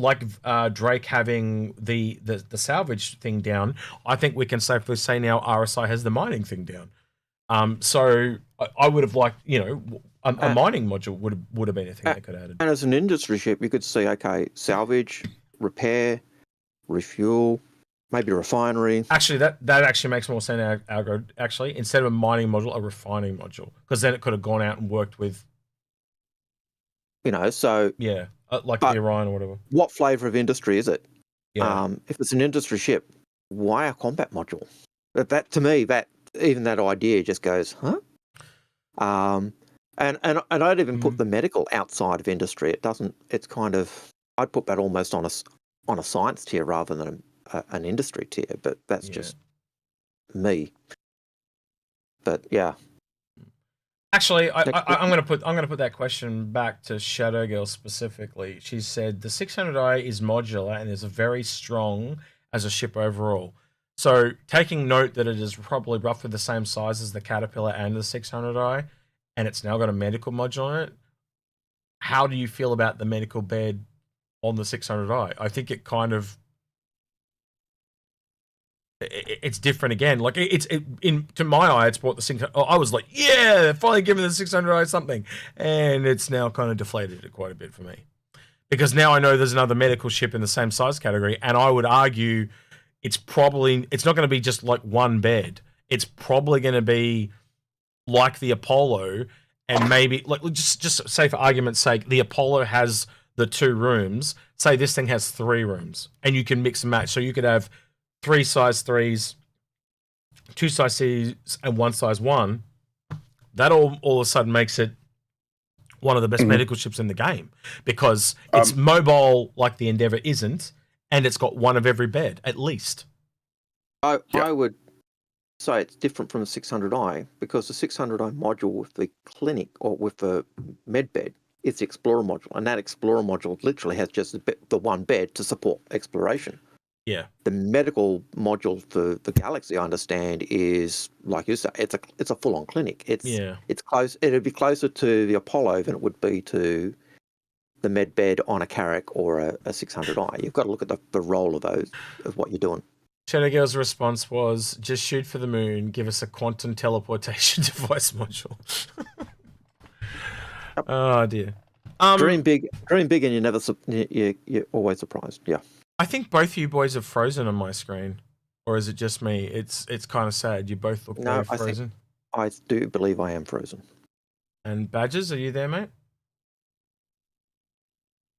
Drake having the salvage thing down, I think we can safely say now RSI has the mining thing down. So I would have liked, you know, a mining module would have been a thing they could have added. And as an industry ship, you could see, okay, salvage, repair, refuel, maybe a refinery. Actually, that actually makes more sense. Algared, actually, instead of a mining module, a refining module, because then it could have gone out and worked with. You know, so like the Orion or whatever. What flavor of industry is it? Yeah. If it's an industry ship, why a combat module? That to me, that even that idea just goes, huh? And I'd even put the medical outside of industry. It doesn't. It's kind of. I'd put that almost on a science tier rather than an industry tier. But that's just me. But yeah. Actually, I'm gonna put that question back to Shadow Girl specifically. She said the 600i is modular and is very strong as a ship overall. So taking note that it is probably roughly the same size as the Caterpillar and the 600i, and it's now got a medical module on it. How do you feel about the medical bed on the 600i? I think it kind of it's different again. Like to my eye, it's brought the 600. I was like, yeah, finally giving the 600i something, and it's now kind of deflated it quite a bit for me. because now I know there's another medical ship in the same size category, and I would argue it's not going to be just like one bed. It's probably going to be like the Apollo, and maybe like just say for argument's sake, the Apollo has the 2 rooms. Say this thing has 3 rooms, and you can mix and match. So you could have 3 size 3s, 2 size 2s, and 1 size 1. That all of a sudden makes it one of the best medical ships in the game, because it's mobile like the Endeavour isn't, and it's got one of every bed at least. I would say it's different from the 600i, because the 600i module with the clinic or with the med bed is the Explorer module, and that Explorer module literally has just the one bed to support exploration. Yeah. The medical module for the Galaxy, I understand, is like you say, it's a full-on clinic. It's close. It'd be closer to the Apollo than it would be to the med bed on a Carrack or a 600i. You've got to look at the role of those, of what you're doing. Shadow Girl's response was, just shoot for the moon, give us a quantum teleportation device module. Oh dear. Dream big, and you're always surprised. Yeah. I think both you boys are frozen on my screen, or is it just me? It's kind of sad. You both look very frozen. I do believe I am frozen. And Badges, are you there, mate?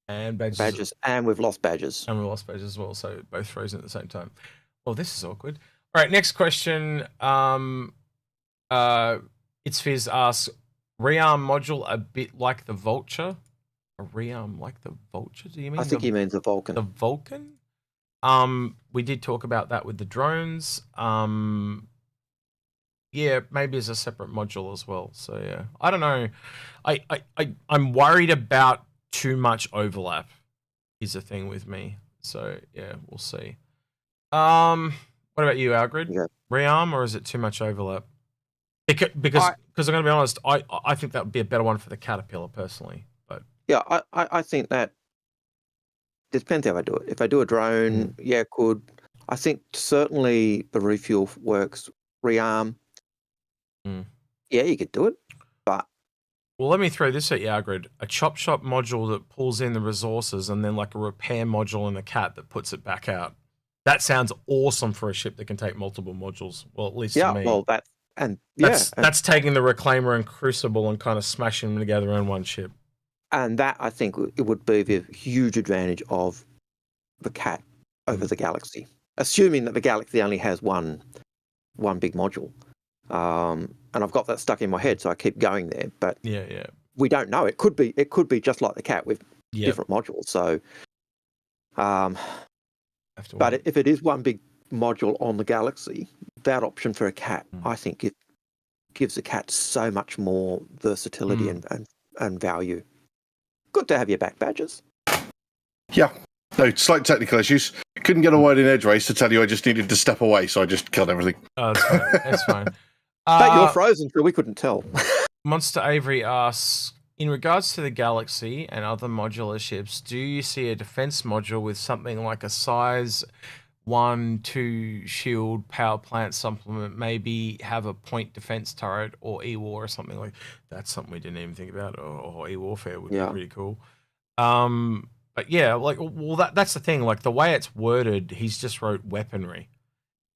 And Badges, and we've lost Badges. And we lost Badges as well, so both frozen at the same time. Well, this is awkward. All right, next question. It's Fizz asks, rearm module a bit like the Vulture? A rearm like the Vulture? Do you mean? I think he means the Vulcan. The Vulcan? We did talk about that with the drones. Yeah, maybe as a separate module as well. So yeah, I don't know. I'm worried about too much overlap is the thing with me. So yeah, we'll see. What about you, Algared? Yeah. Rearm, or is it too much overlap? Because I'm going to be honest, I think that would be a better one for the Caterpillar personally. But yeah, I think that depends how I do it. If I do a drone, yeah, it could. I think certainly the refuel works. Rearm, yeah, you could do it. But well, let me throw this at you, Algared. A chop shop module that pulls in the resources, and then like a repair module in the cat that puts it back out. That sounds awesome for a ship that can take multiple modules. Well, at least to me. Well, that's taking the Reclaimer and Crucible and kind of smashing them together in one ship. And that, I think, it would be the huge advantage of the Cat over the Galaxy, assuming that the Galaxy only has one big module. And I've got that stuck in my head, so I keep going there. But yeah, we don't know. It could be just like the Cat with different modules. So, but if it is one big module on the Galaxy, that option for a Cat, I think it gives the Cat so much more versatility and value. Good to have your back, Badges. Yeah. No, slight technical issues. Couldn't get a word in edgeways to tell you I just needed to step away, so I just killed everything. Oh, that's fine. That's fine. But you're frozen, so we couldn't tell. Monster Avery asks, in regards to the Galaxy and other modular ships, do you see a defense module with something like a size 1-2 shield power plant supplement, maybe have a point defense turret or E-War or something like that? That's something we didn't even think about. Or E-Warfare would be pretty cool. But yeah, like, well, that's the thing. Like, the way it's worded, he's just wrote weaponry.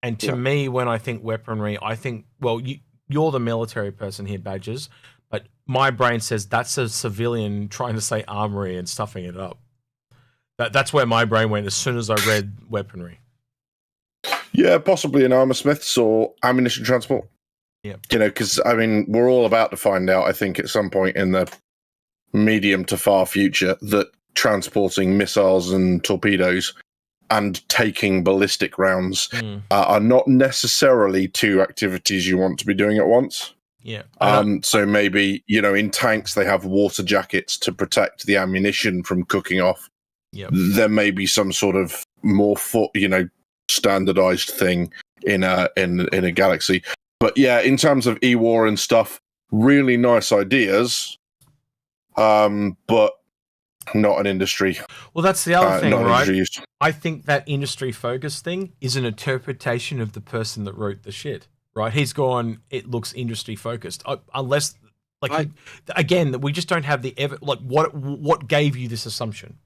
And to me, when I think weaponry, I think, well, you're the military person here, Badges, but my brain says that's a civilian trying to say armory and stuffing it up. That's where my brain went as soon as I read weaponry. Yeah, possibly an armor smiths or ammunition transport. Yeah. You know, because, I mean, we're all about to find out, I think, at some point in the medium to far future that transporting missiles and torpedoes and taking ballistic rounds are not necessarily two activities you want to be doing at once. Yeah. So maybe, you know, in tanks, they have water jackets to protect the ammunition from cooking off. Yep. There may be some sort of more, standardized thing in a Galaxy. But yeah, in terms of E-War and stuff, really nice ideas, but not an industry. Well, that's the other thing, right? I think that industry focus thing is an interpretation of the person that wrote the shit, right? He's gone, it looks industry focused, unless, like, again, we just don't have the what gave you this assumption?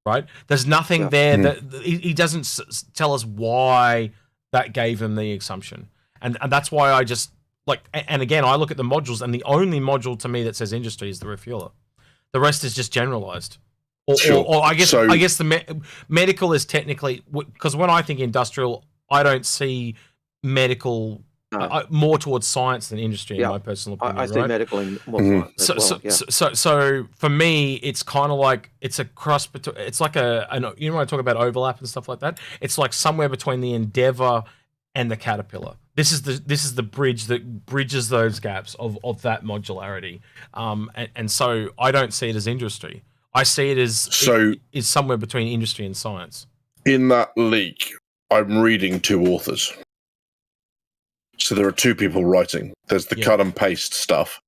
right? There's nothing there that he doesn't tell us why that gave him the assumption, and that's why I just like. And again, I look at the modules, and the only module to me that says industry is the refueler. The rest is just generalized. Or I guess the medical is technically, because when I think industrial, I don't see medical more towards science than industry in my personal opinion. I see medical in more science. So for me, it's kind of like it's a cross between. It's like you know when I talk about overlap and stuff like that. It's like somewhere between the Endeavor and the Caterpillar. This is the bridge that bridges those gaps of that modularity. And so I don't see it as industry. I see it as is somewhere between industry and science. In that leak, I'm reading 2 authors. So there are 2 people writing. There's the cut and paste stuff.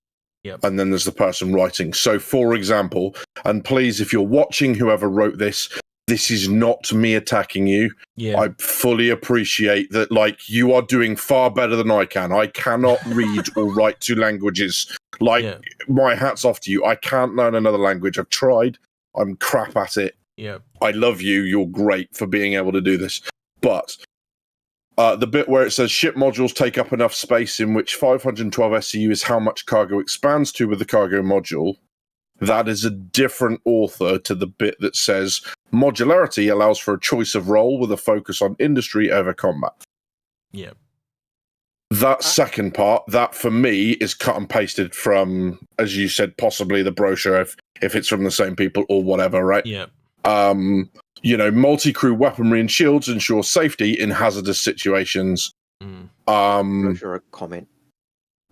And then there's the person writing. So for example, and please, if you're watching, whoever wrote this is not me attacking you. I fully appreciate that, like, you are doing far better than I can. I cannot read or write 2 languages. Like, my hat's off to you. I can't learn another language. I've tried. I'm crap at it. I love you. You're great for being able to do this. But the bit where it says ship modules take up enough space in which 512 SCU is how much cargo expands to with the cargo module, that is a different author to the bit that says modularity allows for a choice of role with a focus on industry over combat. That second part, that for me is cut and pasted from, as you said, possibly the brochure if it's from the same people or whatever, right? You know, multi-crew weaponry and shields ensure safety in hazardous situations. Brochure comment.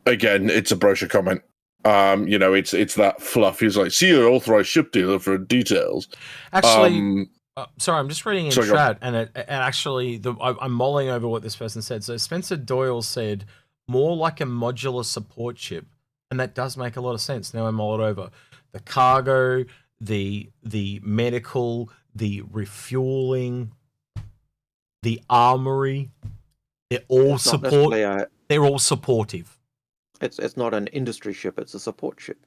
Again, it's a brochure comment. You know, it's that fluff. He's like, see your authorized ship dealer for details. Actually, sorry, I'm just reading in chat, and actually, I'm mulling over what this person said. So Spencer Doyle said, more like a modular support ship, and that does make a lot of sense. Now I mull it over. The cargo, the medical, the refueling, the armory, they're all they're all supportive. It's not an industry ship; it's a support ship.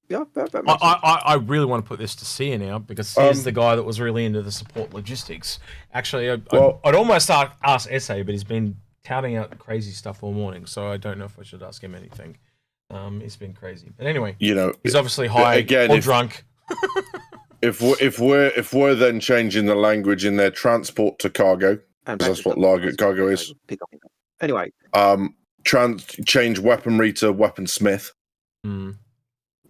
Yeah, I really want to put this to Sia now, because he's the guy that was really into the support logistics. Actually, I'd almost ask Essay, but he's been touting out crazy stuff all morning, so I don't know if I should ask him anything. He's been crazy, but anyway, you know, he's obviously high or drunk. if we're then changing the language in their transport to cargo, that's what cargo is. Anyway, change weaponry to weaponsmith.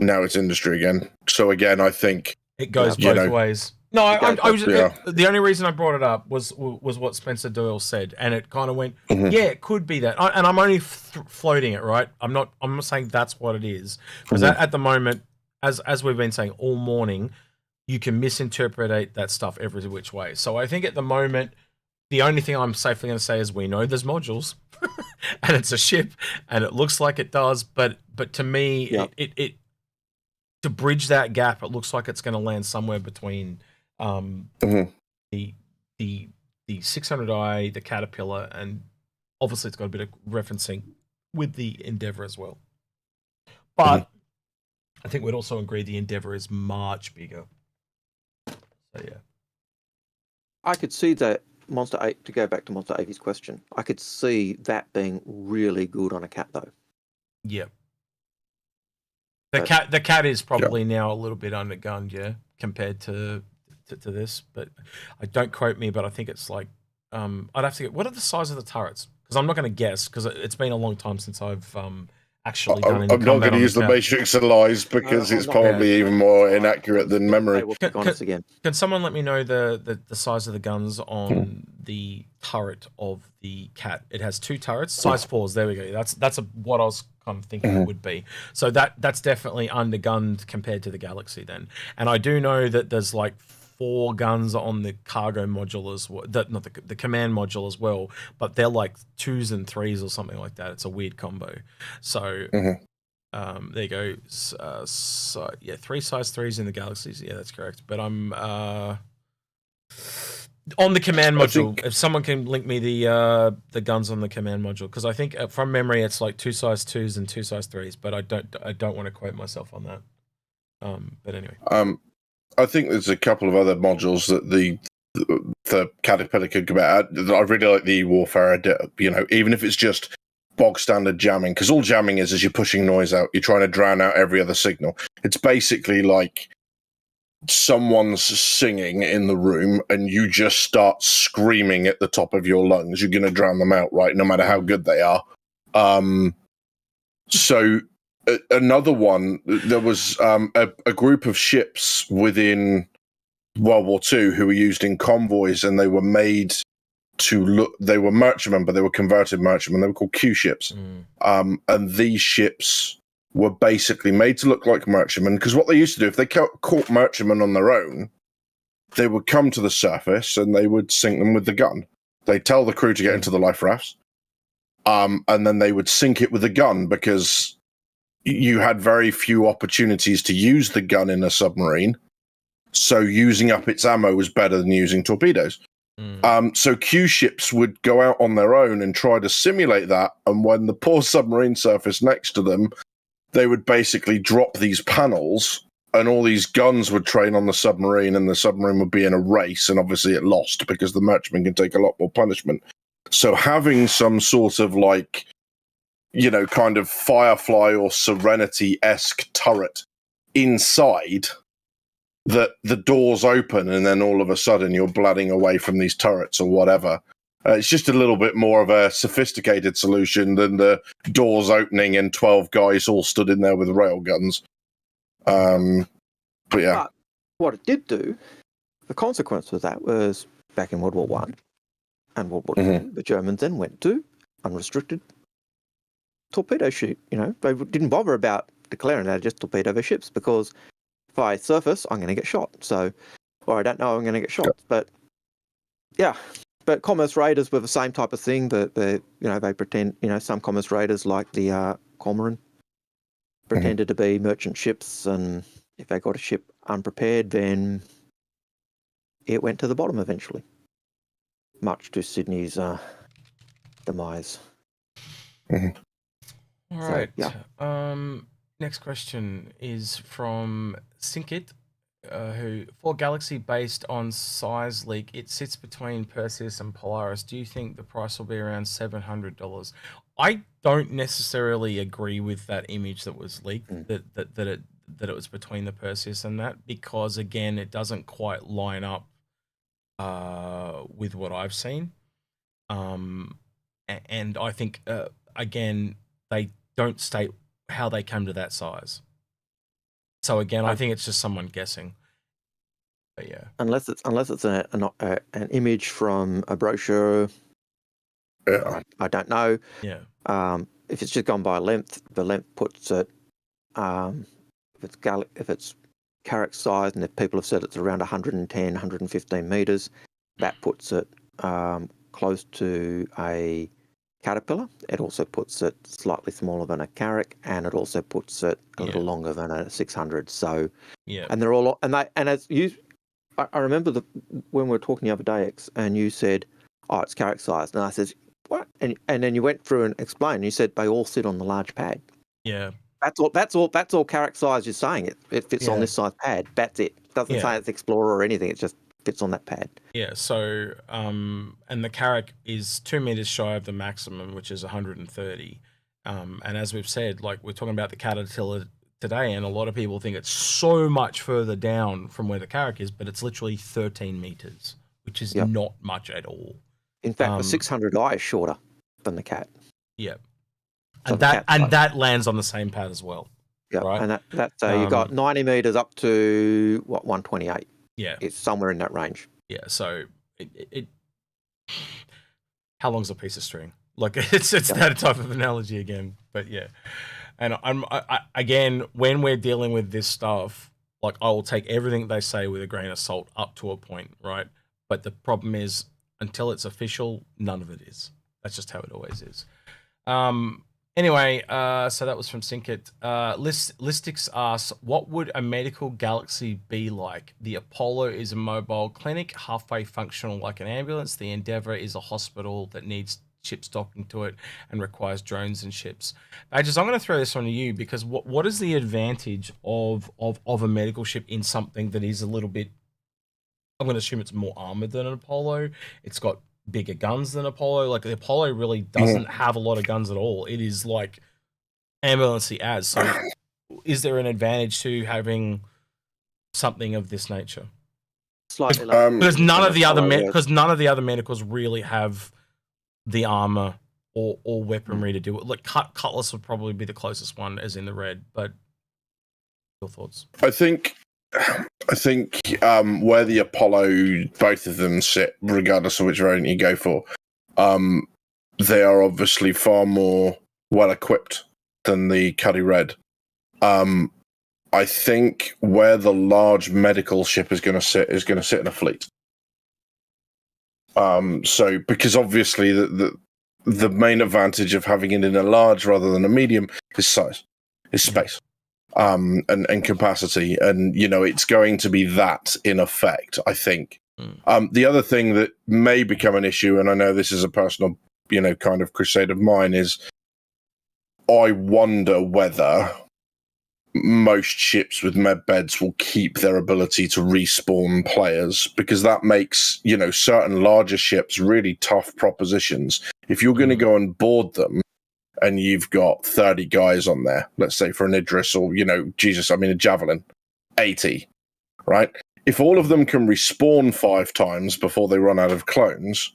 Now it's industry again. So again, I think it goes both ways. No, I was the only reason I brought it up was what Spencer Doyle said, and it kind of went, yeah, it could be that. And I'm only floating it, right? I'm not saying that's what it is, because at the moment, as we've been saying all morning, you can misinterpret that stuff every which way. So I think at the moment, the only thing I'm safely going to say is we know there's modules, and it's a ship, and it looks like it does, but to me, it to bridge that gap, it looks like it's going to land somewhere between the 600i, the Caterpillar, and obviously it's got a bit of referencing with the Endeavor as well. But I think we'd also agree the Endeavor is much bigger. So yeah, I could see that Monster 8, to go back to Monster 80's question, I could see that being really good on a cat though. Yeah. The cat is probably now a little bit undergunned, compared to this. But I don't quote me, but I think it's like I'd have to get. What are the size of the turrets? Because I'm not going to guess, because it's been a long time since I've actually done any. I'm not going to use the Matrix and lies, because it's probably even more inaccurate than memory. Can someone let me know the size of the guns on the turret of the cat? It has 2 turrets, size 4s. There we go. That's what I was kind of thinking it would be. So that's definitely undergunned compared to the Galaxy then. And I do know that there's like 4 guns on the cargo module as well, not the command module as well, but they're like 2s and 3s or something like that. It's a weird combo. So there you go. So yeah, 3 size 3s in the Galaxies. Yeah, that's correct. But I'm on the command module. If someone can link me the guns on the command module, because I think from memory it's like 2 size 2s and 2 size 3s, but I don't want to quote myself on that. But anyway. I think there's a couple of other modules that the Caterpillar could come out. I really like the Warfare, you know, even if it's just bog standard jamming, because all jamming is you're pushing noise out. You're trying to drown out every other signal. It's basically like someone's singing in the room and you just start screaming at the top of your lungs. You're going to drown them out, right? No matter how good they are. So another one, there was a group of ships within World War II who were used in convoys, and they were made to look, they were merchantmen, but they were converted merchantmen. They were called Q ships. And these ships were basically made to look like merchantmen, because what they used to do, if they caught merchantmen on their own, they would come to the surface and they would sink them with the gun. They'd tell the crew to get into the life rafts, and then they would sink it with the gun, because you had very few opportunities to use the gun in a submarine. So using up its ammo was better than using torpedoes. So Q ships would go out on their own and try to simulate that. And when the poor submarine surfaced next to them, they would basically drop these panels and all these guns would train on the submarine, and the submarine would be in a race. And obviously it lost because the merchantman can take a lot more punishment. So having some sort of like, you know, kind of Firefly or Serenity-esque turret inside that the doors open and then all of a sudden you're blooding away from these turrets or whatever. It's just a little bit more of a sophisticated solution than the doors opening and 12 guys all stood in there with rail guns. But yeah. But what it did do, the consequence of that was back in World War One and World War II, the Germans then went to unrestricted torpedo shoot. You know, they didn't bother about declaring that just torpedo their ships, because if I surface, I'm going to get shot. So, or I don't know, I'm going to get shot. But yeah, but commerce raiders were the same type of thing. That they, you know, they pretend, you know, some commerce raiders like the Cormoran pretended to be merchant ships, and if they got a ship unprepared, then it went to the bottom eventually, much to Sydney's demise. All right. So, yeah. Next question is from Sinkit, who, for Galaxy based on size leak, it sits between Perseus and Polaris. Do you think the price will be around $700? I don't necessarily agree with that image that was leaked, that it was between the Perseus and that, because again, it doesn't quite line up with what I've seen. And I think again, they don't state how they come to that size. So again, I think it's just someone guessing. But yeah, unless it's an image from a brochure. Yeah. I don't know. Yeah. If it's just gone by length, the length puts it. If it's Carrack size, and if people have said it's around 110, 115 meters, that puts it close to a Caterpillar. It also puts it slightly smaller than a Carrack, and it also puts it a little longer than a 600. So yeah, and they're all, and as you, I remember when we were talking the other day, X, and you said, "Oh, it's Carrack size," and I says, "What?" And then you went through and explained. And you said they all sit on the large pad. yeah. That's all Carrack size is saying. It fits on this size pad. That's it. Doesn't say it's Explorer or anything. It just fits on that pad. Yeah, so and the Carrack is 2 meters shy of the maximum, which is 130. And as we've said, like, we're talking about the Caterpillar today, and a lot of people think it's so much further down from where the Carrack is, but it's literally 13 meters, which is not much at all. In fact, the 600i is shorter than the Cat. Yeah. So And that lands on the same pad as well. Yeah, right? and that's you got 90 meters up to 128. Yeah, it's somewhere in that range. Yeah, so it how long's a piece of string? Like, it's that type of analogy again. But yeah, and I again, when we're dealing with this stuff, like, I will take everything they say with a grain of salt up to a point, right? But the problem is, until it's official, none of it is. That's just how it always is. Anyway, so that was from Sinkit. Listix asks, what would a medical galaxy be like? The Apollo is a mobile clinic, halfway functional like an ambulance. The Endeavour is a hospital that needs ships docking to it and requires drones and ships. Badges, I'm going to throw this on to you because what is the advantage of a medical ship in something that is a little bit, I'm going to assume it's more armored than an Apollo. It's got bigger guns than Apollo. Like the Apollo really doesn't have a lot of guns at all. It is like ambulance-y as. So is there an advantage to having something of this nature? Slightly because none of the other medicals really have the armor or weaponry to do it. Like Cutlass would probably be the closest one, as in the red. But your thoughts? I think where the Apollo, both of them sit, regardless of which variant you go for, they are obviously far more well equipped than the Cuddy Red. I think where the large medical ship is going to sit in a fleet. So because obviously the main advantage of having it in a large rather than a medium is size, is space, and capacity, and it's going to be that in effect, I think. The other thing that may become an issue, and I know this is a personal kind of crusade of mine, is I wonder whether most ships with med beds will keep their ability to respawn players, because that makes certain larger ships really tough propositions. If you're going to go and board them and you've got 30 guys on there, let's say for an Idris, or a Javelin, 80, right? If all of them can respawn 5 times before they run out of clones,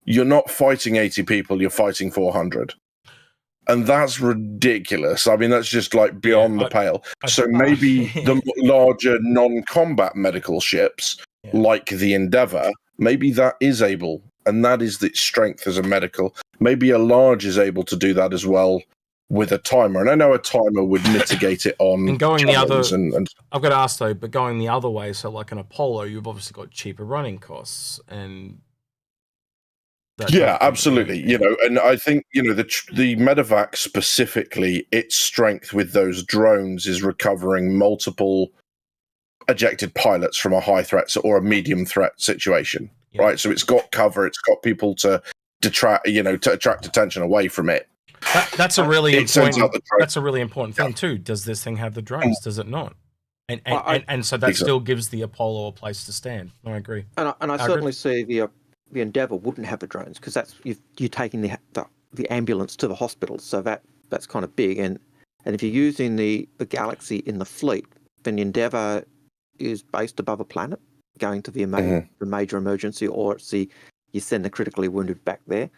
you're not fighting 80 people, you're fighting 400. And that's ridiculous. I mean, that's just like beyond the pale. So maybe the larger non-combat medical ships, like the Endeavour, maybe that is able, and that is its strength as a medical. Maybe a large is able to do that as well with a timer. And I know a timer would mitigate it on. And going the other, I've got to ask though, but going the other way, so like an Apollo, you've obviously got cheaper running costs and. Yeah, absolutely. And I think the medevac specifically, its strength with those drones is recovering multiple ejected pilots from a high threat or a medium threat situation, right? So it's got cover, it's got people to detract, to attract attention away from it. That's a really important. That's a really important thing too. Does this thing have the drones? Does it not? And so that still gives the Apollo a place to stand. I agree. And I certainly see the Endeavour wouldn't have the drones, because that's you're taking the ambulance to the hospital, so that's kind of big. And if you're using the Galaxy in the fleet, then the Endeavour is based above a planet, going to the major emergency, or you send the critically wounded back there.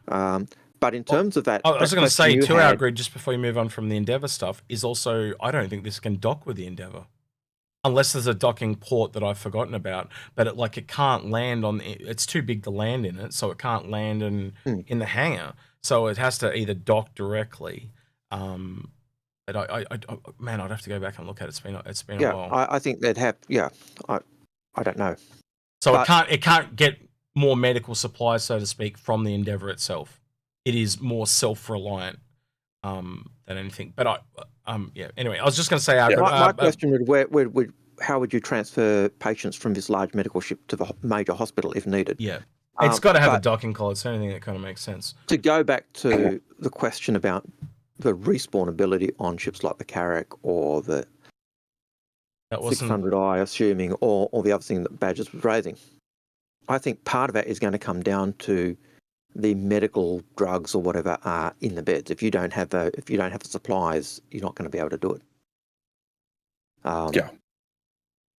But in terms of that, I was going to say too, Algared, just before you move on from the Endeavour stuff, is also I don't think this can dock with the Endeavour. Unless there's a docking port that I've forgotten about, but it can't land on. It's too big to land in it, so it can't land in the hangar. So it has to either dock directly. But I'd have to go back and look at it. It's been a while. I think they'd have. Yeah, I don't know. So it can't get more medical supplies, so to speak, from the Endeavour itself. It is more self-reliant than anything. But Anyway, I was just going to say, my question would how would you transfer patients from this large medical ship to the major hospital if needed? Yeah, it's got to have a docking collar. It's the only thing that kind of makes sense. To go back to the question about the respawn ability on ships like the Carrack or the 600i, assuming, or the other thing that Badges was raising, I think part of that is going to come down to the medical drugs or whatever are in the beds. If you don't have the supplies, you're not going to be able to do it.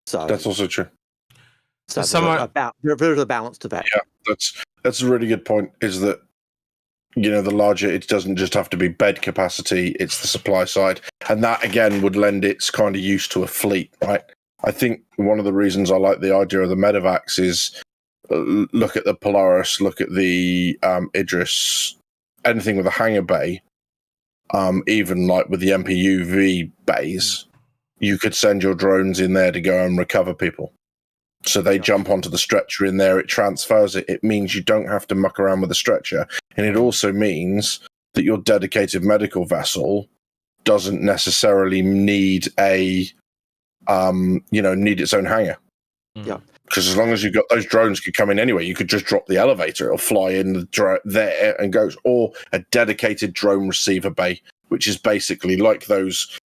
So that's also true. So there's a balance to that. Yeah, that's a really good point. Is that the larger, it doesn't just have to be bed capacity; it's the supply side, and that again would lend its kind of use to a fleet, right? I think one of the reasons I like the idea of the medevacs is look at the Polaris, look at the Idris, anything with a hangar bay, even like with the MPUV bays, you could send your drones in there to go and recover people. So they jump onto the stretcher in there, it transfers it. It means you don't have to muck around with the stretcher. And it also means that your dedicated medical vessel doesn't necessarily need need its own hangar. Yeah. Because as long as you've got those drones could come in anyway, you could just drop the elevator, it'll fly in there and goes, or a dedicated drone receiver bay, which is basically like those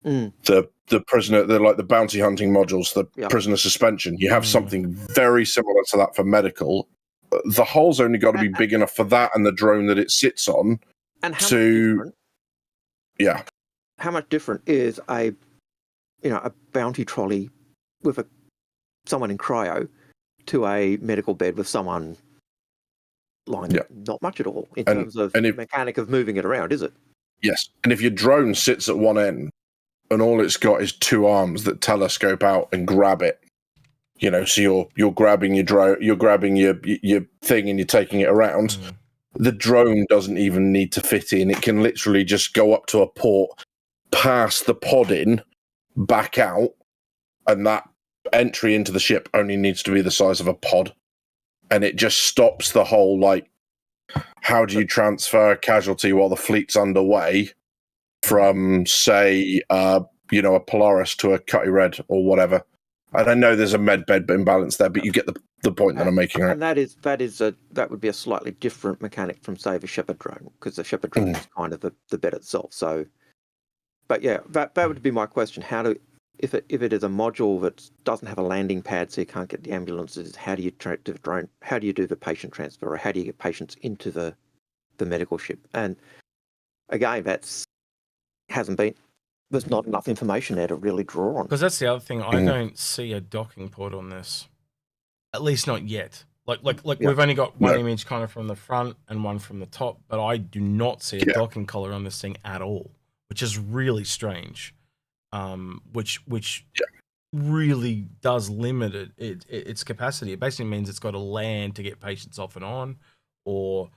the prisoner, they're like the bounty hunting modules, the prisoner suspension. You have something very similar to that for medical. The hull's only got to be big enough for that and the drone that it sits on. And how much different is a bounty trolley with someone in cryo to a medical bed with someone lying there? Not much at all in terms of the mechanic of moving it around, is it? Yes. And if your drone sits at one end and all it's got is two arms that telescope out and grab it, so you're grabbing your drone, you're grabbing your thing and you're taking it around. The drone doesn't even need to fit in. It can literally just go up to a port, pass the pod in, back out, and that entry into the ship only needs to be the size of a pod. And it just stops the whole, how do you transfer a casualty while the fleet's underway from, say, a Polaris to a Cutty Red or whatever. And I know there's a med-bed imbalance there, but you get the point that I'm making, right? And that would be a slightly different mechanic from, say, the Shepherd drone, because the Shepherd drone is kind of the bed itself. So, but yeah, that would be my question. If it is a module that doesn't have a landing pad, so you can't get the ambulances, how do you the drone? How do you do the patient transfer, or how do you get patients into the medical ship? And again, there's not enough information there to really draw on. Because that's the other thing. I don't see a docking port on this, at least not yet. We've only got one image kind of from the front and one from the top, but I do not see a docking collar on this thing at all, which is really strange. Which really does limit its capacity. It basically means it's got to land to get patients off and on, or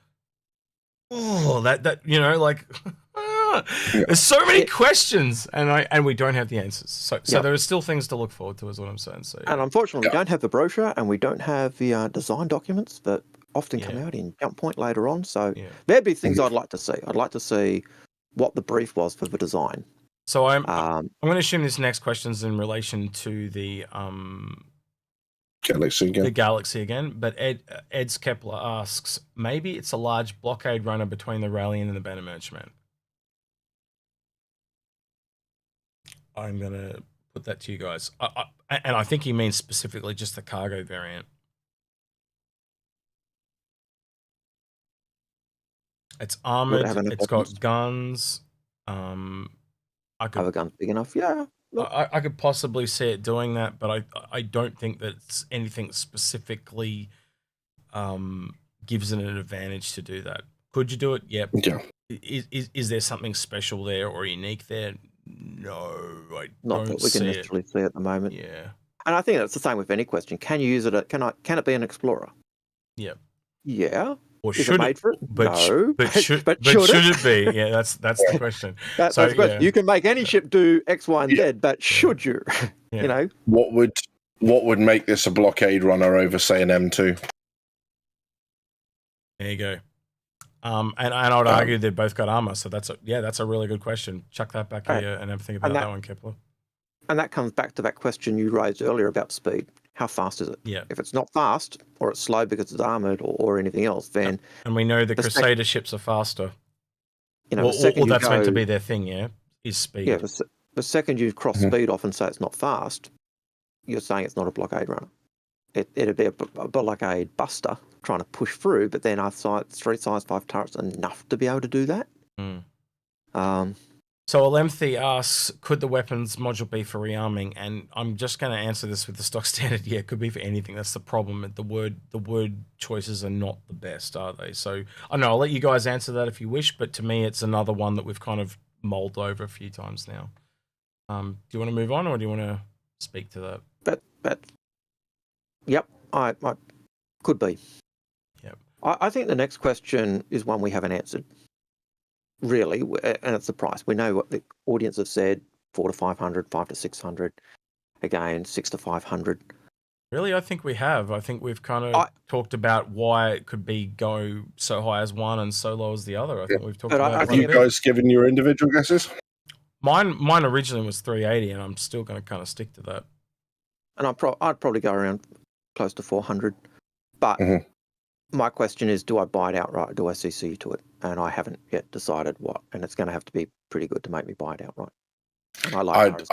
there's so many questions, and we don't have the answers. So there are still things to look forward to, is what I'm saying. So, and unfortunately, we don't have the brochure, and we don't have the design documents that often come out in Jump Point later on. So there'd be things I'd like to see. I'd like to see what the brief was for the design. So I'm going to assume this next question is in relation to the Galaxy again. But Eds Kepler asks, maybe it's a large blockade runner between the Rallian and the Banner Merchantman. I'm going to put that to you guys. And I think he means specifically just the cargo variant. It's armored. It's got guns. Are the guns big enough? Yeah. I could possibly see it doing that, but I don't think that it's anything specifically gives it an advantage to do that. Could you do it? Yep. Yeah. Is there something special there or unique there? No, I not don't that we can see necessarily see at the moment. Yeah. And I think that's the same with any question. Can you use it? Can it be an explorer? Yeah. Yeah. Or Is should it made for it? No. But should it be? Yeah, that's the question. That's the question. You can make any ship do X, Y, and Z, but should you? What would make this a blockade runner over, say, an M2? There you go. And I would argue they've both got armor, so that's a really good question. Chuck that back here and have a think about that one, Kepler. And that comes back to that question you raised earlier about speed. How fast is it? Yeah. If it's not fast, or it's slow because it's armored, or anything else, then and we know the Crusader ships are faster. All that's meant to be their thing, is speed. Yeah, the second you cross speed off and say it's not fast, you're saying it's not a blockade runner. It'd be a blockade buster trying to push through, but then our three size 5 turrets are enough to be able to do that. So Alemthi asks, could the weapons module be for rearming? And I'm just going to answer this with the stock standard. Yeah, it could be for anything. That's the problem. The word choices are not the best, are they? So I don't know. I'll let you guys answer that if you wish. But to me, it's another one that we've kind of mulled over a few times now. Do you want to move on, or do you want to speak to that? Yep, I could be. Yep. I think the next question is one we haven't answered. Really, and it's the price. We know what the audience have said: 400 to 500, 500 to 600. Again, 600 to 500. Really, I think we have. I think we've kind of talked about why it could go so high as one and so low as the other. I think we've talked about. Have you guys given your individual guesses? Mine originally was 380, and I'm still going to kind of stick to that. And I'd probably go around close to 400. But my question is, do I buy it outright or do I CC to it? And I haven't yet decided what. And it's going to have to be pretty good to make me buy it outright. And I like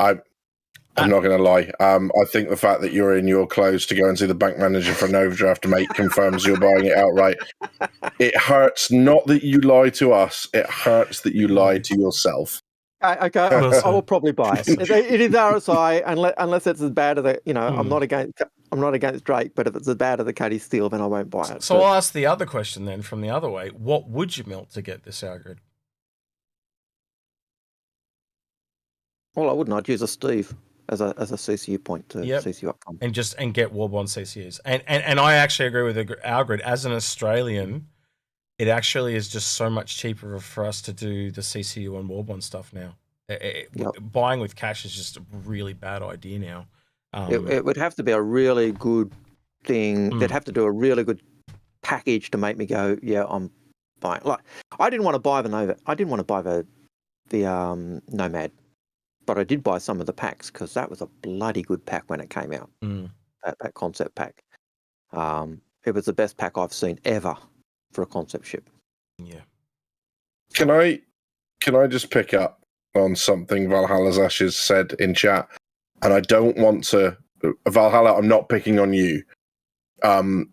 I'm not going to lie. I think the fact that you're in your clothes to go and see the bank manager for an overdraft to make confirms you're buying it outright. It hurts not that you lie to us. It hurts that you lie to yourself. Okay, I will probably buy it. It is RSI, unless it's as bad as I'm not against Drake, but if it's as bad as the Cuddy Steel, then I won't buy it. So I'll ask the other question then from the other way. What would you melt to get this Algared? Well, I wouldn't. I'd use a Steve as a CCU point to CCU up. And get Warbond CCUs. And I actually agree with Algared. As an Australian, it actually is just so much cheaper for us to do the CCU and Warbond stuff now. Buying with cash is just a really bad idea now. It would have to be a really good thing. They'd have to do a really good package to make me go, yeah, I'm buying. Like, I didn't want to buy the Nova. I didn't want to buy the Nomad, but I did buy some of the packs because that was a bloody good pack when it came out. That concept pack. It was the best pack I've seen ever for a concept ship. Yeah. Can I just pick up on something Valhalla's Ashes said in chat? And I don't want to, Valhalla, I'm not picking on you. The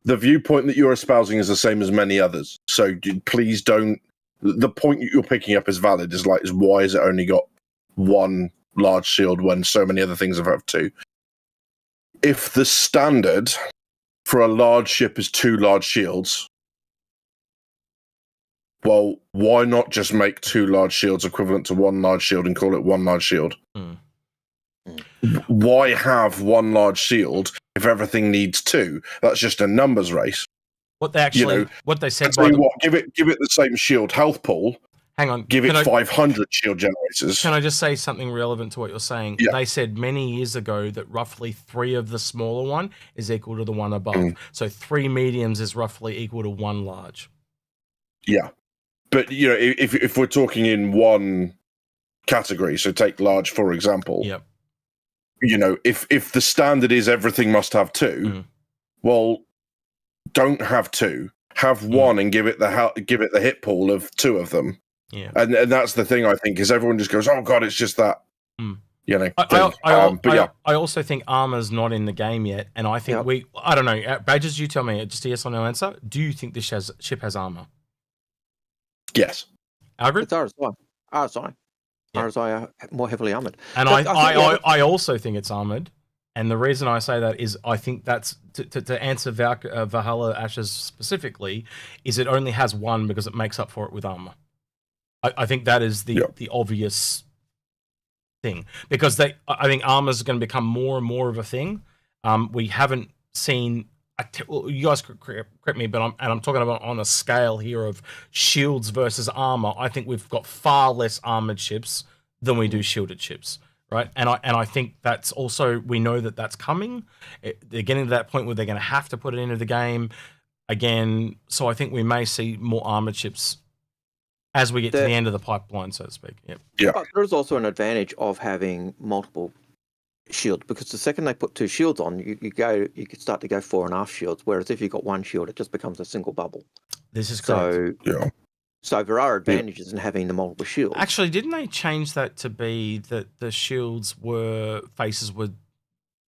viewpoint that you're espousing is the same as many others. So please don't. The point you're picking up is valid. Is why has it only got one large shield when so many other things have two? If the standard for a large ship is 2 large shields, well, why not just make 2 large shields equivalent to 1 large shield and call it 1 large shield? Why have 1 large shield if everything needs 2? That's just a numbers race. What they actually, what they said. Give it the same shield health pool. Hang on. Give it 500 shield generators. Can I just say something relevant to what you're saying? Yeah. They said many years ago that roughly 3 of the smaller one is equal to the one above. So 3 mediums is roughly equal to 1 large. Yeah. But, if we're talking in one category, so take large, for example, if the standard is everything must have 2, well, don't have 2. Have 1 and give it the hit pool of 2 of them. Yeah. And that's the thing, I think, is everyone just goes, oh, God, it's just that. I also think armor's not in the game yet. And I think I don't know. Badges, you tell me, just a yes or no answer. Do you think this ship has armor? Yes. Algared? It's RSI. RSI are more heavily armored. And I also think it's armored. And the reason I say that is I think that's, to answer Valhalla Ashes specifically, is it only has 1 because it makes up for it with armor. I think that is the obvious thing. Because I think armor is going to become more and more of a thing. We haven't seen... you guys correct me, but I'm talking about on a scale here of shields versus armor. I think we've got far less armored ships than we do shielded ships, right? And I think that's also, we know that that's coming. They're getting to that point where they're going to have to put it into the game again. So I think we may see more armored ships as we get to the end of the pipeline, so to speak. Yeah. But there is also an advantage of having multiple shield, because the second they put 2 shields on, you could start to go 4.5 shields, whereas if you've got 1 shield, it just becomes a single bubble. This is correct. So there are advantages in having the multiple shields. Actually, didn't they change that to be that the shields faces were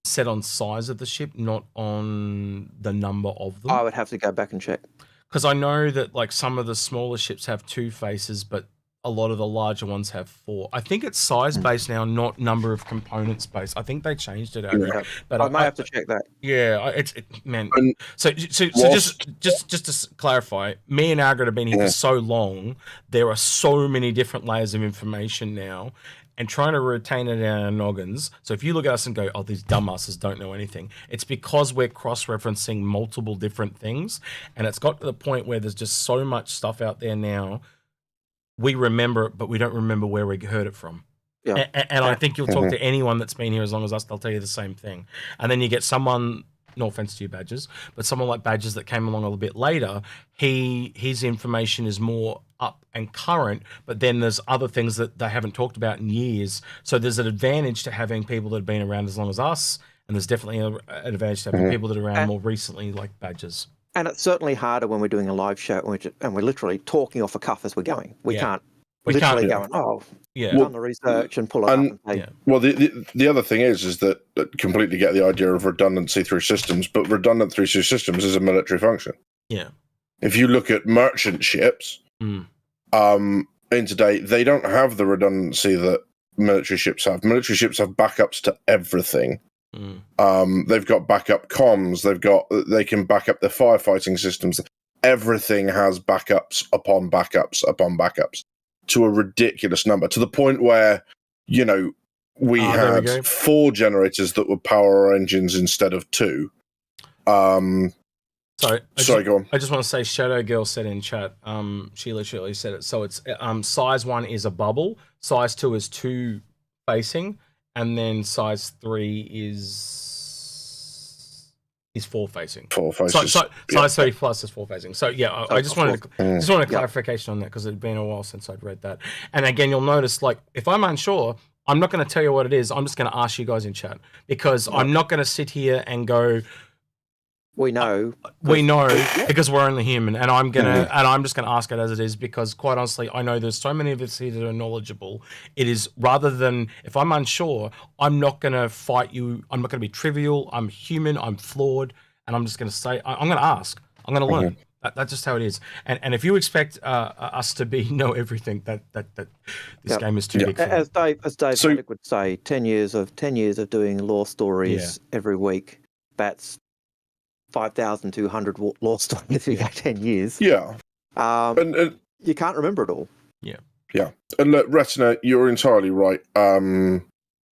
set on size of the ship, not on the number of them? I would have to go back and check. Because I know that like some of the smaller ships have 2 faces, but a lot of the larger ones have 4. I think it's size based now, not number of components based. I think they changed it over. But I might have to check that. Yeah, man. So just to clarify, me and Algared have been here for so long. There are so many different layers of information now, and trying to retain it in our noggins. So if you look at us and go, "Oh, these dumbasses don't know anything," it's because we're cross-referencing multiple different things, and it's got to the point where there's just so much stuff out there now. We remember it, but we don't remember where we heard it from. Yeah. And I think you'll talk to anyone that's been here as long as us, they'll tell you the same thing. And then you get someone, no offense to you, Badgers, but someone like Badgers that came along a little bit later, his information is more up and current, but then there's other things that they haven't talked about in years. So there's an advantage to having people that have been around as long as us, and there's definitely an advantage to having people that are around more recently, like Badgers. And it's certainly harder when we're doing a live show and we're literally talking off a cuff as we're going. We can't literally go, done the research and pull it up and say. Well, the other thing is that completely get the idea of redundancy through systems, but redundant through systems is a military function. Yeah. If you look at merchant ships, in today, they don't have the redundancy that military ships have. Military ships have backups to everything. They've got backup comms. They can back up their firefighting systems. Everything has backups upon backups upon backups to a ridiculous number, to the point where, we had 4 generators that would power our engines instead of 2. Sorry, go on. I just want to say, Shadow Girl said in chat, she literally said it. So it's size 1 is a bubble, size 2 is 2 facing, and then size 3 is 4 facing. 4 facing. So size 3 plus is 4 facing. So yeah, I just wanted a clarification on that, because it had been a while since I'd read that. And again, you'll notice, like, if I'm unsure, I'm not going to tell you what it is. I'm just going to ask you guys in chat, because I'm not going to sit here and go, we know because we're only human, and I'm just gonna ask it as it is, because quite honestly, I know there's so many of us here that are knowledgeable. It is, rather than, if I'm unsure, I'm not gonna fight you. I'm not gonna be trivial. I'm human. I'm flawed, and I'm just gonna say, I'm gonna ask. I'm gonna learn. That's just how it is. And if you expect us to know everything, that this game is too big for. As Dave would say, 10 years of doing law stories every week. That's 5,200 law stories in 10 years. Yeah. And you can't remember it all. Yeah. Yeah. And look, Retina, you're entirely right.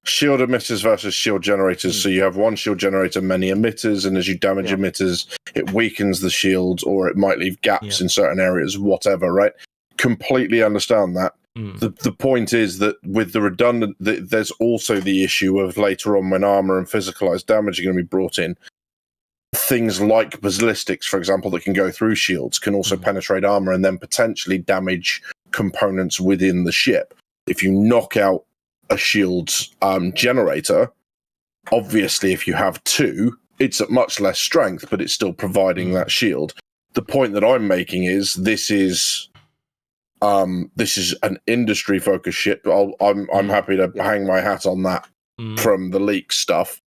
Shield emitters versus shield generators. So you have one shield generator, many emitters, and as you damage emitters, it weakens the shields, or it might leave gaps in certain areas, whatever, right? Completely understand that. The point is that with the redundant, there's also the issue of later on, when armor and physicalized damage are going to be brought in, things like ballistics, for example, that can go through shields can also penetrate armor and then potentially damage components within the ship. If you knock out a shield's generator, obviously if you have 2, it's at much less strength, but it's still providing that shield. The point that I'm making is this is an industry focused ship. I'm happy to hang my hat on that from the leak stuff.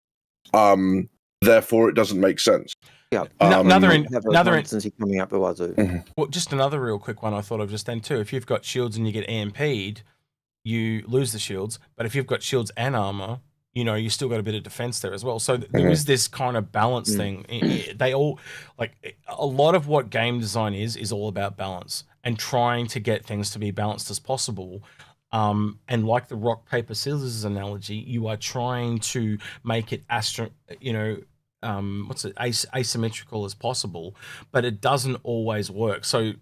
Therefore, it doesn't make sense. Yeah. Another coming up the wazoo. Well, just another real quick one I thought of just then too. If you've got shields and you get AMP'd, you lose the shields. But if you've got shields and armor, you still got a bit of defense there as well. So there is this kind of balance thing. They all, like, a lot of what game design is all about balance and trying to get things to be balanced as possible. And like the rock, paper, scissors analogy, you are trying to make it asymmetrical as possible, but it doesn't always work. So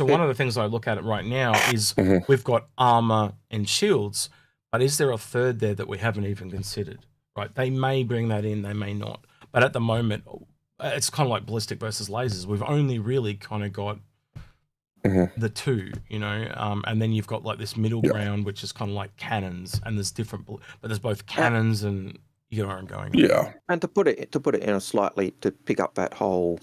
one of the things I look at it right now is we've got armor and shields, but is there a third there that we haven't even considered? Right? They may bring that in, they may not. But at the moment, it's kind of like ballistic versus lasers. We've only really kind of got the 2, and then you've got like this middle ground, which is kind of like cannons, and there's different, but there's both cannons and you know where I'm going. Yeah. And to put it in a slightly, to pick up that whole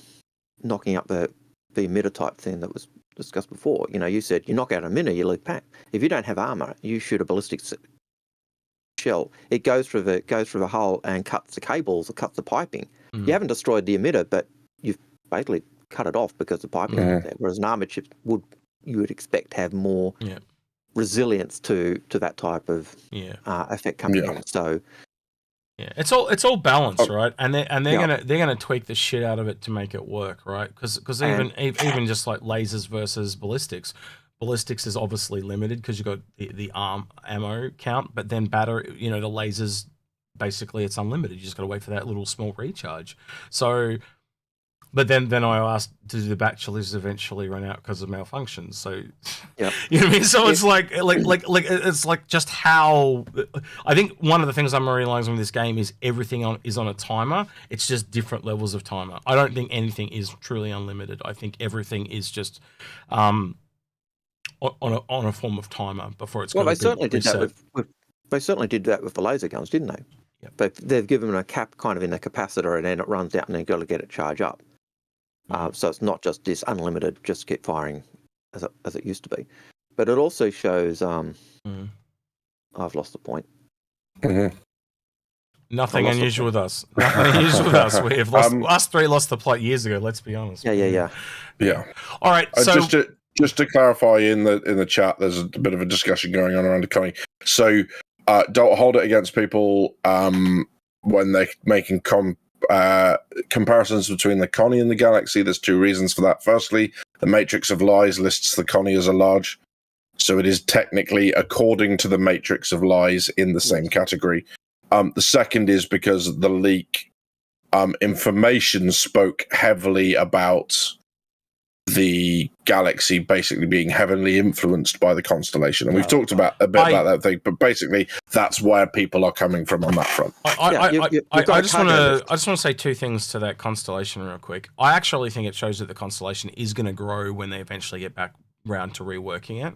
knocking up the emitter type thing that was discussed before. You said you knock out a emitter, you leave pack. If you don't have armor, you shoot a ballistic shell. It goes through the hull and cuts the cables or cuts the piping. You haven't destroyed the emitter, but you've basically cut it off because the piping is there. Whereas an armored ship you would expect to have more resilience to that type of effect coming in. So it's all balanced, right? And they're gonna tweak the shit out of it to make it work, right? Because even just like lasers versus ballistics is obviously limited because you've got the ammo count, but then battery, the lasers, basically it's unlimited. You just got to wait for that little small recharge. So But then I asked, do the bachelors eventually run out because of malfunctions? So, Yep. you know what I mean? So it's like it's like just how. I think one of the things I'm realizing with this game is everything is on a timer. It's just different levels of timer. I don't think anything is truly unlimited. I think everything is just on a form of timer before it's. Well, got they to certainly be did that reset. with they certainly did that with the laser guns, didn't they? Yep. But they've given them a cap kind of in the capacitor, and then it runs out, and then you've got to get it charged up. So it's not just this unlimited, just keep firing as it used to be. But it also shows. I've lost the point. Mm-hmm. Nothing unusual with us. Nothing unusual with us. We have lost. Us three lost the plot years ago. Let's be honest. Yeah. All right. So just to clarify, in the chat, there's a bit of a discussion going on around the Connie. So don't hold it against people when they're making comparisons between the Connie and the Galaxy. There's two reasons for that. Firstly, the Matrix of Lies lists the Connie as a large, so it is technically, according to the Matrix of Lies, in the same category. The second is because the leak information spoke heavily about the Galaxy basically being heavily influenced by the constellation, and we've talked about a bit about that thing, but basically that's where people are coming from on that front. I just want to say two things to that constellation real quick. I actually think it shows that the constellation is going to grow when they eventually get back round to reworking it.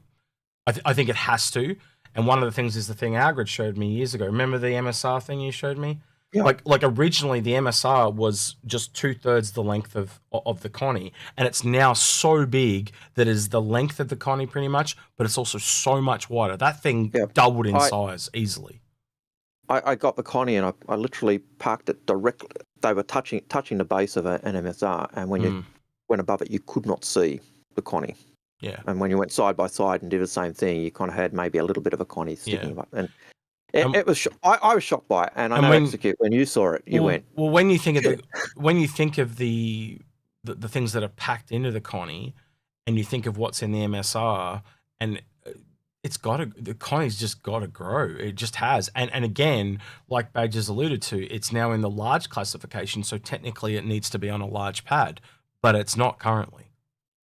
I think it has to. And one of the things is the thing Algared showed me years ago. Remember the MSR thing you showed me? Yeah. Like originally the MSR was just 2/3 the length of the Connie, and it's now so big that is the length of the Connie pretty much, but it's also so much wider. That thing doubled in size easily. I got the Connie and I literally parked it directly. They were touching the base of an MSR, and when you went above it, you could not see the Connie. Yeah. And when you went side by side and did the same thing, you kind of had maybe a little bit of a Connie sticking up. And it was. I was shocked by it, and I know Execute, when you saw it, you went. Well, when you think of the things that are packed into the Connie, and you think of what's in the MSR, and the Connie's just got to grow. It just has. And again, like Badger's alluded to, it's now in the large classification, so technically it needs to be on a large pad, but it's not currently.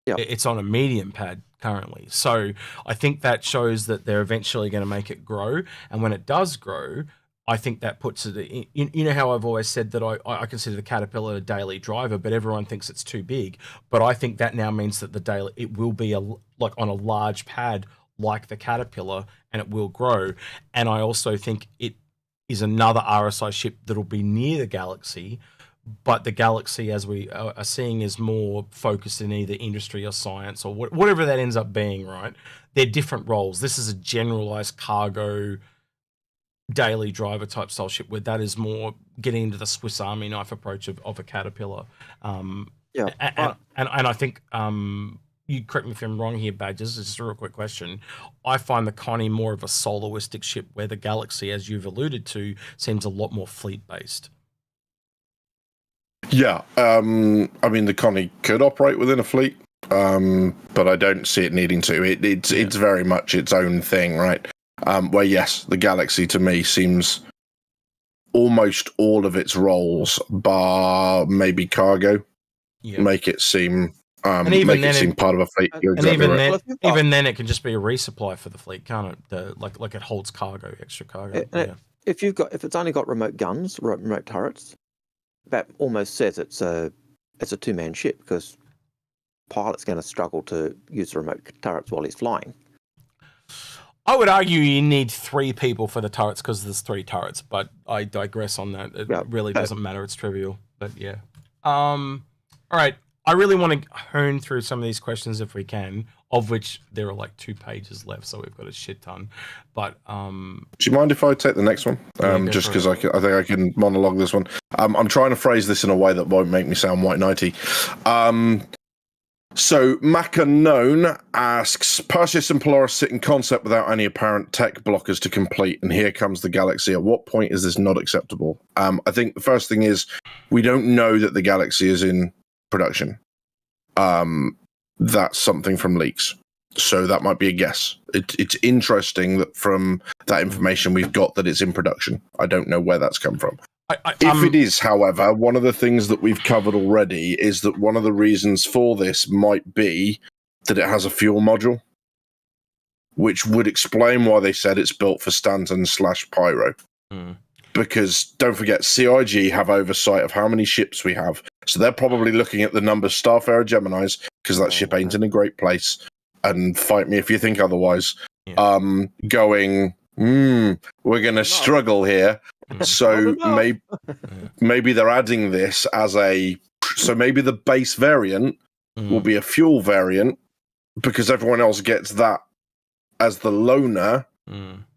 Yep. It's on a medium pad currently. So I think that shows that they're eventually going to make it grow. And when it does grow, I think that puts it in, you know how I've always said that I consider the Caterpillar a daily driver, but everyone thinks it's too big. But I think that now means that it will be like on a large pad like the Caterpillar, and it will grow. And I also think it is another RSI ship that'll be near the Galaxy, but the Galaxy, as we are seeing, is more focused in either industry or science or whatever that ends up being, right? They're different roles. This is a generalized cargo daily driver type style ship, where that is more getting into the Swiss Army knife approach of a Caterpillar. And I think, you correct me if I'm wrong here, Badges, it's just a real quick question. I find the Connie more of a soloistic ship, where the Galaxy, as you've alluded to, seems a lot more fleet-based. Yeah, I mean, the Connie could operate within a fleet, but I don't see it needing to. It's very much its own thing, right? Where, yes, the Galaxy to me seems almost all of its roles, bar maybe cargo, make it seem part of a fleet. Even then, it can just be a resupply for the fleet, can't it? Like it holds cargo, extra cargo. If it's only got remote guns, remote turrets, that almost says it's a two-man ship, because pilot's going to struggle to use the remote turrets while he's flying. I would argue you need 3 people for the turrets, because there's 3 turrets, but I digress on that. It really doesn't matter. It's trivial, but yeah. All right. I really want to hone through some of these questions if we can, of which there are like 2 pages left, so we've got a shit ton. But do you mind if I take the next one? Just because I think I can monologue this one. I'm trying to phrase this in a way that won't make me sound white knighty. So Macaknown asks, Perseus and Polaris sit in concept without any apparent tech blockers to complete, and here comes the Galaxy. At what point is this not acceptable? I think the first thing is, we don't know that the Galaxy is in production. That's something from leaks, so that might be a guess. It's interesting that from that information we've got that it's in production. I don't know where that's come from. If it is, however, one of the things that we've covered already is that one of the reasons for this might be that it has a fuel module, which would explain why they said it's built for Stanton/Pyro. Because don't forget, CIG have oversight of how many ships we have. So they're probably looking at the number Starfarer Geminis, because that ship ain't in a great place. And fight me if you think otherwise. Going, we're going to struggle here. So maybe they're adding this as so maybe the base variant will be a fuel variant, because everyone else gets that as the loaner.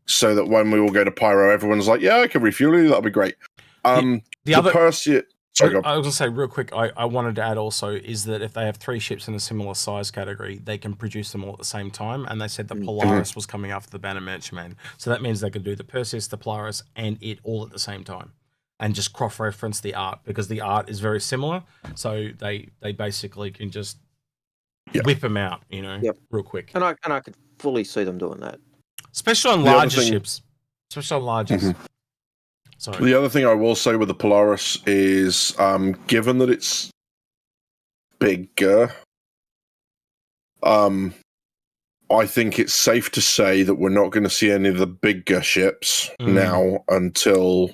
So that when we all go to Pyro, everyone's like, yeah, I can refuel you. That'll be great. The other Perseus... Sorry, I was going to say real quick, I wanted to add also is that if they have 3 ships in a similar size category, they can produce them all at the same time. And they said the Polaris was coming after the Banner Merchantman. So that means they could do the Perseus, the Polaris, and it all at the same time. And just cross-reference the art, because the art is very similar. So they basically can just whip them out, real quick. And I could fully see them doing that. Especially on larger ships. Especially on larger. Sorry. The other thing I will say with the Polaris is, given that it's bigger, I think it's safe to say that we're not going to see any of the bigger ships now until,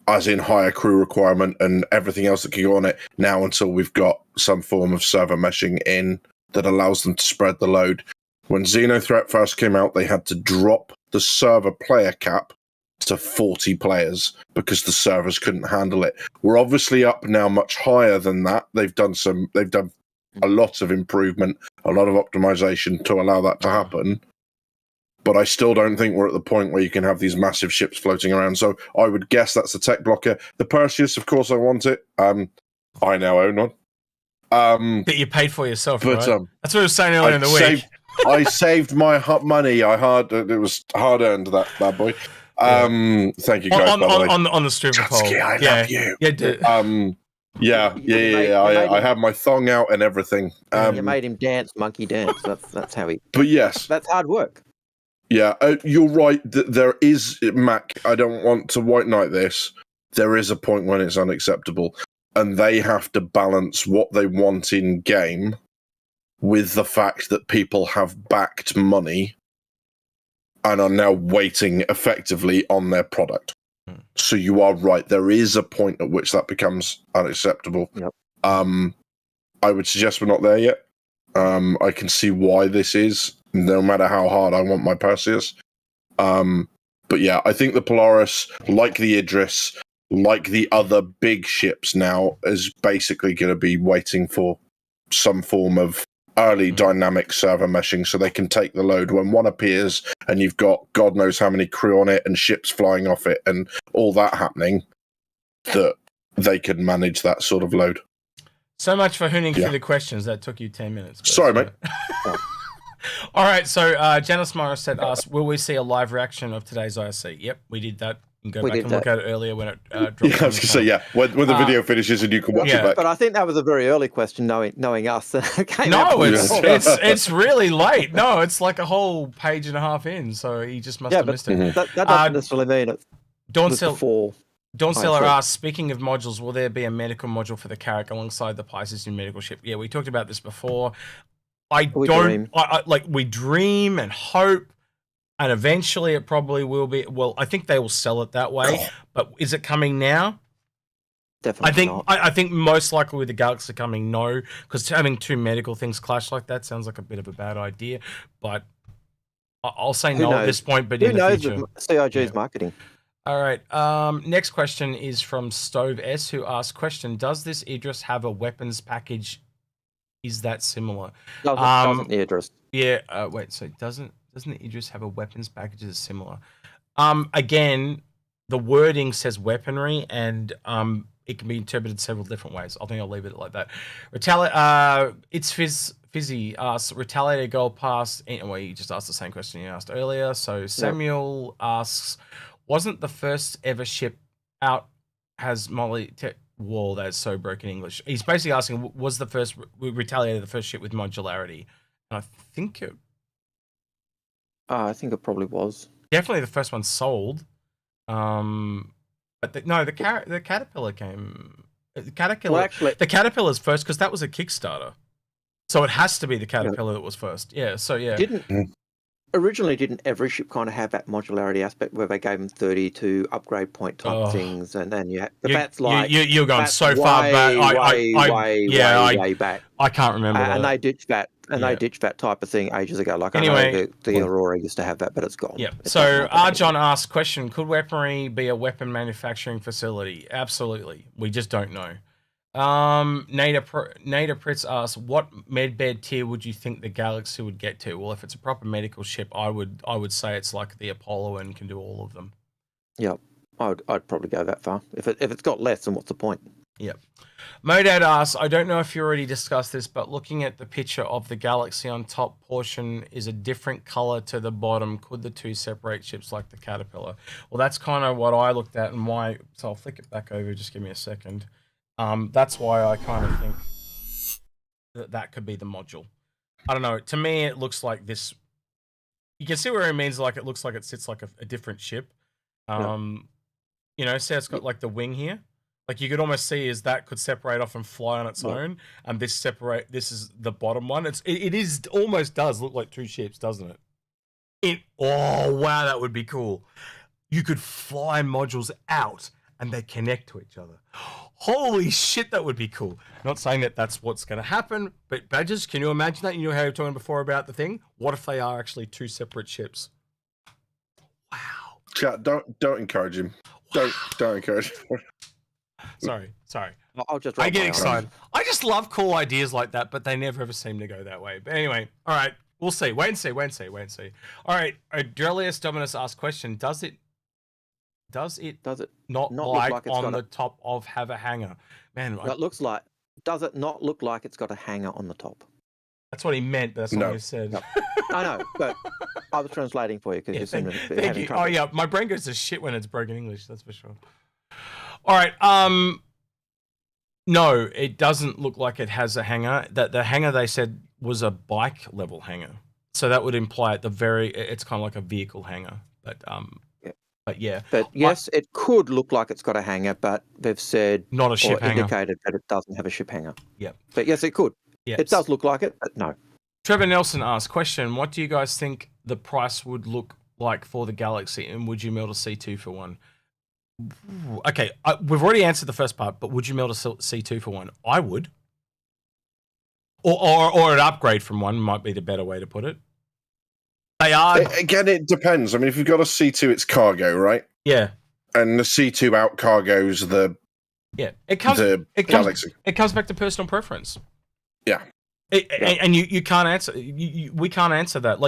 as in higher crew requirement and everything else that can go on it, now until we've got some form of server meshing in that allows them to spread the load. When Xenothreat first came out, they had to drop the server player cap to 40 players because the servers couldn't handle it. We're obviously up now much higher than that. They've done a lot of improvement, a lot of optimization to allow that to happen. But I still don't think we're at the point where you can have these massive ships floating around. So I would guess that's the tech blocker. The Perseus, of course, I want it. I now own one. That you paid for yourself, right? That's what I was saying earlier in the week. I saved my money. It was hard earned, that bad boy. Thank you guys. On the stripper pole. I love you. I have my thong out and everything. You made him dance, monkey dance. That's how he. But yes, that's hard work. Yeah, you're right. There is, Mac. I don't want to white knight this. There is a point when it's unacceptable, and they have to balance what they want in game with the fact that people have backed money and are now waiting effectively on their product. So you are right. There is a point at which that becomes unacceptable. Yep. I would suggest we're not there yet. I can see why this is, no matter how hard I want my Perseus. But yeah, I think the Polaris, like the Idris, like the other big ships now, is basically going to be waiting for some form of early dynamic server meshing so they can take the load when one appears and you've got God knows how many crew on it and ships flying off it and all that happening, that they can manage that sort of load. So much for hooning through the questions. That took you 10 minutes. Sorry, mate. All right, so Janice Morris said, will we see a live reaction of today's ISC? Yep, we did that. You can go back and look at it earlier when it dropped. Yeah, I was going to say, when the video finishes and you can watch it back. But I think that was a very early question, knowing us. It's really late. No, it's like a whole page and a half in, so he just must have missed it. That doesn't necessarily mean it's before. Dawn Seller asks, speaking of modules, will there be a medical module for the Carrack alongside the Pisces in medical ship? Yeah, we talked about this before. We dream and hope, and eventually it probably will be. Well, I think they will sell it that way, but is it coming now? Definitely not. I think most likely with the Galaxy coming, no, because having 2 medical things clash like that sounds like a bit of a bad idea. But I'll say no at this point. But in the future, who knows with CIG's marketing? All right. Next question is from Stove S, who asks, question, does this Idris have a weapons package? Is that similar? Doesn't the Idris? Yeah. Wait, so doesn't the Idris have a weapons package that's similar? Again, the wording says weaponry, and it can be interpreted several different ways. I think I'll leave it like that. It's Fizzy asks, Retaliator Gold Pass. Anyway, you just asked the same question you asked earlier. So Samuel asks, wasn't the first ever ship out has whoa, that's so broken English. He's basically asking, was the first Retaliator the first ship with modularity? And I think it I think it probably was. Definitely the first one sold. But the caterpillar came. The caterpillar. Well, actually, the caterpillar's first because that was a Kickstarter, so it has to be the caterpillar that was first. Yeah. So yeah. Originally, didn't every ship kind of have that modularity aspect where they gave them 32 upgrade point type things, and then that's like you're going that's so far back. Way back. I can't remember that. And they ditched that, they ditched that type of thing ages ago. Like anyway, I know the Aurora used to have that, but it's gone. Yeah. So Arjon asked question: could weaponry be a weapon manufacturing facility? Absolutely. We just don't know. Nader Pritz asks, what medbed tier would you think the Galaxy would get to? Well, if it's a proper medical ship, I would say it's like the Apollo and can do all of them. Yep, I'd probably go that far. If it's got less, then what's the point? Yep. Modad asks, I don't know if you already discussed this, but looking at the picture of the Galaxy on top portion is a different color to the bottom. Could the two separate ships like the Caterpillar? Well, that's kind of what I looked at and why. So I'll flick it back over. Just give me a second. That's why I kind of think that could be the module. I don't know. To me, it looks like this. You can see where it means like it looks like it sits like a different ship. You know, see it's got like the wing here. Like you could almost see is that could separate off and fly on its own, and this is the bottom one. It is almost does look like two ships, doesn't it? Oh wow, that would be cool. You could fly modules out and they connect to each other. Holy shit, that would be cool. Not saying that that's what's going to happen, but Badgers, can you imagine that? You know how you were talking before about the thing? What if they are actually two separate ships? Wow. Chat, don't encourage him. Wow. Don't encourage him. Sorry. I get excited. I just love cool ideas like that, but they never ever seem to go that way. But anyway, all right, we'll see. Wait and see. All right, Adrelius Dominus asked question: Does it not like on the top of have a hanger? Man, it looks like. Does it not look like it's got a hanger on the top? That's what he meant. But that's not what he said. No. I know, but I was translating for you because you seem to be having trouble. Oh yeah, my brain goes to shit when it's broken English. That's for sure. All right. No, it doesn't look like it has a hanger. That the hanger they said was a bike level hanger, so that would imply it's kind of like a vehicle hanger. But yeah. But yes, it could look like it's got a hanger, but they've said not a ship hanger. Indicated that it doesn't have a ship hanger. Yep. But yes, it could. Yes. It does look like it, but no. Trevor Nelson asked question: what do you guys think the price would look like for the Galaxy, and would you melt a C2 for one? Okay, we've already answered the first part, but would you melt a C2 for one? I would. Or an upgrade from one might be the better way to put it. They are... Again, it depends. I mean, if you've got a C2, it's cargo, right? Yeah. And the C2 out cargo's the... Yeah. It comes back to personal preference. Yeah. And you can't answer... we can't answer that.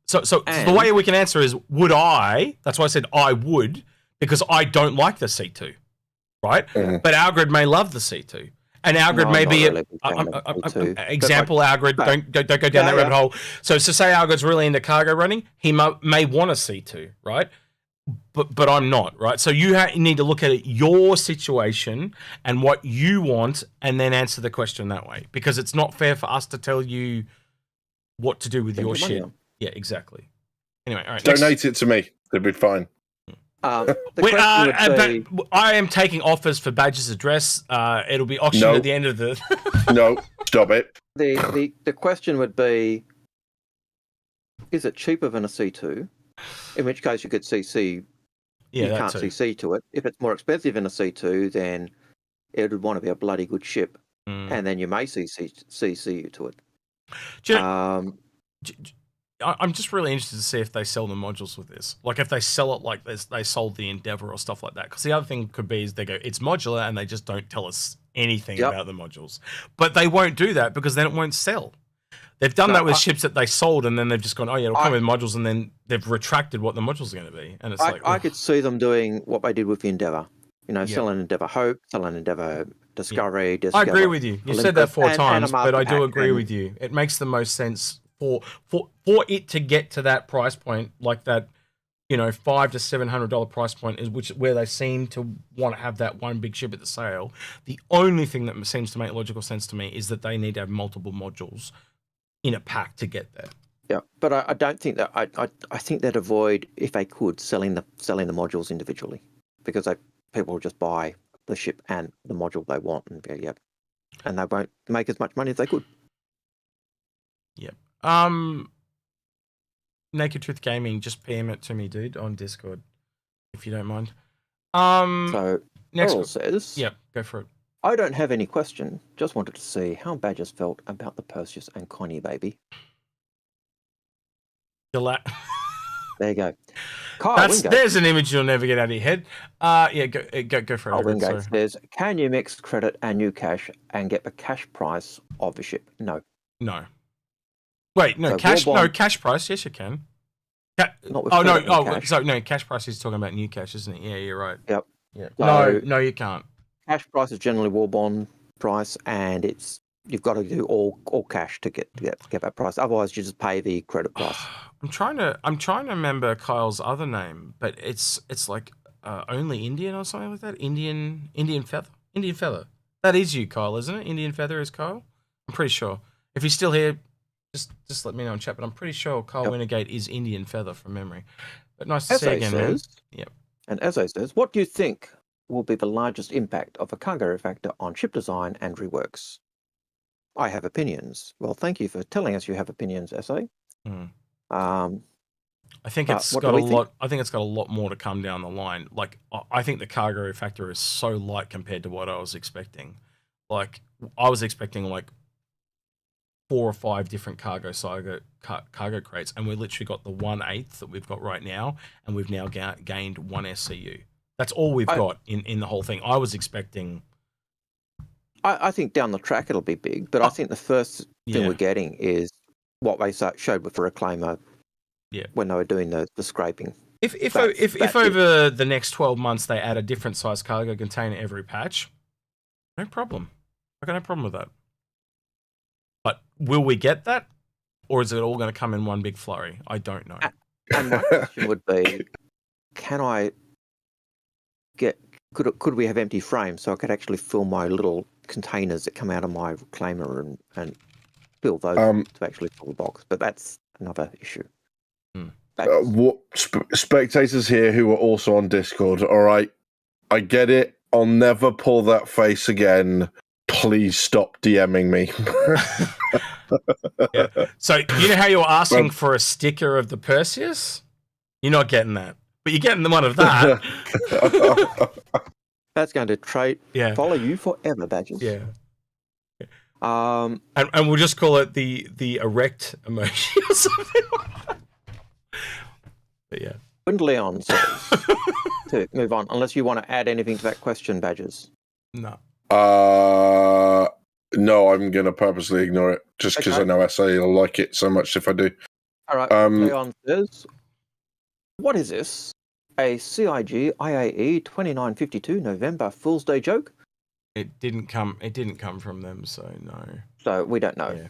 So the way we can answer is, would I... That's why I said I would... Because I don't like the C2, right? Mm-hmm. But Algared may love the C2, and Algared may be example. Algared, don't go down that rabbit hole. So say Algared's really into cargo running, he may want a C2, right? But I'm not, right? So you need to look at it, your situation and what you want, and then answer the question that way. Because it's not fair for us to tell you what to do with your shit. Yeah, exactly. Anyway, all right. Donate it to me; they'll be fine. I am taking offers for Badger's address. It'll be auctioned at the end of the... No, stop it. The question would be, is it cheaper than a C2? In which case you could CC. You can't CC to it. If it's more expensive than a C2, then it would want to be a bloody good ship. And then you may CC to it. I'm just really interested to see if they sell the modules with this. Like if they sell it like they sold the Endeavour or stuff like that. Because the other thing could be is they go, it's modular, and they just don't tell us anything about the modules. But they won't do that because then it won't sell. They've done that with ships that they sold, and then they've just gone, oh yeah, it'll come with modules, and then they've retracted what the modules are going to be. And it's I could see them doing what they did with the Endeavour. You know, selling Endeavour Hope, selling Endeavour Discovery. I agree with you. You said that 4 times, but I do agree with you. It makes the most sense for it to get to that price point, like that, you know, $500 to $700 price point is where they seem to want to have that one big ship at the sale. The only thing that seems to make logical sense to me is that they need to have multiple modules in a pack to get there. Yeah, but I don't think that I think they'd avoid, if they could, selling the modules individually, because people will just buy the ship and the module they want and go, yep. And they won't make as much money as they could. Yep. Naked Truth Gaming, just PM it to me, dude, on Discord, if you don't mind. So next Earl says, yep, go for it. I don't have any question. Just wanted to see how Badgers felt about the Perseus and Connie baby. There you go. Kyle Wingate. There's an image you'll never get out of your head. Yeah, go for it. Kyle Wingate says, can you mix credit and new cash and get the cash price of the ship? No. No. Wait, no, so cash price. Yes, you can. Cash price is talking about new cash, isn't it? Yeah, you're right. Yep. Yeah. So, no, you can't. Cash price is generally war bond price, and you've got to do all cash to get that price. Otherwise, you just pay the credit price. I'm trying to remember Kyle's other name, but it's like only Indian or something like that. Indian Feather. That is you, Kyle, isn't it? Indian Feather is Kyle. I'm pretty sure. If he's still here, just let me know in chat. But I'm pretty sure Kyle Wintergate is Indian Feather from memory. But nice to see you again, man. Yep. And Eze says, what do you think will be the largest impact of a cargo refactor on ship design and reworks? I have opinions. Well, thank you for telling us you have opinions, Eze. I think it's got a lot. I think it's got a lot more to come down the line. Like, I think the cargo refactor is so light compared to what I was expecting. Like, I was expecting like 4 or 5 different cargo crates, and we literally got the 1/8 that we've got right now, and we've now gained 1 SCU. That's all we've got in the whole thing. I was expecting. I think down the track it'll be big, but I think the first thing we're getting is what they showed with the Reclaimer. Yeah. When they were doing the scraping. If over the next 12 months they add a different size cargo container every patch, no problem. I got no problem with that. But will we get that, or is it all going to come in one big flurry? I don't know. And my question would be, can I get? Could we have empty frames so I could actually fill my little containers that come out of my Reclaimer and fill those to actually fill the box? But that's another issue. Spectators here who are also on Discord, all right, I get it. I'll never pull that face again. Please stop DMing me. Yeah. So you know how you were asking for a sticker of the Perseus? You're not getting that, but you're getting the one of that. That's going to follow you forever, Badges. Yeah. And we'll just call it the erect emoji or something like that. But yeah. Leon says to move on, unless you want to add anything to that question, Badges. No. No, I'm going to purposely ignore it just because I know SA will like it so much if I do. All right. Leon says, what is this? A CIG IAE 2952 November Fool's Day joke? It didn't come from them, so no. So we don't know. Yeah.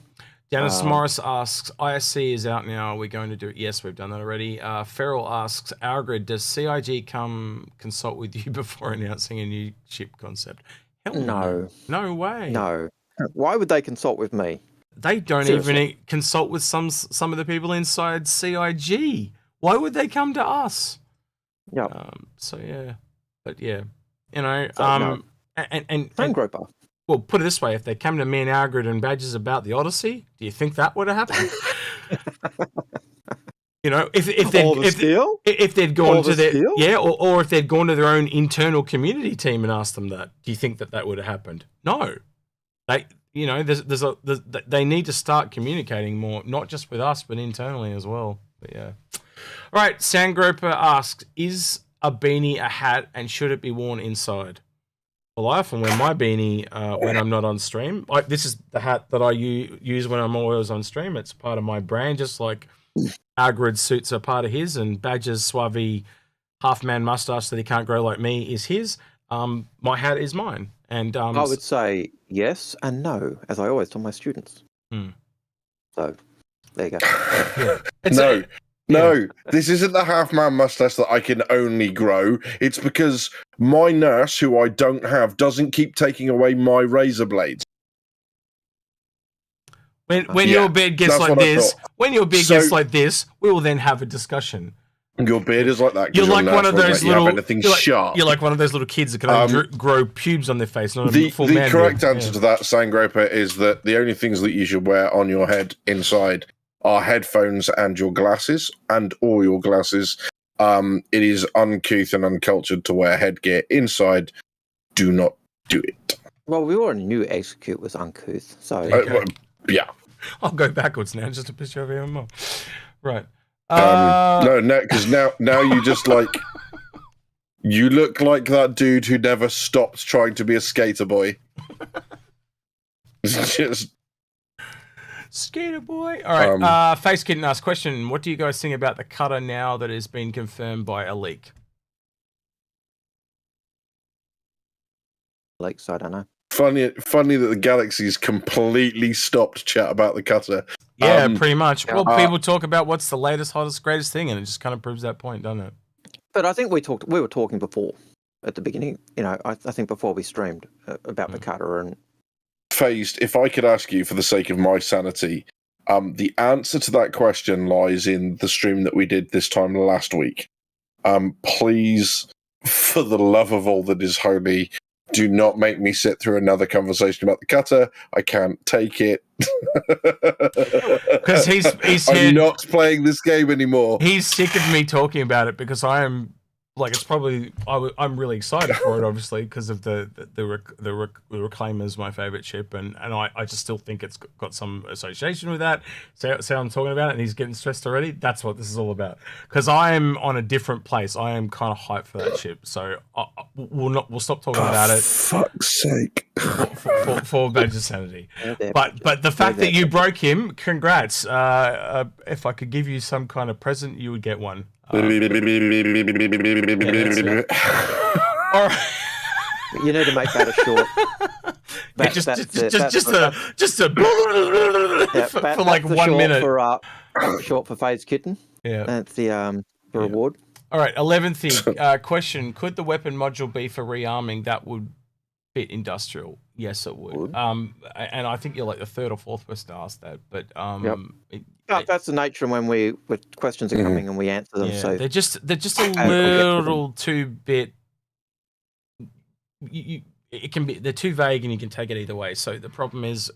Janice Morris asks, ISC is out now. Are we going to do it? Yes, we've done that already. Ferrell asks, Algared, does CIG come consult with you before announcing a new chip concept? Hell no. No way. No. Why would they consult with me? They don't even consult with some of the people inside CIG. Why would they come to us? Yeah. So yeah. But yeah. You know, and groper. Well, put it this way, if they come to me and Algared and Badges about the Odyssey, do you think that would have happened? You know, if they'd gone to their or if they'd gone to their own internal community team and asked them that, do you think that would have happened? No. They they need to start communicating more, not just with us, but internally as well. But yeah. All right, Sandgroper asks, is a beanie a hat and should it be worn inside? Well, I often wear my beanie when I'm not on stream. This is the hat that I use when I'm always on stream. It's part of my brand, just like Algared's suits are part of his, and Badger's suave half-man mustache that he can't grow like me is his. My hat is mine. And I would say yes and no, as I always tell my students. So, there you go. Yeah. No, this isn't the half-man mustache that I can only grow. It's because my nurse, who I don't have, doesn't keep taking away my razor blades. When your beard gets like this, we will then have a discussion. Your beard is like that. 'Cause You're like one of those little. anything sharp. You're like one of those little kids that can only grow pubes on their face. Not the a full man correct beard. answer to that, Sangroper, is that the only things that you should wear on your head inside are headphones and your glasses, and all your glasses. It is uncouth and uncultured to wear headgear inside. Do not do it. Well, we already knew execute was uncouth, so Yeah. I'll go backwards now just to piss you off even more. Right. No, because now you just like you look like that dude who never stopped trying to be a skater boy. Just Skater boy. All right. Face Kitten asks question. What do you guys think about the cutter now that has been confirmed by a leak? leaks. I don't know. funny that the Galaxy's completely stopped chat about the cutter. Yeah, pretty much. Well, people talk about what's the latest, hottest, greatest thing, and it just kind of proves that point, doesn't it? But I think we were talking before at the beginning. You know, I think before we streamed about the cutter and. Phased, if I could ask you for the sake of my sanity, the answer to that question lies in the stream that we did this time last week. Please, for the love of all that is holy, do not make me sit through another conversation about the cutter. I can't take it. Because he's I'm not playing this game anymore. He's sick of me talking about it because I am like it's probably I'm really excited for it, obviously, because of the Reclaimer is my favorite ship, and I just still think it's got some association with that. So I'm talking about it, and he's getting stressed already. That's what this is all about. Because I am on a different place. I am kind of hyped for that ship. So we'll stop talking about it. Fuck's sake. For badge of sanity. But the fact that you broke him, congrats. If I could give you some kind of present, you would get one. You need to make that a short. For like 1 minute. Short for Phase Kitten. Yeah, that's the reward. All right, 11th question: could the weapon module be for rearming? That would fit industrial. Yes, it would. And I think you're like the third or fourth person to ask that. But that's the nature when questions are coming and we answer them. Yeah, so they're just a little too bit. It can be they're too vague and you can take it either way. So the problem is,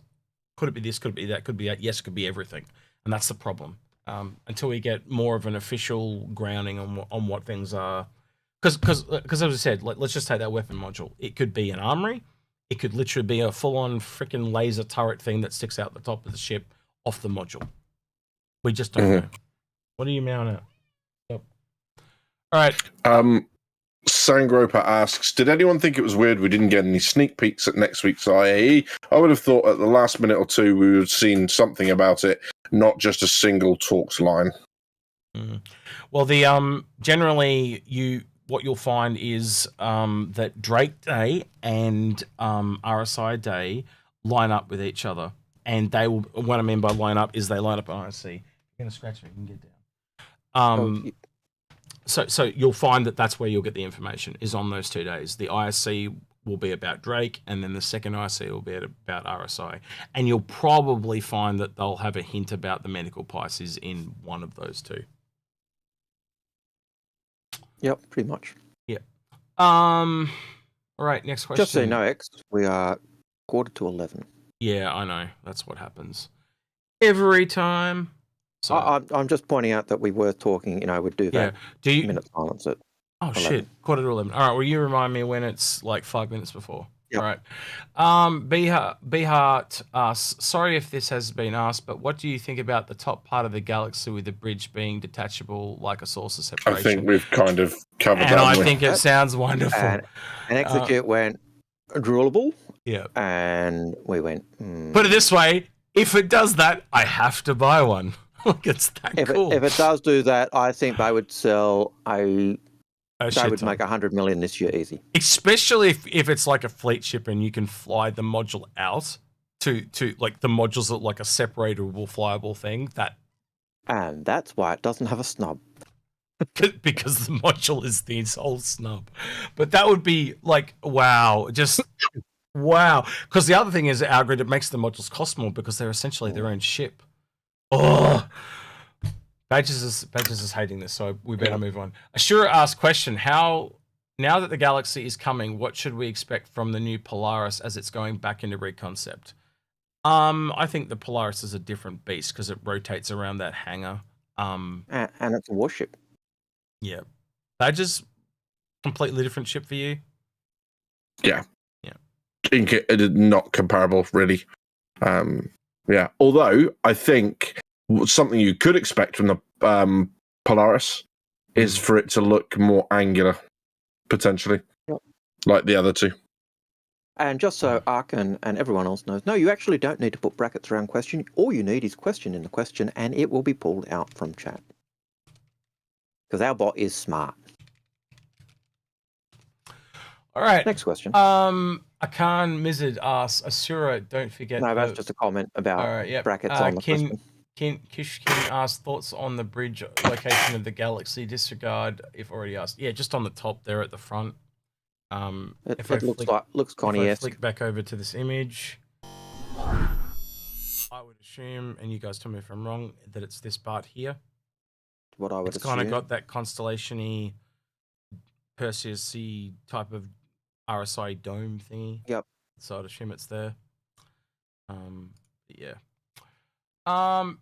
could it be this? Could it be that? Could it be that? Yes, it could be everything, and that's the problem. Until we get more of an official grounding on what things are, because as I said, let's just take that weapon module. It could be an armory. It could literally be a full-on freaking laser turret thing that sticks out the top of the ship off the module. We just don't know. What are you meowing at? Yep. All right. Sangroper asks, did anyone think it was weird we didn't get any sneak peeks at next week's IAE? I would have thought at the last minute or two we would have seen something about it, not just a single talks line. Well, the generally what you'll find is that Drake Day and RSI Day line up with each other, and they will. What I mean by line up is they line up on RSC. You're gonna scratch me. You can get down. So you'll find that that's where you'll get the information is on those 2 days. The ISC will be about Drake, and then the second ISC will be about RSI. And you'll probably find that they'll have a hint about the medical Pisces in one of those two. Yep, pretty much. Yep. All right, next question. Just so you know, X, we are 11:15. Yeah, I know. That's what happens every time. So I'm just pointing out that we were talking, we'd do that. Do you minute silence at 11. Shit, 11:15. All right, well, you remind me when it's like 5 minutes before. Yep. All right. Behart asks, sorry if this has been asked, but what do you think about the top part of the galaxy with the bridge being detachable like a source of separation? I think we've kind of covered that. And I think it sounds wonderful. And Execute went droolable. Yeah. And we went... Put it this way, if it does that, I have to buy one. Look, it's that cool. If it does do that, I think they would sell they would make 100 million this year easy. Especially if it's like a fleet ship and you can fly the module out to like the modules that like a separatable flyable thing. And that's why it doesn't have a snub. Because the module is the whole snub. But that would be like, wow, just wow. Because the other thing is Algared, it makes the modules cost more because they're essentially their own ship. Oh, Badges is hating this, so we better move on. Ashura asked question: now that the Galaxy is coming, what should we expect from the new Polaris as it's going back into reconcept? I think the Polaris is a different beast because it rotates around that hangar. And it's a warship. Yeah. Badges, completely different ship for you. Yeah. Yeah. Not comparable, really. Yeah. Although I think something you could expect from the Polaris is for it to look more angular, potentially, like the other two. And just so Arkin and everyone else knows, no, you actually don't need to put brackets around question. All you need is question in the question, and it will be pulled out from chat. Because our bot is smart. All right. Next question. Akan Mizid asks, Asura, don't forget. No, that's just a comment about brackets on the question. Kishkin asked thoughts on the bridge location of the Galaxy. Disregard if already asked. Yeah, just on the top there at the front. It looks Connie-esque. Flick back over to this image, I would assume, and you guys tell me if I'm wrong, that it's this part here. What I would It's assume. kind of got that constellation-y, Perseus-y type of RSI dome thingy. Yep. So I'd assume it's there. Yeah.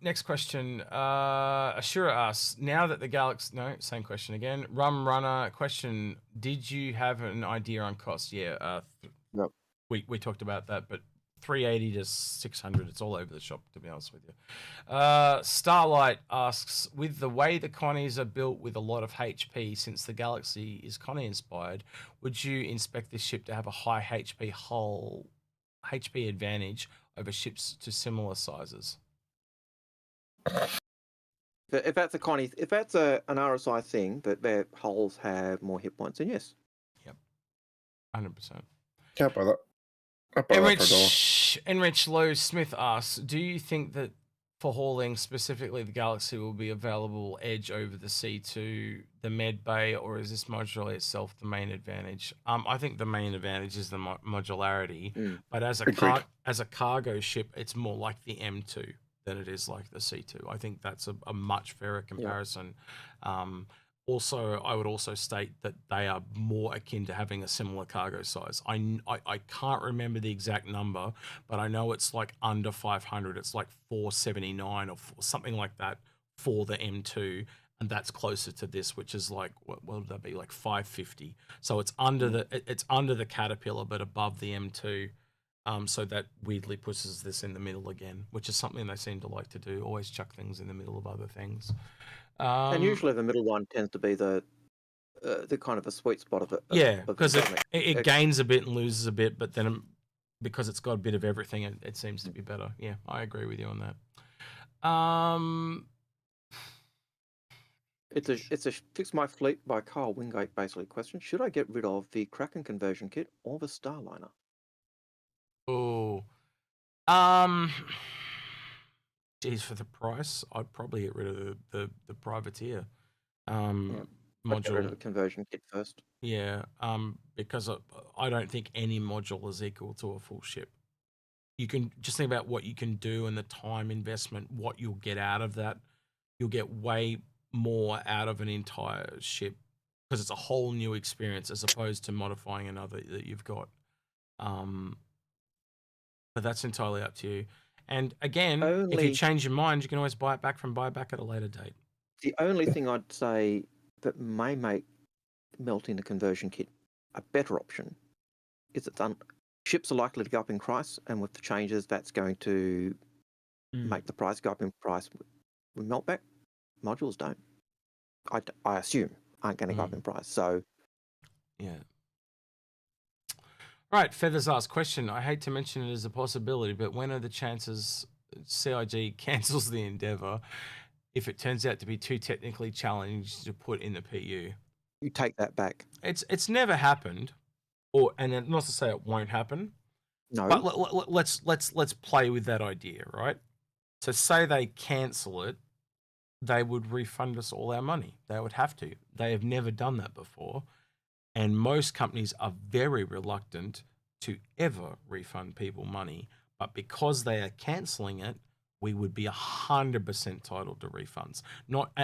Next question. Ashura asks, now that the Galaxy... No, same question again. Rum Runner question, did you have an idea on cost? Yeah. Yep. We talked about that, but 380 to 600, it's all over the shop, to be honest with you. Starlight asks, with the way the Connies are built with a lot of HP, since the Galaxy is Connie inspired, would you inspect this ship to have a high HP hull, HP advantage over ships to similar sizes? If that's a Connie, if that's an RSI thing, that their hulls have more hit points, then yes. Yep. 100%. Can't buy that. Enrich Lowe Smith asks, do you think that for hauling specifically the Galaxy will be available edge over the C2, the med bay, or is this modular itself the main advantage? I think the main advantage is the modularity, but as a cargo ship, it's more like the M2 than it is like the C2. I think that's a much fairer comparison. Also, I would also state that they are more akin to having a similar cargo size. I can't remember the exact number, but I know it's like under 500. It's like 479 or something like that for the M2, and that's closer to this, which is like what would that be, like 550. So it's under the Caterpillar, but above the M2. So that weirdly pushes this in the middle again, which is something they seem to like to do. Always chuck things in the middle of other things. And usually the middle one tends to be the kind of a sweet spot of it. Because it gains a bit and loses a bit, but then because it's got a bit of everything, it seems to be better. Yeah, I agree with you on that. It's a Fix My Fleet by Carl Wingate basically question. Should I get rid of the Kraken conversion kit or the Starliner? Oh, geez, for the price, I'd probably get rid of the privateer module. Get rid of the conversion kit first. Yeah, because I don't think any module is equal to a full ship. You can just think about what you can do and the time investment, what you'll get out of that. You'll get way more out of an entire ship because it's a whole new experience as opposed to modifying another that you've got. But that's entirely up to you. And again, if you change your mind, you can always buy it back from buyback at a later date. The only thing I'd say that may make melting the conversion kit a better option is that ships are likely to go up in price, and with the changes, that's going to make the price go up in price. With meltback, modules don't. I assume aren't going to go up in price. So, yeah. Right, Feathers asked question. I hate to mention it as a possibility, but when are the chances CIG cancels the Endeavour if it turns out to be too technically challenged to put in the PU? You take that back. It's never happened, and not to say it won't happen. No. But let's play with that idea, right? So say they cancel it, they would refund us all our money. They would have to. They have never done that before. And most companies are very reluctant to ever refund people money. But because they are cancelling it, we would be 100% entitled to refunds.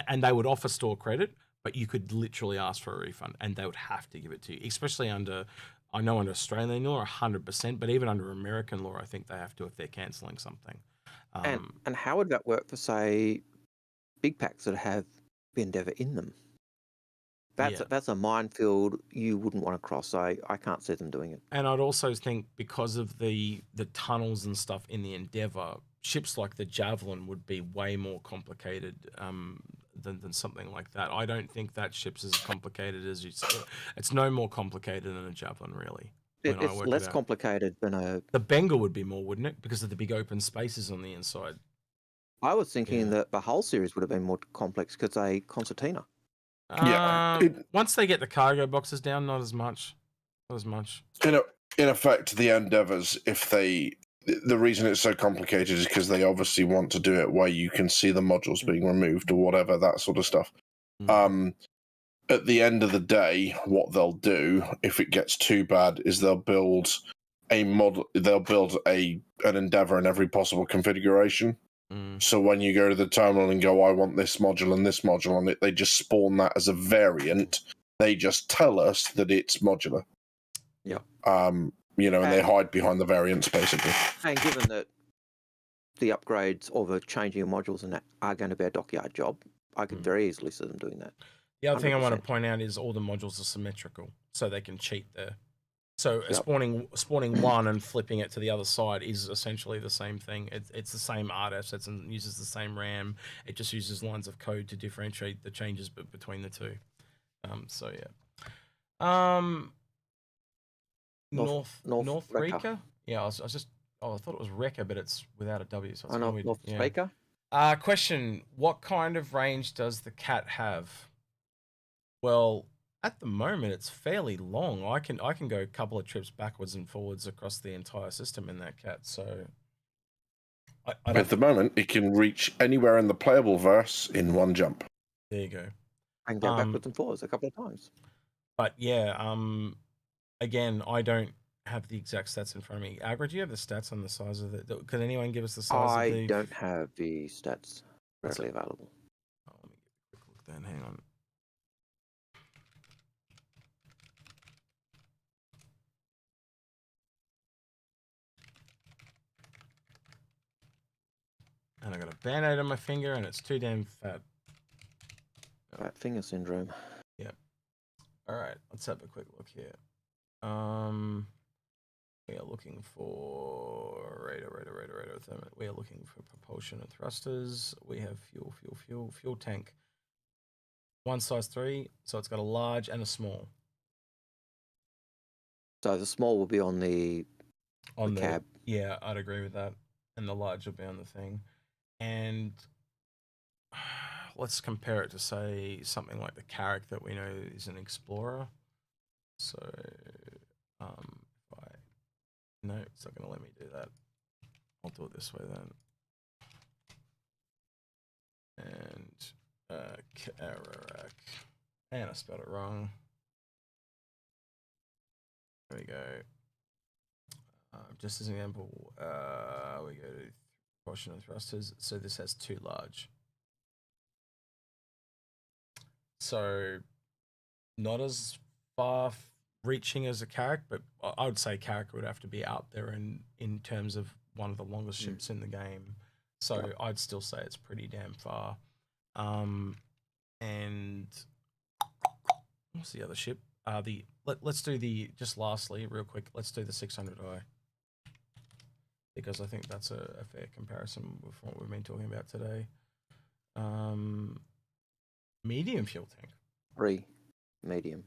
And they would offer store credit, but you could literally ask for a refund, and they would have to give it to you, especially under Australian law, 100%, but even under American law, I think they have to if they're cancelling something. And how would that work for, say, big packs that have the Endeavour in them? That's a minefield you wouldn't want to cross. I can't see them doing it. And I'd also think because of the tunnels and stuff in the Endeavour, ships like the Javelin would be way more complicated than something like that. I don't think that ship's as complicated as you say. It's no more complicated than a Javelin, really. It's less complicated than a... The Bengal would be more, wouldn't it? Because of the big open spaces on the inside. I was thinking that the whole series would have been more complex because a concertina. Once they get the cargo boxes down, not as much. Not as much. In effect, the Endeavours, the reason it's so complicated is because they obviously want to do it where you can see the modules being removed or whatever, that sort of stuff. At the end of the day, what they'll do if it gets too bad is they'll build an Endeavour in every possible configuration. So when you go to the terminal and go, I want this module and this module on it, they just spawn that as a variant. They just tell us that it's modular. Yeah. And they hide behind the variants, basically. And given that the upgrades or the changing of modules and that are going to be a dockyard job, I could very easily see them doing that. The other thing I want to point out is all the modules are symmetrical, so they can cheat there. So spawning one and flipping it to the other side is essentially the same thing. It's the same art assets and uses the same RAM. It just uses lines of code to differentiate the changes between the two. So yeah. North Reka? Yeah, I thought it was Reka, but it's without a W. So it's North Reka? Question: what kind of range does the cat have? Well, at the moment, it's fairly long. I can go a couple of trips backwards and forwards across the entire system in that cat. So, at the moment, it can reach anywhere in the playable verse in one jump. There you go. And go backwards and forwards a couple of times. But yeah, again, I don't have the exact stats in front of me. Algared, do you have the stats on the size of the? Can anyone give us the size of the? I don't have the stats readily available. Oh, let me get a quick look then. Hang on. And I got a band-aid on my finger, and it's too damn fat. Fat finger syndrome. Yep. All right, let's have a quick look here. We are looking for radar. We are looking for propulsion and thrusters. We have fuel tank. One size 3, so it's got a large and a small. So the small will be on the cab. Yeah, I'd agree with that. And the large will be on the thing. And let's compare it to, say, something like the Carrack that we know is an Explorer. So, no, it's not going to let me do that. I'll do it this way then. And Carrack. And I spelled it wrong. There we go. Just as an example, we go to propulsion and thrusters. So this has 2 large. So not as far reaching as a Carrack, but I would say Carrack would have to be out there in terms of one of the longest ships in the game. So I'd still say it's pretty damn far. And what's the other ship? Let's do just lastly, real quick, let's do the 600i. Because I think that's a fair comparison with what we've been talking about today. Medium fuel tank. 3 medium.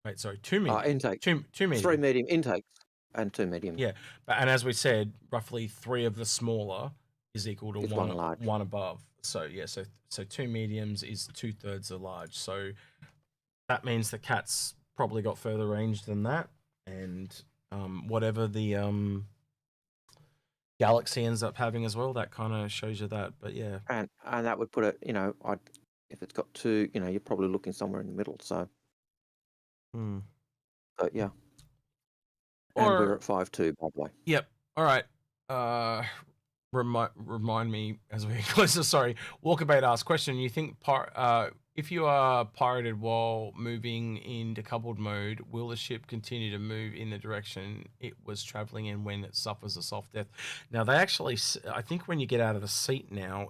Wait, sorry, 2 medium. Intake. 2 medium. 3 medium intakes and 2 medium. Yeah, and as we said, roughly 3 of the smaller is equal to one large. 1 above. So yeah, so 2 mediums is 2/3 of large. So that means the cat's probably got further range than that, and whatever the Galaxy ends up having as well, that kind of shows you that. But yeah, and that would put it, if it's got 2, you're probably looking somewhere in the middle. So, but yeah, and we're at 5.2 by the way. Yep. All right. remind me as we get closer. Sorry, Walkabout asked question. You think if you are pirated while moving into coupled mode, will the ship continue to move in the direction it was traveling in when it suffers a soft death? Now they actually, I think when you get out of the seat now,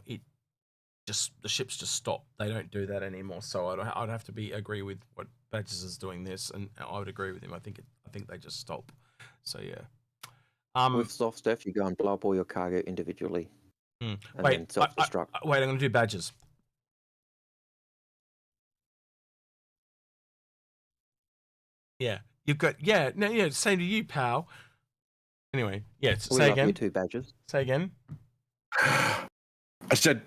the ships just stop. They don't do that anymore. So I'd have to agree with what Badges is doing this, and I would agree with him. I think they just stop. So yeah. With soft stuff, you go and blow up all your cargo individually, and wait, then self-destruct. Wait, I'm going to do Badges. Yeah, you've got same to you, pal. Anyway, yeah. Say again. You too, Badges. Say again. I said,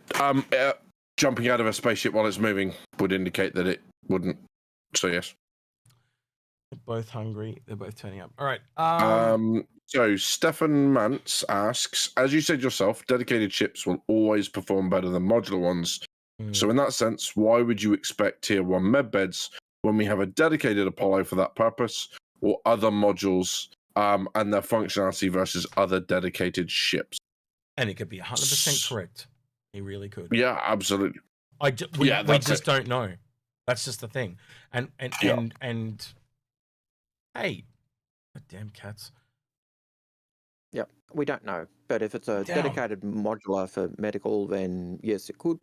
jumping out of a spaceship while it's moving would indicate that it wouldn't. So yes. They're both hungry. They're both turning up. All right. So Stefan Mantz asks, as you said yourself, dedicated ships will always perform better than modular ones. So in that sense, why would you expect tier 1 medbeds when we have a dedicated Apollo for that purpose, or other modules and their functionality versus other dedicated ships? And it could be 100% correct. He really could. Yeah, absolutely. We just don't know. That's just the thing. And hey, damn cats. Yep, we don't know. But if it's a dedicated modular for medical, then yes, it could.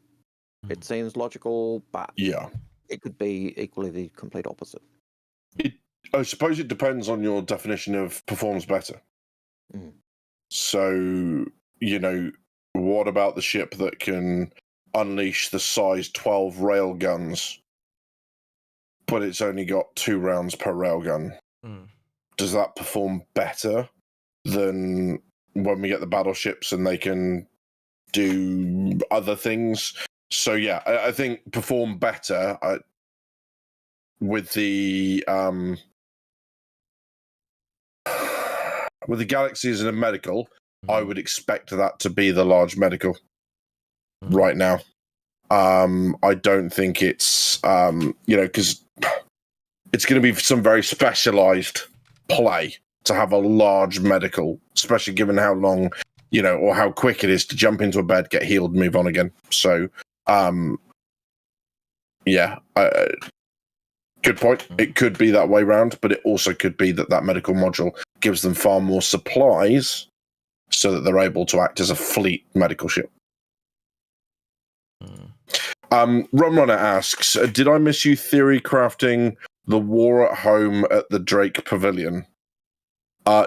It seems logical, but it could be equally the complete opposite. I suppose it depends on your definition of performs better. So, what about the ship that can unleash the size 12 rail guns, but it's only got 2 rounds per railgun? Does that perform better than when we get the battleships and they can do other things? So yeah, I think perform better with the galaxies and a medical. I would expect that to be the large medical right now. I don't think it's because it's going to be some very specialized play to have a large medical, especially given how long, or how quick it is to jump into a bed, get healed, move on again. So, good point. It could be that way round, but it also could be that medical module gives them far more supplies so that they're able to act as a fleet medical ship. Rum Runner asks, did I miss you theory crafting the war at home at the Drake Pavilion?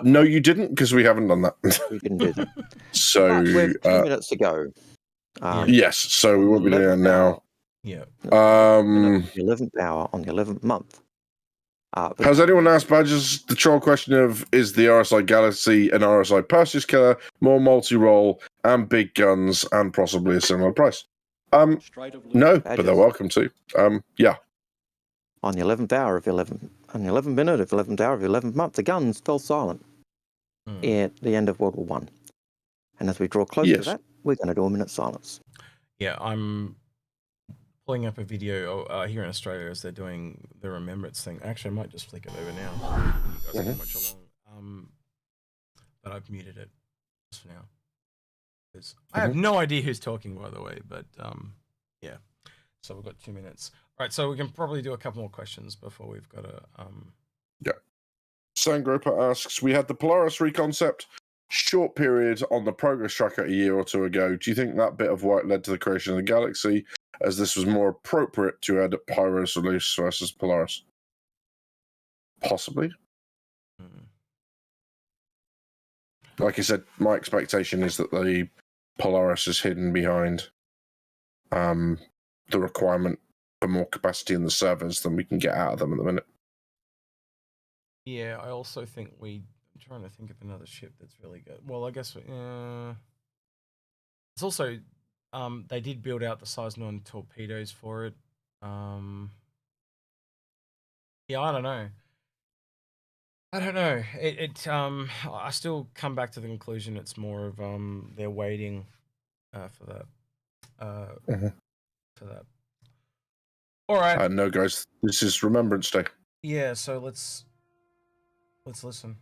No, you didn't, because we haven't done that. We didn't do that. So we have 2 minutes to go. Yes, so we won't be doing it now. Yeah. The 11th hour on the 11th month. Has anyone asked Badges the troll question of, is the RSI Galaxy and RSI Perseus Killer more multi-role and big guns and possibly a similar price? No, but they're welcome to. Yeah. On the 11th hour of 11th, on the 11th minute of 11th hour of 11th month, the guns fell silent at the end of World War I. And as we draw closer to that, we're going to do a minute's silence. Yeah, I'm pulling up a video here in Australia as they're doing the remembrance thing. Actually, I might just flick it over now. You guys can watch along. But I've muted it just for now. I have no idea who's talking, by the way, but yeah. So we've got 2 minutes. All right, so we can probably do a couple more questions before we've got to... Yeah. Sangropa asks, we had the Polaris reconcept short period on the progress tracker a year or 2 ago. Do you think that bit of work led to the creation of the Galaxy, as this was more appropriate to add Pyros release versus Polaris? Possibly. Like I said, my expectation is that the Polaris is hidden behind the requirement for more capacity in the servers than we can get out of them at the minute. Yeah, I also think I'm trying to think of another ship that's really good. Well, I guess it's also they did build out the size 9 torpedoes for it. Yeah, I don't know. I still come back to the conclusion it's more of they're waiting for that. For that. All right. No, guys, this is Remembrance Day. Yeah, so let's listen.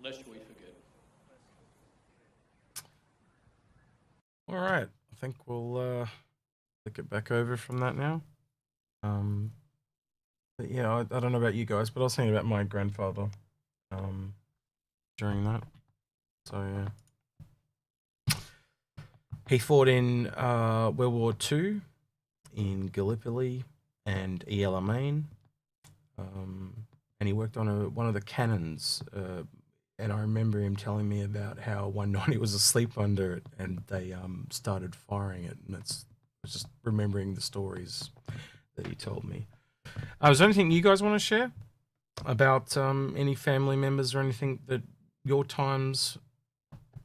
Lest we forget. All right, I think we'll flick it back over from that now. But yeah, I don't know about you guys, but I was thinking about my grandfather during that. So yeah, he fought in World War II in Gallipoli and El Alamein, and he worked on one of the cannons. And I remember him telling me about how one night he was asleep under it and they started firing it. And I was just remembering the stories that he told me. Is there anything you guys want to share about any family members or anything that your times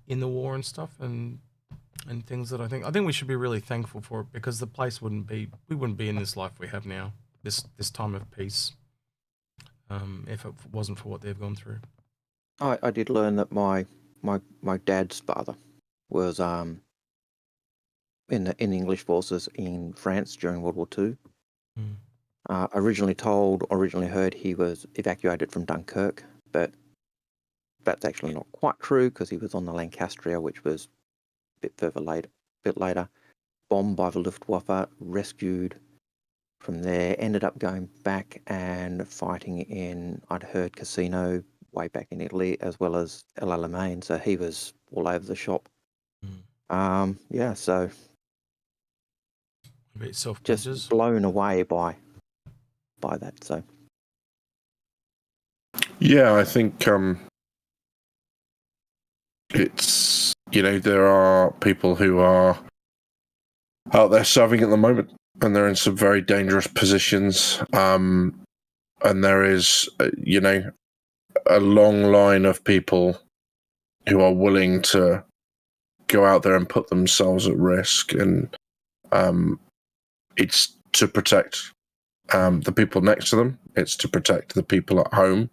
in the war and stuff and things that I think we should be really thankful for it, because the place we wouldn't be in this life we have now, this time of peace, if it wasn't for what they've gone through. I did learn that my dad's father was in the English forces in France during World War II. Originally heard he was evacuated from Dunkirk, but that's actually not quite true, because he was on the Lancastria, which was a bit later, bombed by the Luftwaffe, rescued from there, ended up going back and fighting in, I'd heard, Cassino, way back in Italy, as well as El Alamein, so he was all over the shop. Yeah, so just blown away by that. So yeah, I think it's, there are people who are out there serving at the moment, and they're in some very dangerous positions, and there is a long line of people who are willing to go out there and put themselves at risk, and it's to protect the people next to them, it's to protect the people at home,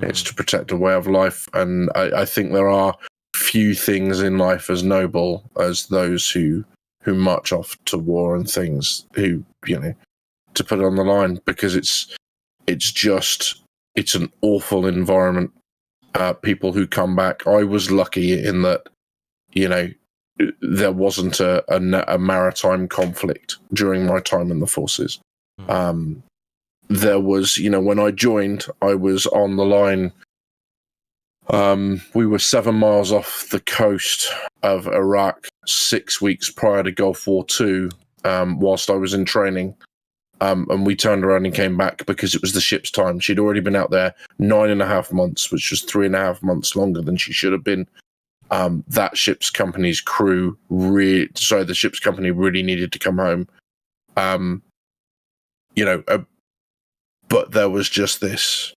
it's to protect a way of life. And I think there are few things in life as noble as those who march off to war and things, who to put it on the line, because it's an awful environment. People who come back, I was lucky in that, there wasn't a maritime conflict during my time in the forces. There was, when I joined, I was on the line. We were 7 miles off the coast of Iraq 6 weeks prior to Gulf War II, whilst I was in training. And we turned around and came back because it was the ship's time. She'd already been out there 9.5 months, which was 3.5 months longer than she should have been. That ship's company's crew the ship's company really needed to come home. But there was just this,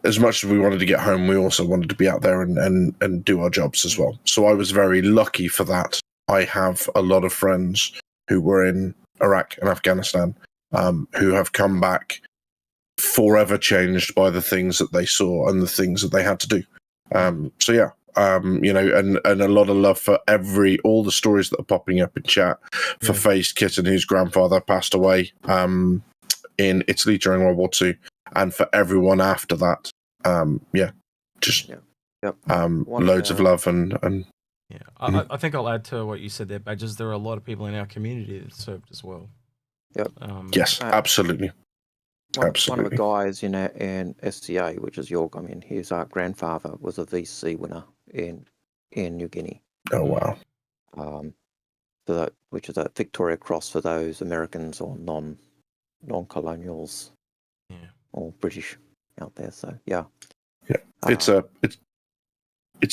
as much as we wanted to get home, we also wanted to be out there and do our jobs as well. So I was very lucky for that. I have a lot of friends who were in Iraq and Afghanistan, who have come back forever changed by the things that they saw and the things that they had to do. So yeah, and a lot of love for all the stories that are popping up in chat for Phased Kitten, whose grandfather passed away in Italy during World War II, and for everyone after that. Loads of love and yeah. I think I'll add to what you said there, Badges. There are a lot of people in our community that served as well. Yep. Yes, absolutely. One of the guys in SCA, which is York, his grandfather was a VC winner in New Guinea. Oh wow. Which is a Victoria Cross for those Americans or non-colonials, or British out there. So yeah. It's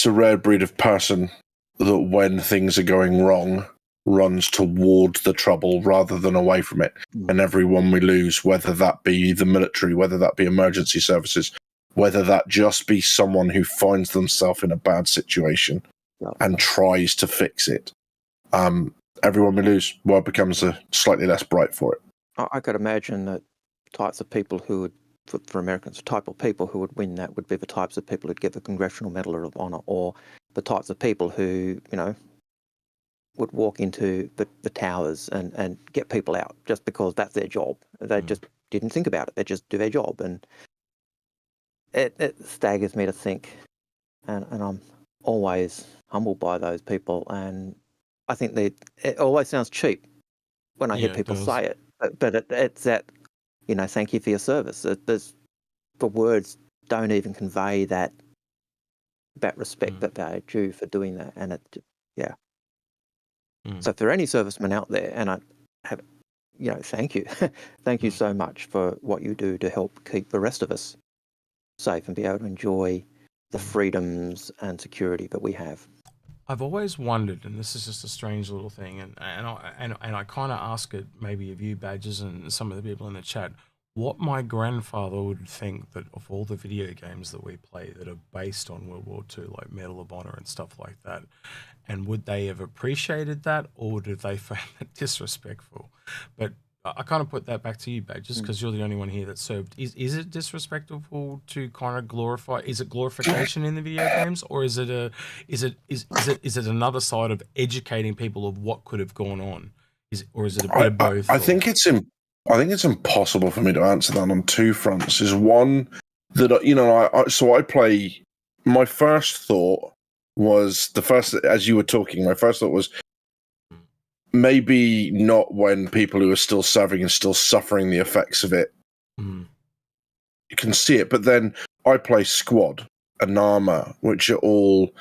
a rare breed of person that, when things are going wrong, runs towards the trouble rather than away from it. And everyone we lose, whether that be the military, whether that be emergency services, whether that just be someone who finds themselves in a bad situation and tries to fix it. Everyone we lose, world becomes slightly less bright for it. I could imagine that types of people who would, for Americans, the type of people who would win that would be the types of people who'd get the Congressional Medal of Honor, or the types of people who, would walk into the towers and get people out just because that's their job. They just didn't think about it. They just do their job. And it staggers me to think. And I'm always humbled by those people. And I think it always sounds cheap when I hear people say it. But it's that, thank you for your service. The words don't even convey that respect that they're due for doing that. And So if there are any servicemen out there, and I have, thank you. Thank you so much for what you do to help keep the rest of us safe and be able to enjoy the freedoms and security that we have. I've always wondered, and this is just a strange little thing, and I kind of ask it maybe of you, Badges, and some of the people in the chat, what my grandfather would think that of all the video games that we play that are based on World War II, like Medal of Honor and stuff like that, and would they have appreciated that, or did they find it disrespectful? But I kind of put that back to you, Badges, because you're the only one here that served. Is it disrespectful to kind of glorify? Is it glorification in the video games, or is it another side of educating people of what could have gone on? Is it a bit of both? I think it's impossible for me to answer that on two fronts. Is one that I play. My first thought was as you were talking. My first thought was, maybe not when people who are still serving and still suffering the effects of it. You can see it, but then I play Squad and Armor, which are all,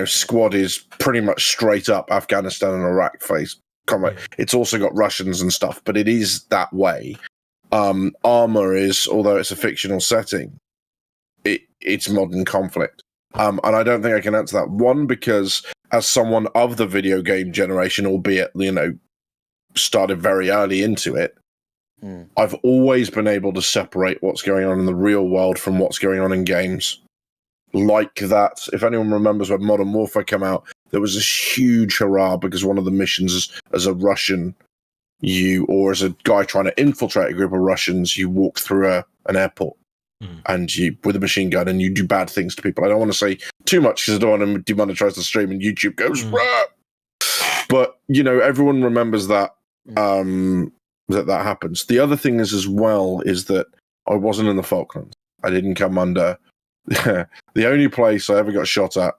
Squad is pretty much straight up Afghanistan and Iraq face combat. It's also got Russians and stuff, but it is that way. Armor is, although it's a fictional setting, it's modern conflict. And I don't think I can answer that. One, because as someone of the video game generation, albeit, started very early into it, I've always been able to separate what's going on in the real world from what's going on in games. Like that, if anyone remembers when Modern Warfare came out, there was this huge hurrah because one of the missions as a Russian, or as a guy trying to infiltrate a group of Russians, you walk through an airport. And you with a machine gun, and you do bad things to people. I don't want to say too much because I don't want to demonetize the stream, and YouTube goes, Rah! But everyone remembers that that happens. The other thing is as well is that I wasn't in the Falklands. I didn't come under the only place I ever got shot at,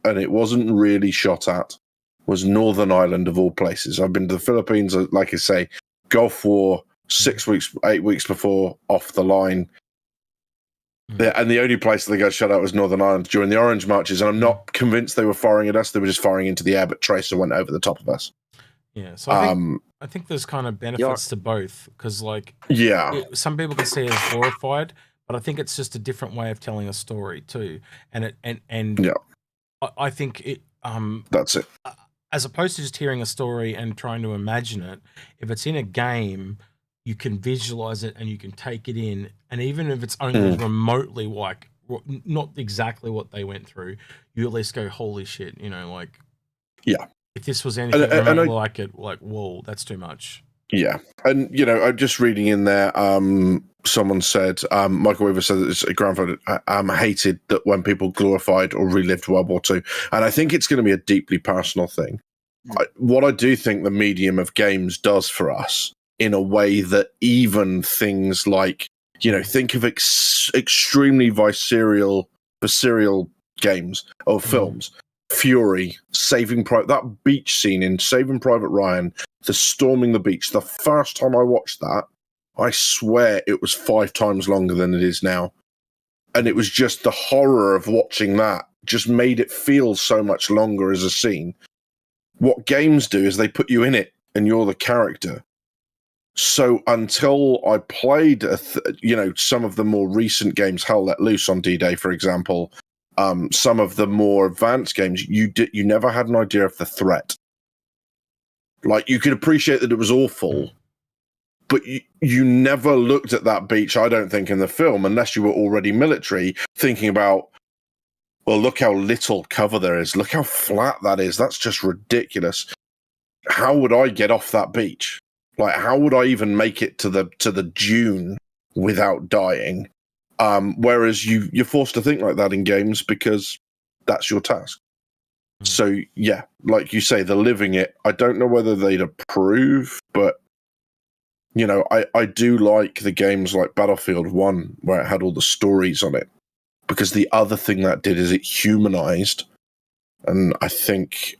and it wasn't really shot at, was Northern Ireland of all places. I've been to the Philippines, like I say, Gulf War, 8 weeks before, off the line. And the only place that they got shut out was Northern Ireland during the Orange Marches, and I'm not convinced they were firing at us. They were just firing into the air, but Tracer went over the top of us. Yeah, so I think there's kind of benefits to both, because some people can see it as glorified, but I think it's just a different way of telling a story too. And I think it that's it. As opposed to just hearing a story and trying to imagine it, if it's in a game, you can visualize it and you can take it in, and even if it's only remotely like not exactly what they went through, you at least go, holy shit, if this was anything remotely like it, like, whoa, that's too much. Yeah, and I'm just reading in there, someone said, Michael Weaver said that his grandfather hated that when people glorified or relived World War II, and I think it's going to be a deeply personal thing. What I do think the medium of games does for us, in a way that even things like, think of extremely visceral games or films, Fury, that beach scene in Saving Private Ryan, the storming the beach. The first time I watched that, I swear it was 5 times longer than it is now. And it was just the horror of watching that just made it feel so much longer as a scene. What games do is they put you in it and you're the character. So until I played, some of the more recent games, Hell Let Loose on D-Day, for example, some of the more advanced games, you never had an idea of the threat. Like, you could appreciate that it was awful, But you never looked at that beach, I don't think, in the film, unless you were already military, thinking about, well, look how little cover there is. Look how flat that is. That's just ridiculous. How would I get off that beach? Like, how would I even make it to the dune without dying? Whereas you're forced to think like that in games because that's your task. So, yeah, like you say, they're living it. I don't know whether they'd approve, but you know, I do like the games like Battlefield 1, where it had all the stories on it, because the other thing that did is it humanized. And I think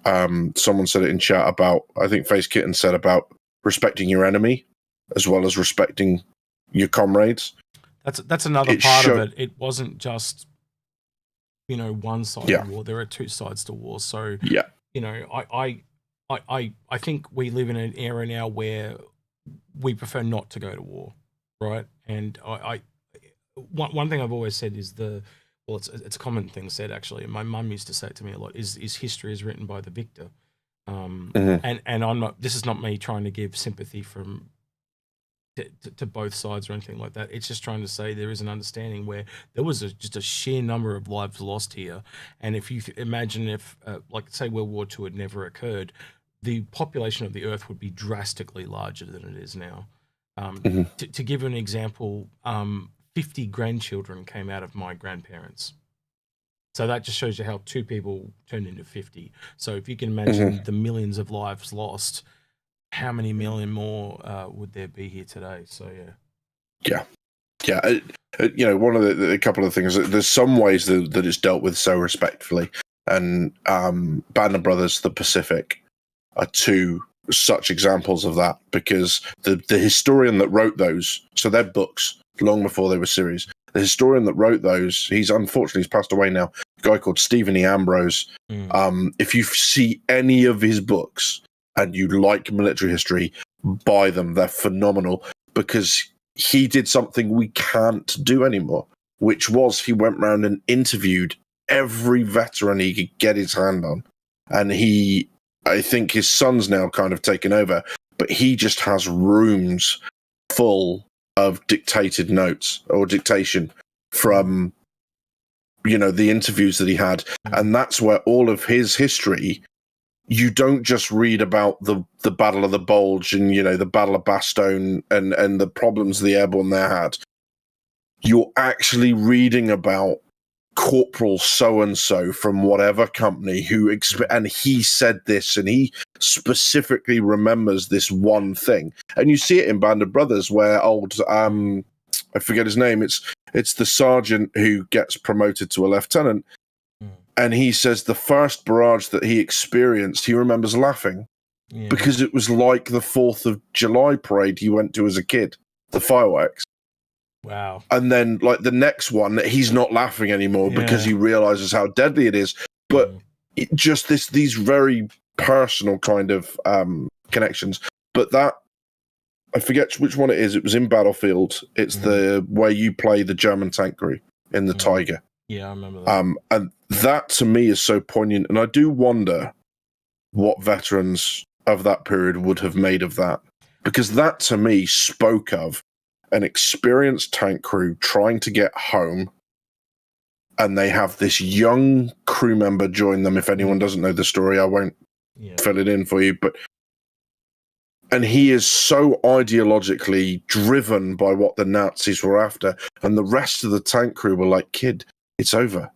someone said it in chat about, I think Face Kitten said about respecting your enemy as well as respecting your comrades. That's another part of it. It wasn't just, you know, one side of war. There are two sides to war. So, you know, I think we live in an era now where we prefer not to go to war, right? And one thing I've always said is it's a common thing said, actually. My mum used to say it to me a lot, is history is written by the victor. And I'm not, this is not me trying to give sympathy to both sides or anything like that. It's just trying to say there is an understanding where there was just a sheer number of lives lost here. And if you imagine if, like, say World War II had never occurred, the population of the Earth would be drastically larger than it is now. To give an example, 50 grandchildren came out of my grandparents. So that just shows you how two people turned into 50. So if you can imagine the millions of lives lost, how many million more would there be here today? So, yeah. You know, one of a couple of things, there's some ways that it's dealt with so respectfully. And Band of Brothers, The Pacific, are two such examples of that, because the historian that wrote those, so they're books long before they were series. The historian that wrote those, he's passed away now, a guy called Stephen E. Ambrose. If you see any of his books and you like military history, buy them. They're phenomenal, because he did something we can't do anymore, which was he went around and interviewed every veteran he could get his hand on. And I think his son's now kind of taken over, but he just has rooms full of dictated notes or dictation from, you know, the interviews that he had. And that's where all of his history, you don't just read about the Battle of the Bulge and, you know, the Battle of Bastogne and the problems the airborne there had. You're actually reading about Corporal so-and-so from whatever company and he said this, and he specifically remembers this one thing. And you see it in Band of Brothers, where I forget his name, it's the sergeant who gets promoted to a lieutenant, and he says the first barrage that he experienced, he remembers laughing, because it was like the 4th of July parade he went to as a kid, the fireworks. Wow. And then, like, the next one, he's not laughing anymore because he realizes how deadly it is. But it just these very personal kind of connections. But that, I forget which one it is. It was in Battlefield. It's the where you play the German tank crew in the Tiger. Yeah, I remember that. And that to me is so poignant. And I do wonder what veterans of that period would have made of that, because that to me spoke of an experienced tank crew trying to get home, and they have this young crew member join them. If anyone doesn't know the story, I won't fill it in for you, and he is so ideologically driven by what the Nazis were after, and the rest of the tank crew were like, kid, it's over.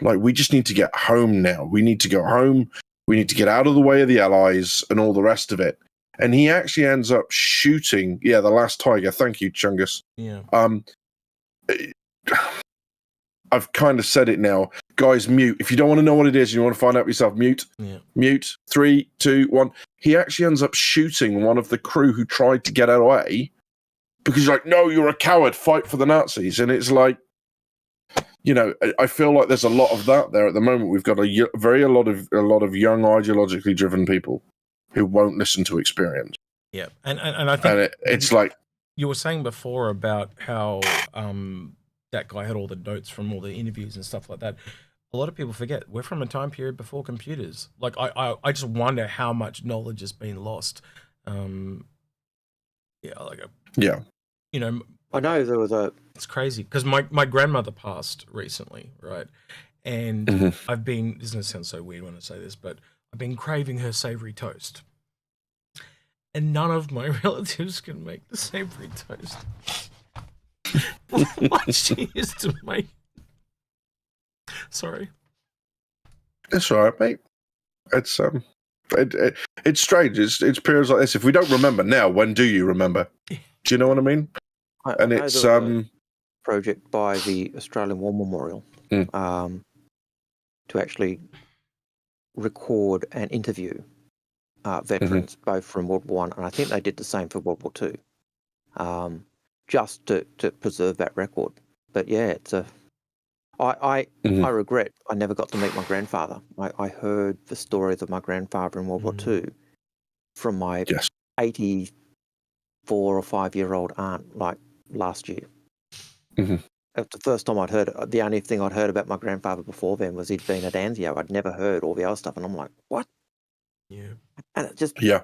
Like, we just need to get home now. We need to go home. We need to get out of the way of the Allies and all the rest of it. And he actually ends up shooting, the last Tiger. Thank you, Chungus. Yeah. I've kind of said it now. Guys, mute. If you don't want to know what it is, you want to find out for yourself, mute. Yeah. Mute. 3, 2, 1. He actually ends up shooting one of the crew who tried to get away, because he's like, no, you're a coward. Fight for the Nazis. And it's like, you know, I feel like there's a lot of that there at the moment. We've got a lot of young, ideologically driven people who won't listen to experience. Yeah, and I think it's like you were saying before about how that guy had all the notes from all the interviews and stuff like that. A lot of people forget we're from a time period before computers. Like I just wonder how much knowledge has been lost. Yeah, like a, Yeah. you know, I know there was a. it's crazy because my grandmother passed recently, right? And I've been, this is going to sound so weird when I say this, but I've been craving her savory toast. And none of my relatives can make the savory toast. What she used to make. Sorry. It's all right, mate. It's it's strange. It's periods like this. If we don't remember now, when do you remember? Do you know what I mean? I know there was a project by the Australian War Memorial to actually record and interview veterans, both from World War One, and I think they did the same for World War Two, just to preserve that record. But yeah, it's a. I regret I never got to meet my grandfather. I heard the stories of my grandfather in World War Two from my 84 or 5-year-old aunt, like last year. That's the first time I'd heard it. The only thing I'd heard about my grandfather before then was he'd been at Anzio. I'd never heard all the other stuff, and I'm like, what? Yeah. And it just Yeah,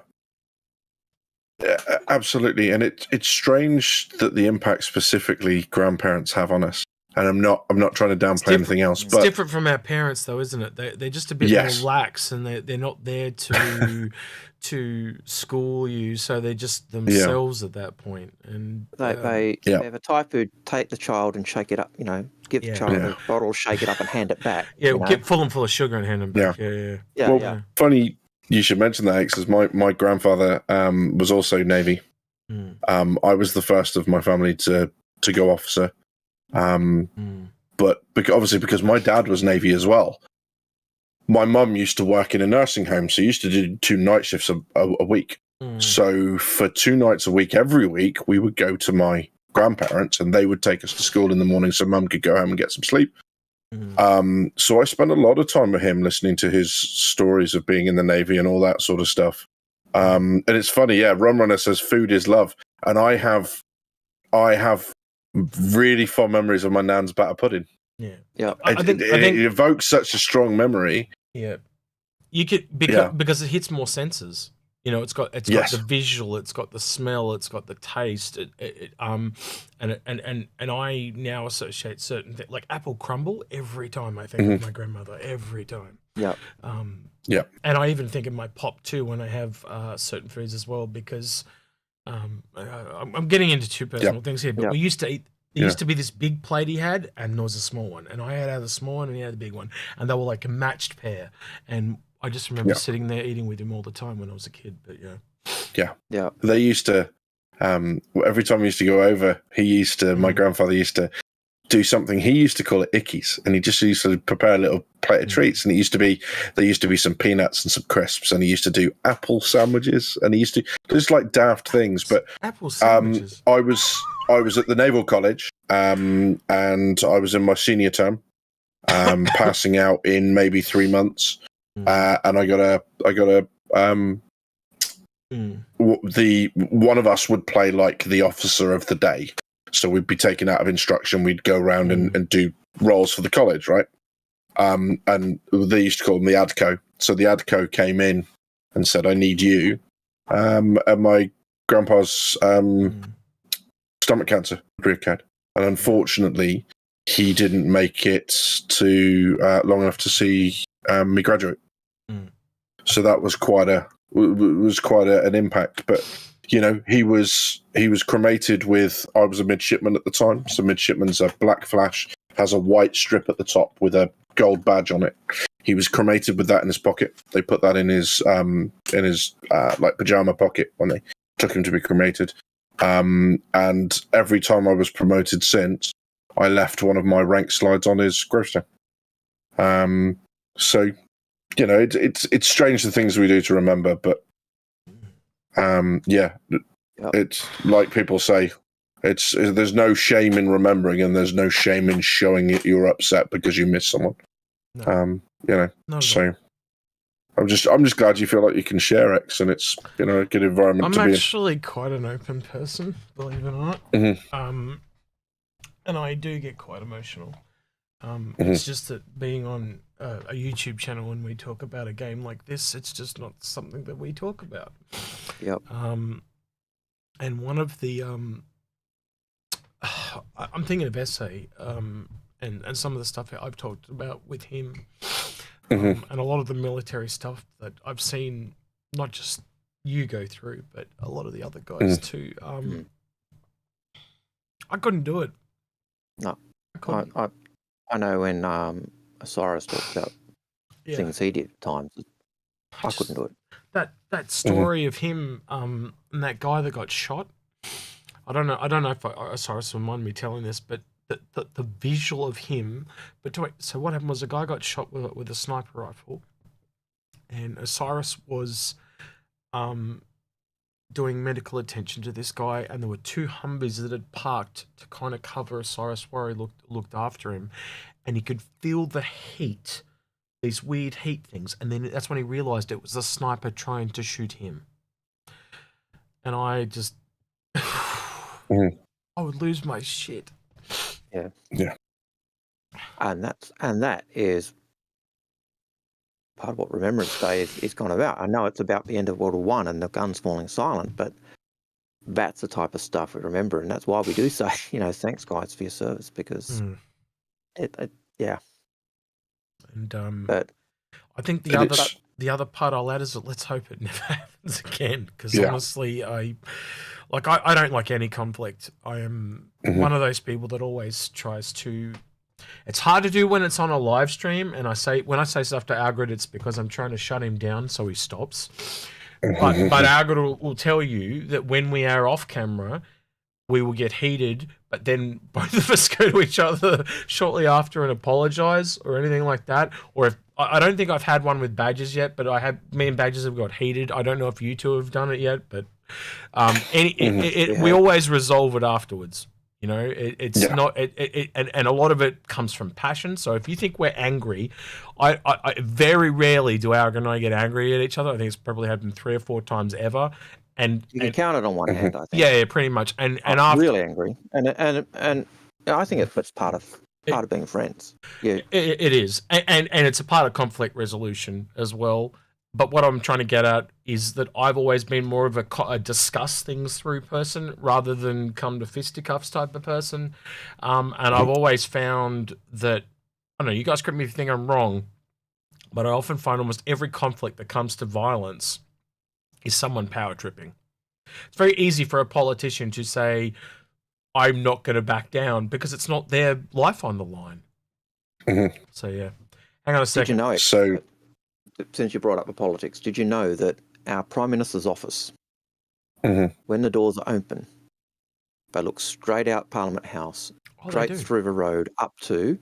absolutely. And it's strange that the impact specifically grandparents have on us. And I'm not trying to downplay anything else, but it's different from our parents, though, isn't it? They're just a bit more lax, and they're not there to to school you, so they're just themselves at that point. And they have a type who take the child and shake it up. You know, give the child a bottle, shake it up, and hand it back. Yeah, get full and full of sugar and hand them back. Yeah. Funny you should mention that, because my grandfather was also Navy. I was the first of my family to go officer. But obviously because my dad was Navy as well, my mum used to work in a nursing home, so used to do 2 night shifts a week. So for 2 nights a week, every week, we would go to my grandparents, and they would take us to school in the morning so mum could go home and get some sleep. So I spent a lot of time with him listening to his stories of being in the Navy and all that sort of stuff. And it's funny, Rum Runner says food is love, and I have really fond memories of my nan's batter pudding. I think it evokes such a strong memory. You could because it hits more senses. You know, it's got the visual, it's got the smell, it's got the taste. And I now associate certain things like apple crumble every time I think of my grandmother. Every time. And I even think of my pop too when I have certain foods as well, because I'm getting into too personal things here, but we used to eat. There used to be this big plate he had, and there was a small one, and I had the small one, and he had the big one, and they were like a matched pair. And I just remember sitting there eating with him all the time when I was a kid. But they used to. Every time we used to go over, my grandfather used to do something. He used to call it ickies, and he just used to prepare a little plate of treats. And there used to be some peanuts and some crisps, and he used to do apple sandwiches, and he used to just like daft things. But apple sandwiches. I was at the Naval College, and I was in my senior term, passing out in maybe 3 months, and I got one of us would play like the officer of the day. So we'd be taken out of instruction. We'd go around and do roles for the college, right? And they used to call them the ADCO. So the ADCO came in and said, "I need you." And my grandpa's stomach cancer had, and unfortunately, he didn't make it to long enough to see me graduate. So that was quite an impact. But you know, he was cremated with. I was a midshipman at the time, so midshipman's a black flash, has a white strip at the top with a gold badge on it. He was cremated with that in his pocket. They put that in his like pajama pocket when they took him to be cremated. And every time I was promoted since, I left one of my rank slides on his gravestone. So, you know, it's strange the things we do to remember, but it's like people say, there's no shame in remembering, and there's no shame in showing it you're upset because you miss someone. You know, so I'm just glad you feel like you can share X, and it's, you know, a good environment to be in. I'm actually quite an open person, believe it or not. And I do get quite emotional. It's just that being on a YouTube channel and we talk about a game like this, it's just not something that we talk about. And one of the I'm thinking of Essay, and some of the stuff I've talked about with him, and a lot of the military stuff that I've seen, not just you go through, but a lot of the other guys too. I couldn't do it. No, I know when Osiris talked about things he did at times, I couldn't do it. That story of him and that guy that got shot. I don't know if Osiris will mind me telling this, but the visual of him. But so what happened was a guy got shot with a sniper rifle, and Osiris was doing medical attention to this guy, and there were two Humvees that had parked to kind of cover Osiris while he looked after him, and he could feel the heat, these weird heat things, and then that's when he realized it was the sniper trying to shoot him. And I just I would lose my shit. Yeah. And that is part of what Remembrance Day is kind of about. I know it's about the end of World War One and the guns falling silent, but that's the type of stuff we remember, and that's why we do say, thanks guys for your service, because yeah. And but I think the other part I'll add is that let's hope it never happens again, because honestly, I don't like any conflict. I am one of those people that always tries to. It's hard to do when it's on a live stream, and when I say stuff to Algared, it's because I'm trying to shut him down so he stops. But Algared will tell you that when we are off camera, we will get heated, but then both of us go to each other shortly after and apologize or anything like that. Or if I don't think I've had one with Badges yet, but me and Badges have got heated. I don't know if you two have done it yet, but we always resolve it afterwards. It's not, and a lot of it comes from passion. So if you think we're angry, I very rarely do Algared and I get angry at each other. I think it's probably happened 3 or 4 times ever. And you can count it on one hand, I think. Yeah, pretty much. And I'm after, really angry, and I think it's part of being friends. Yeah, it is, and it's a part of conflict resolution as well. But what I'm trying to get at is that I've always been more of a discuss things through person rather than come to fisticuffs type of person. And I've always found that, I don't know, you guys correct me if you think I'm wrong, but I often find almost every conflict that comes to violence is someone power tripping. It's very easy for a politician to say, I'm not going to back down, because it's not their life on the line. So, yeah. Hang on a second. Did you know since you brought up the politics, did you know that our Prime Minister's office, when the doors are open, they look straight out Parliament House, straight through the road up to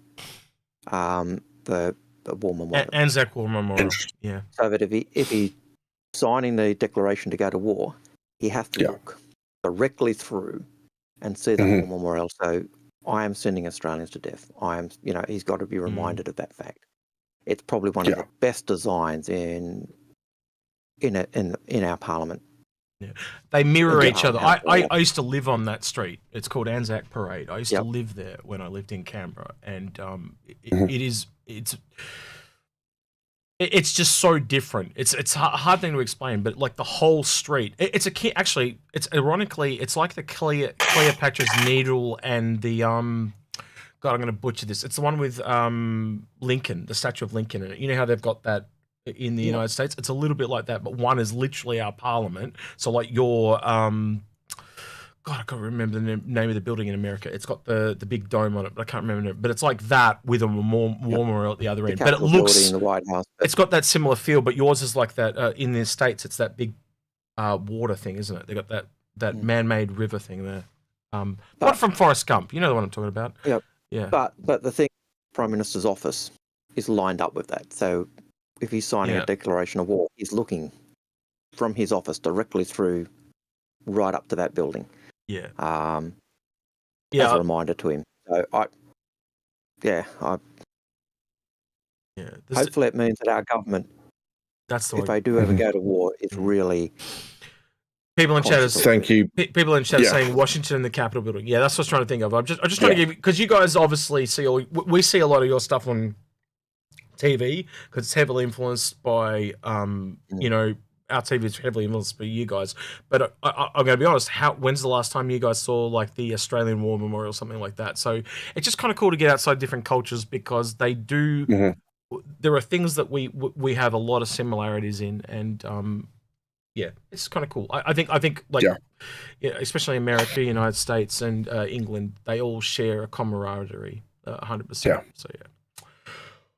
the War Memorial. Anzac War Memorial, yeah. So that if he's signing the declaration to go to war, he has to look directly through and see the War Memorial. So I am sending Australians to death. He's got to be reminded of that fact. It's probably one of the best designs in our Parliament. Yeah. They mirror each other. I used to live on that street. It's called Anzac Parade. I used to live there when I lived in Canberra, and it's just so different. It's a hard thing to explain, but like the whole street, it's ironically, it's like the Cleopatra's Needle and the God, I'm going to butcher this. It's the one with Lincoln, the statue of Lincoln in it. You know how they've got that in the United States? It's a little bit like that, but one is literally our Parliament. So like your, God, I can't remember the name of the building in America. It's got the big dome on it, but I can't remember it. But it's like that with a memorial at the other end. But it looks, in the White House. It's got that similar feel, but yours is like that in the States. It's that big water thing, isn't it? They got that man-made river thing there. Not from Forrest Gump. You know the one I'm talking about. Yep. Yeah. But the thing, Prime Minister's office is lined up with that. So if he's signing a declaration of war, he's looking from his office directly through, right up to that building. Yeah. As a reminder to him. So hopefully it means that our government, if they do ever go to war, it's really. People in chat Thank you. People in chat saying Washington and the Capitol building. Yeah, that's what I was trying to think of. I'm just trying to give you, because you guys obviously we see a lot of your stuff on TV because it's heavily influenced by our TV is heavily influenced by you guys. But I'm going to be honest. When's the last time you guys saw like the Australian War Memorial, something like that? So it's just kind of cool to get outside different cultures because they do. Mm-hmm. There are things that we have a lot of similarities in, and yeah, it's kind of cool. I think like, yeah, especially America, United States, and England, they all share a camaraderie, 100%. Yeah. So yeah.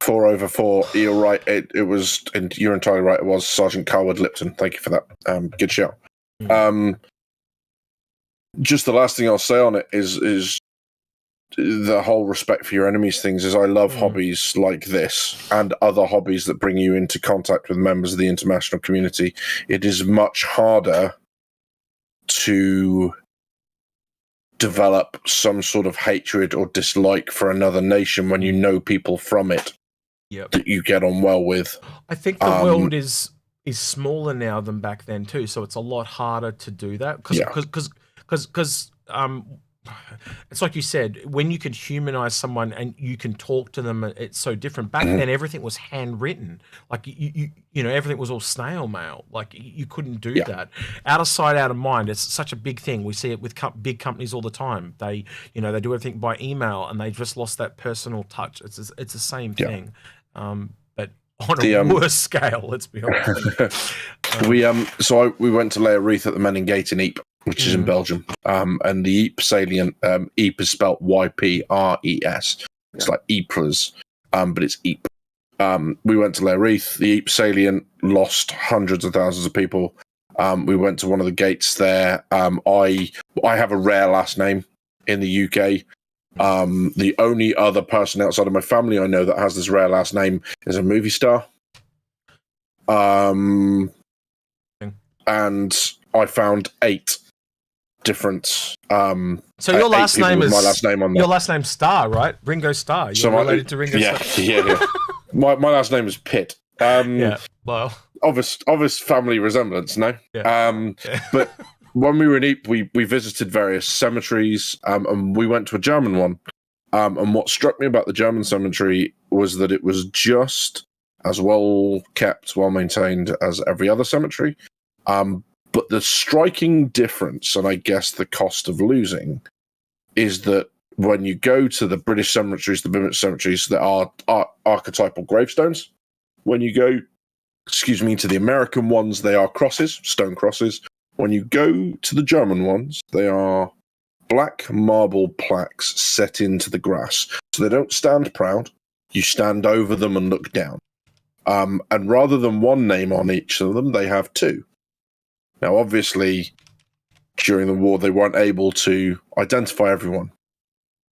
4 over 4. You're right. It was, and you're entirely right. It was Sergeant Carwood Lipton. Thank you for that. Good shout. Just the last thing I'll say on it is the whole respect for your enemies things. Is I love hobbies like this and other hobbies that bring you into contact with members of the international community. It is much harder to develop some sort of hatred or dislike for another nation when you know people from it that you get on well with. I think the world is smaller now than back then too, so it's a lot harder to do that because it's like you said, when you can humanize someone and you can talk to them, it's so different. Back then, everything was handwritten. Like you know, everything was all snail mail. Like you couldn't do that. Out of sight, out of mind. It's such a big thing. We see it with big companies all the time. They do everything by email, and they've just lost that personal touch. It's the same thing, but on a worse scale. Let's be honest. We went to lay a wreath at the Menin Gate in Ypres, which is in Belgium, and the Ypres salient, Ypres is spelled Y-P-R-E-S. It's like Ypres, but it's Ypres. We went to lay a wreath. The Ypres salient lost hundreds of thousands of people. We went to one of the gates there. I have a rare last name in the UK. The only other person outside of my family I know that has this rare last name is a movie star. And I found 8 different. So your last name is my last name on there. Your last name's Star, right? Ringo Starr. You're related to Ringo Starr. Yeah. My last name is Pitt. Yeah. Well, obvious family resemblance, no? Yeah. But when we were in Ypres, we visited various cemeteries, and we went to a German one. And what struck me about the German cemetery was that it was just as well kept, well maintained as every other cemetery. But the striking difference, and I guess the cost of losing, is that when you go to the British cemeteries, the British cemeteries, there are archetypal gravestones. When you go, to the American ones, they are crosses, stone crosses. When you go to the German ones, they are black marble plaques set into the grass. So they don't stand proud. You stand over them and look down. And rather than one name on each of them, they have 2. Now, obviously, during the war, they weren't able to identify everyone.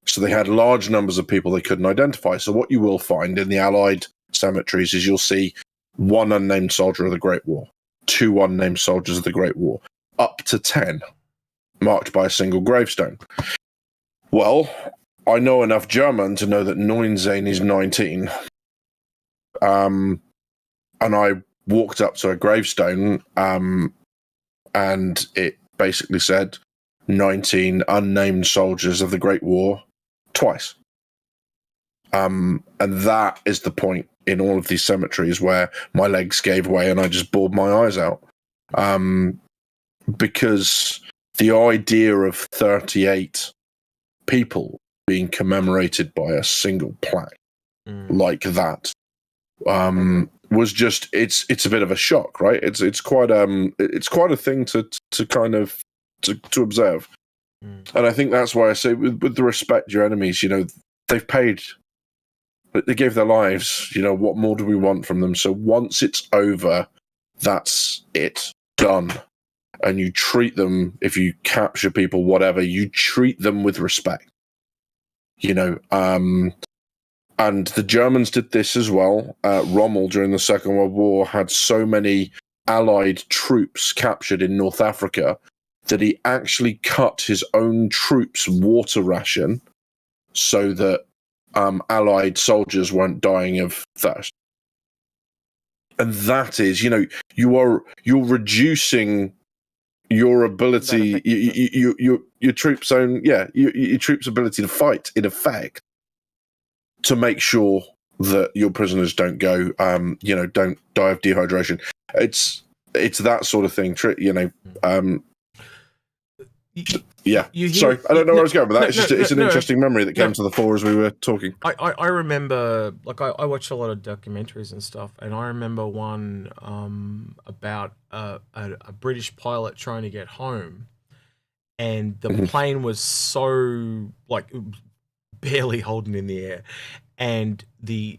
So they had large numbers of people they couldn't identify. So what you will find in the Allied cemeteries is you'll see 1 unnamed soldier of the Great War, 2 unnamed soldiers of the Great War, up to 10, marked by a single gravestone. Well, I know enough German to know that 19 is 19. And I walked up to a gravestone, and it basically said 19 unnamed soldiers of the Great War twice. And that is the point in all of these cemeteries where my legs gave way and I just bawled my eyes out. Because the idea of 38 people being commemorated by a single plaque like that was just it's a bit of a shock, right? It's quite a thing to kind of to observe, and I think that's why I say with the respect your enemies, they've paid, they gave their lives. What more do we want from them? So once it's over, that's it, done. And you treat them, if you capture people, whatever, you treat them with respect. And the Germans did this as well. Rommel, during the Second World War, had so many Allied troops captured in North Africa that he actually cut his own troops' water ration so that Allied soldiers weren't dying of thirst. And that is, you're reducing your ability, your troops' own, your troops' ability to fight, in effect, to make sure that your prisoners don't go, don't die of dehydration. it's that sort of thing. You know, yeah. You Sorry, I don't know where I was going with that. It's an interesting memory that came no. to the fore as we were talking. I remember, like, I watched a lot of documentaries and stuff, and I remember one about a British pilot trying to get home, and the plane was so, like, barely holding in the air, and there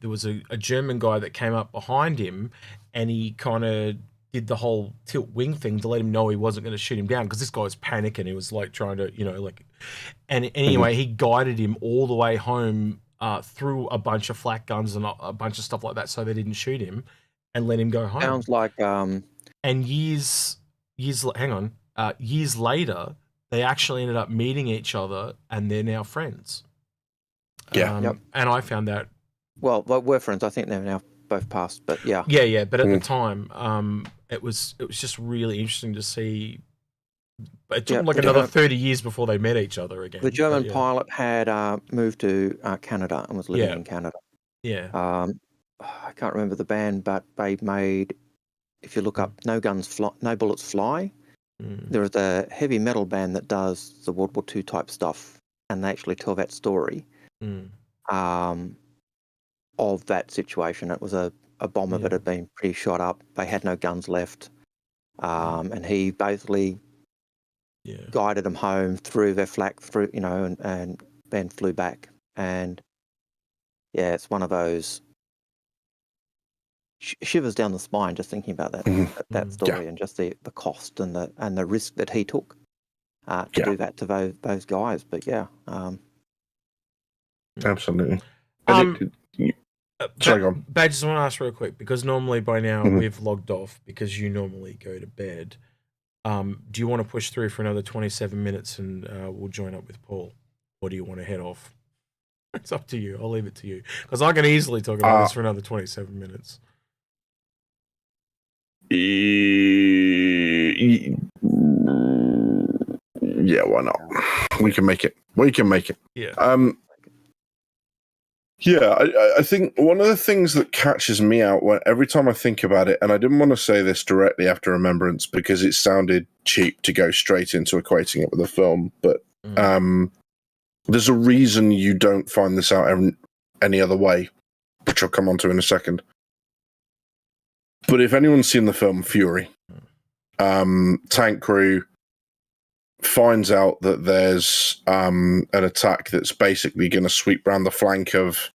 was a German guy that came up behind him, and he kind of did the whole tilt wing thing to let him know he wasn't going to shoot him down, because this guy was panicking. He was like trying to, you know, like, and anyway, he guided him all the way home through a bunch of flak guns and a bunch of stuff like that, so they didn't shoot him, and let him go home. Sounds like And years later, they actually ended up meeting each other, and they're now friends. Yeah. And I found that. Well, we're friends. I think they're now both passed, but yeah. Yeah. But at the time, it was just really interesting to see. It took like another 30 years before they met each other again. The German pilot had moved to Canada and was living in Canada. Yeah. I can't remember the band, but they made, if you look up No Bullets Fly, there is a heavy metal band that does the World War II type stuff, and they actually tell that story of that situation. It was a bomber that had been pretty shot up. They had no guns left, and he basically guided them home through their flak, through, you know, and then flew back. And yeah, it's one of those shivers down the spine just thinking about that story, and just the cost and the risk that he took to do that to those guys. But yeah, absolutely. Sorry, go on. I just want to ask real quick, because normally by now we've logged off because you normally go to bed. Do you want to push through for another 27 minutes and we'll join up with Paul, or do you want to head off? It's up to you. I'll leave it to you, because I can easily talk about this for another 27 minutes. Yeah, why not? We can make it. Yeah. Yeah, I think one of the things that catches me out every time I think about it, and I didn't want to say this directly after Remembrance because it sounded cheap to go straight into equating it with a film, but there's a reason you don't find this out any other way, which I'll come on to in a second. But if anyone's seen the film Fury, tank crew finds out that there's an attack that's basically going to sweep around the flank of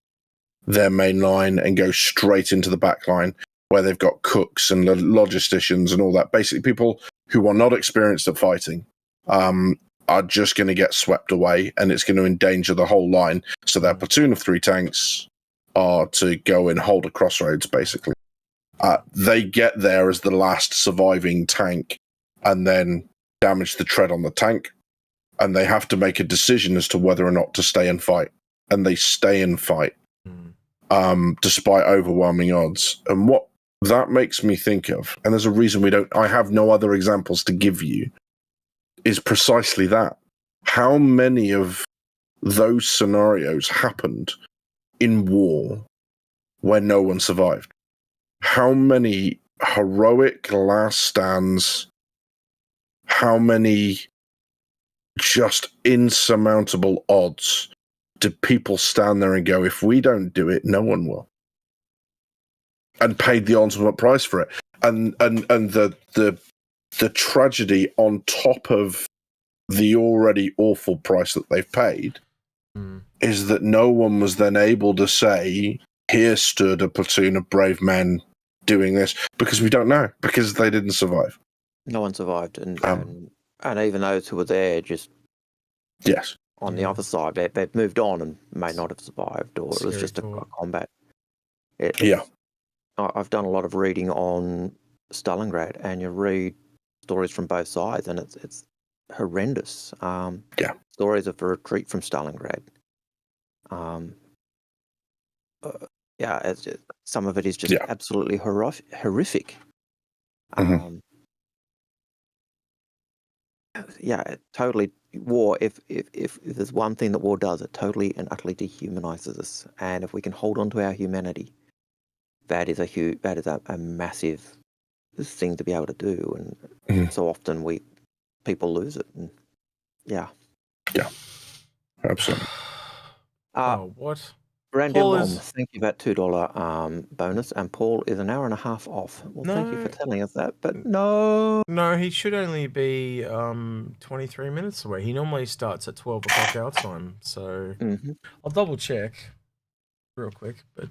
their main line and go straight into the back line, where they've got cooks and logisticians and all that. Basically, people who are not experienced at fighting are just going to get swept away, and it's going to endanger the whole line. So their platoon of 3 tanks are to go and hold a crossroads, basically. They get there as the last surviving tank and then damage the tread on the tank, and they have to make a decision as to whether or not to stay and fight. And they stay and fight despite overwhelming odds. And what that makes me think of, and there's a reason I have no other examples to give you, is precisely that. How many of those scenarios happened in war where no one survived? How many heroic last stands, how many just insurmountable odds do people stand there and go, if we don't do it, no one will? And paid the ultimate price for it. And the tragedy on top of the already awful price that they've paid is that no one was then able to say, here stood a platoon of brave men doing this, because we don't know, because they didn't survive. No one survived, and even those who were there, just on the other side, they've moved on and may not have survived, or it was just a combat. I've done a lot of reading on Stalingrad, and you read stories from both sides, and it's horrendous. Stories of the retreat from Stalingrad. It's just, some of it is just absolutely horrific. Totally. War. If there's one thing that war does, it totally and utterly dehumanizes us. And if we can hold on to our humanity, that is a massive thing to be able to do, and so often people lose it. And yeah, absolutely. Oh, what? Randy Paul Lom, is- thank you for that $2 bonus, and Paul is an hour and a half off. Well, thank you for telling us that, but no. No, he should only be 23 minutes away. He normally starts at 12 o'clock our time, so I'll double check real quick. But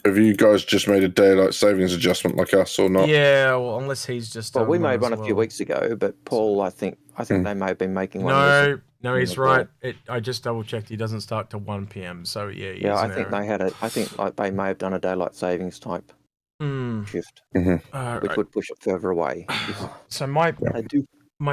Have you guys just made a daylight savings adjustment like us or not? yeah, well, unless he's just Well, we made as one a few weeks ago, but Paul, I think they may have been making one. No, he's right. I just double checked. He doesn't start till 1 p.m. So yeah, yeah, I think they had I think they may have done a daylight savings type shift, which would push it further away. So my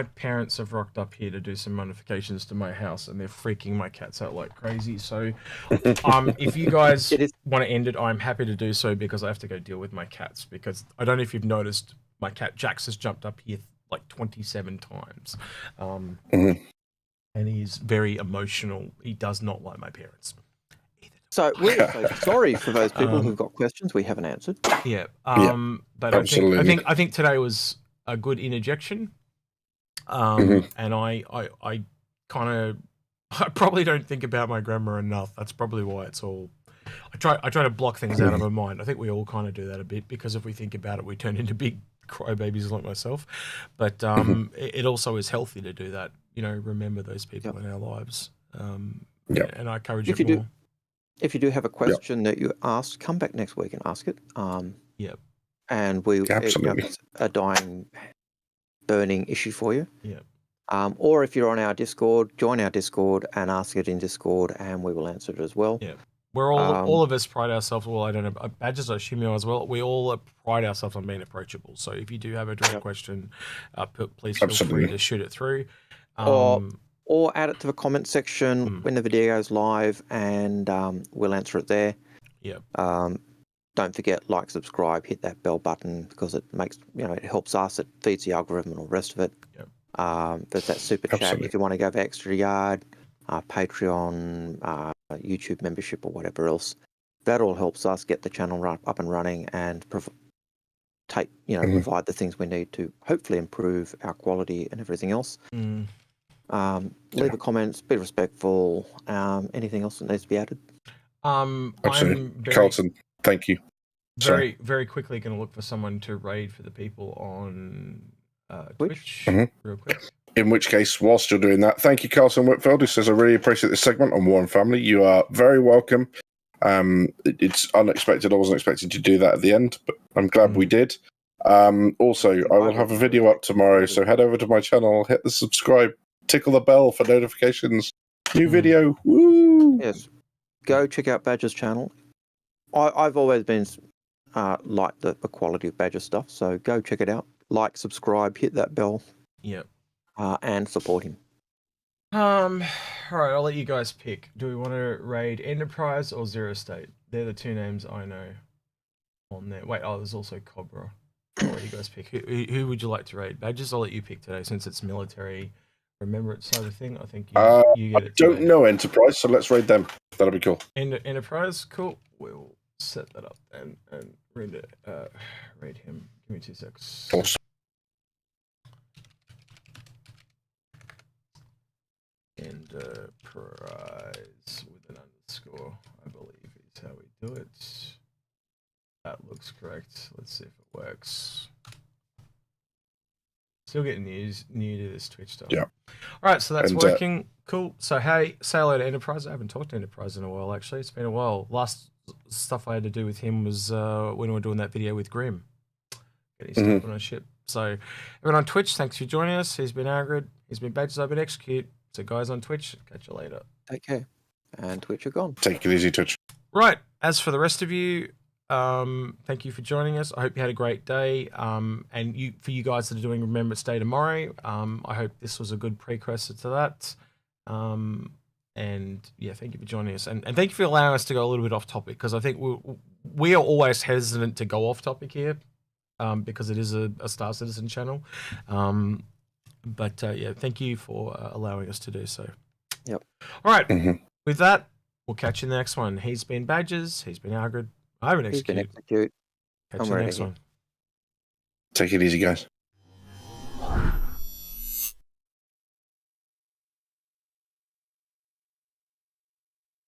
parents have rocked up here to do some modifications to my house, and they're freaking my cats out like crazy. So, if you guys want to end it, I'm happy to do so because I have to go deal with my cats. Because I don't know if you've noticed, my cat Jax has jumped up here like 27 times, and he's very emotional. He does not like my parents. So we're so sorry for those people who've got questions we haven't answered. Yeah, but I think today was a good interjection. And I kind of, I probably don't think about my grandma enough. That's probably why it's all, I try to block things out of my mind. I think we all kind of do that a bit because if we think about it, we turn into big crybabies like myself. But it also is healthy to do that. You know, remember those people in our lives. And I encourage it more. If you do have a question that you asked, come back next week and ask it. And it's a dying, burning issue for you. Or if you're on our Discord, join our Discord and ask it in Discord, and we will answer it as well. We're all of us pride ourselves. Well, I don't know. Badges, I assume you as well. We all pride ourselves on being approachable. So if you do have a direct question, please feel free to shoot it through. Or add it to the comment section when the video goes live, and we'll answer it there. Don't forget, like, subscribe, hit that bell button because it makes, it helps us. It feeds the algorithm and all the rest of it. There's that super chat if you want to go the extra yard, Patreon, YouTube membership, or whatever else. That all helps us get the channel up and running and provide the things we need to hopefully improve our quality and everything else. Leave a comment, be respectful. Anything else that needs to be added? Carlton, thank you. Very quickly going to look for someone to raid for the people on Twitch real quick. In which case, whilst you're doing that, thank you, Carlton Whitfield, who says, I really appreciate this segment on War and Family. You are very welcome. It's unexpected. I wasn't expecting to do that at the end, but I'm glad we did. Also, I will have a video up tomorrow, so head over to my channel, hit the subscribe, tickle the bell for notifications. New video. Woo! Yes. Go check out Badger's channel. I've always been like the quality of Badger stuff, so go check it out. Like, subscribe, hit that bell. And support him. All right, I'll let you guys pick. Do we want to raid Enterprise or Zero State? They're the two names I know on there. Wait, there's also Cobra. I'll let you guys pick. Who would you like to raid? Badges, I'll let you pick today since it's military. Remember it's side of thing. I think you get it. I don't know Enterprise, so let's raid them. That'll be cool. Enterprise, cool. We'll set that up then and raid him. Give me 2 seconds. Awesome. Enterprise with an underscore, I believe is how we do it. That looks correct. Let's see if it works. Still getting new to this Twitch stuff. All right, so that's working. Cool. So hey, say hello to Enterprise. I haven't talked to Enterprise in a while, actually. It's been a while. Last stuff I had to do with him was when we were doing that video with Grim. Getting stuff on a ship. So everyone on Twitch, thanks for joining us. He's been Algared. He's been Badges. I've been Execute. So guys on Twitch, catch you later. Take care. And Twitch are gone. Take it easy, Twitch. Right. As for the rest of you, thank you for joining us. I hope you had a great day. And for you guys that are doing Remembrance Day tomorrow, I hope this was a good precursor to that. And yeah, thank you for joining us. And thank you for allowing us to go a little bit off topic, because I think we are always hesitant to go off topic here, because it is a Star Citizen channel. But yeah, thank you for allowing us to do so. Yep. All right. With that, we'll catch you in the next one. He's been Badges. He's been Algared. I've been Execute. He's been Execute. Catch you in the next one. Take it easy, guys.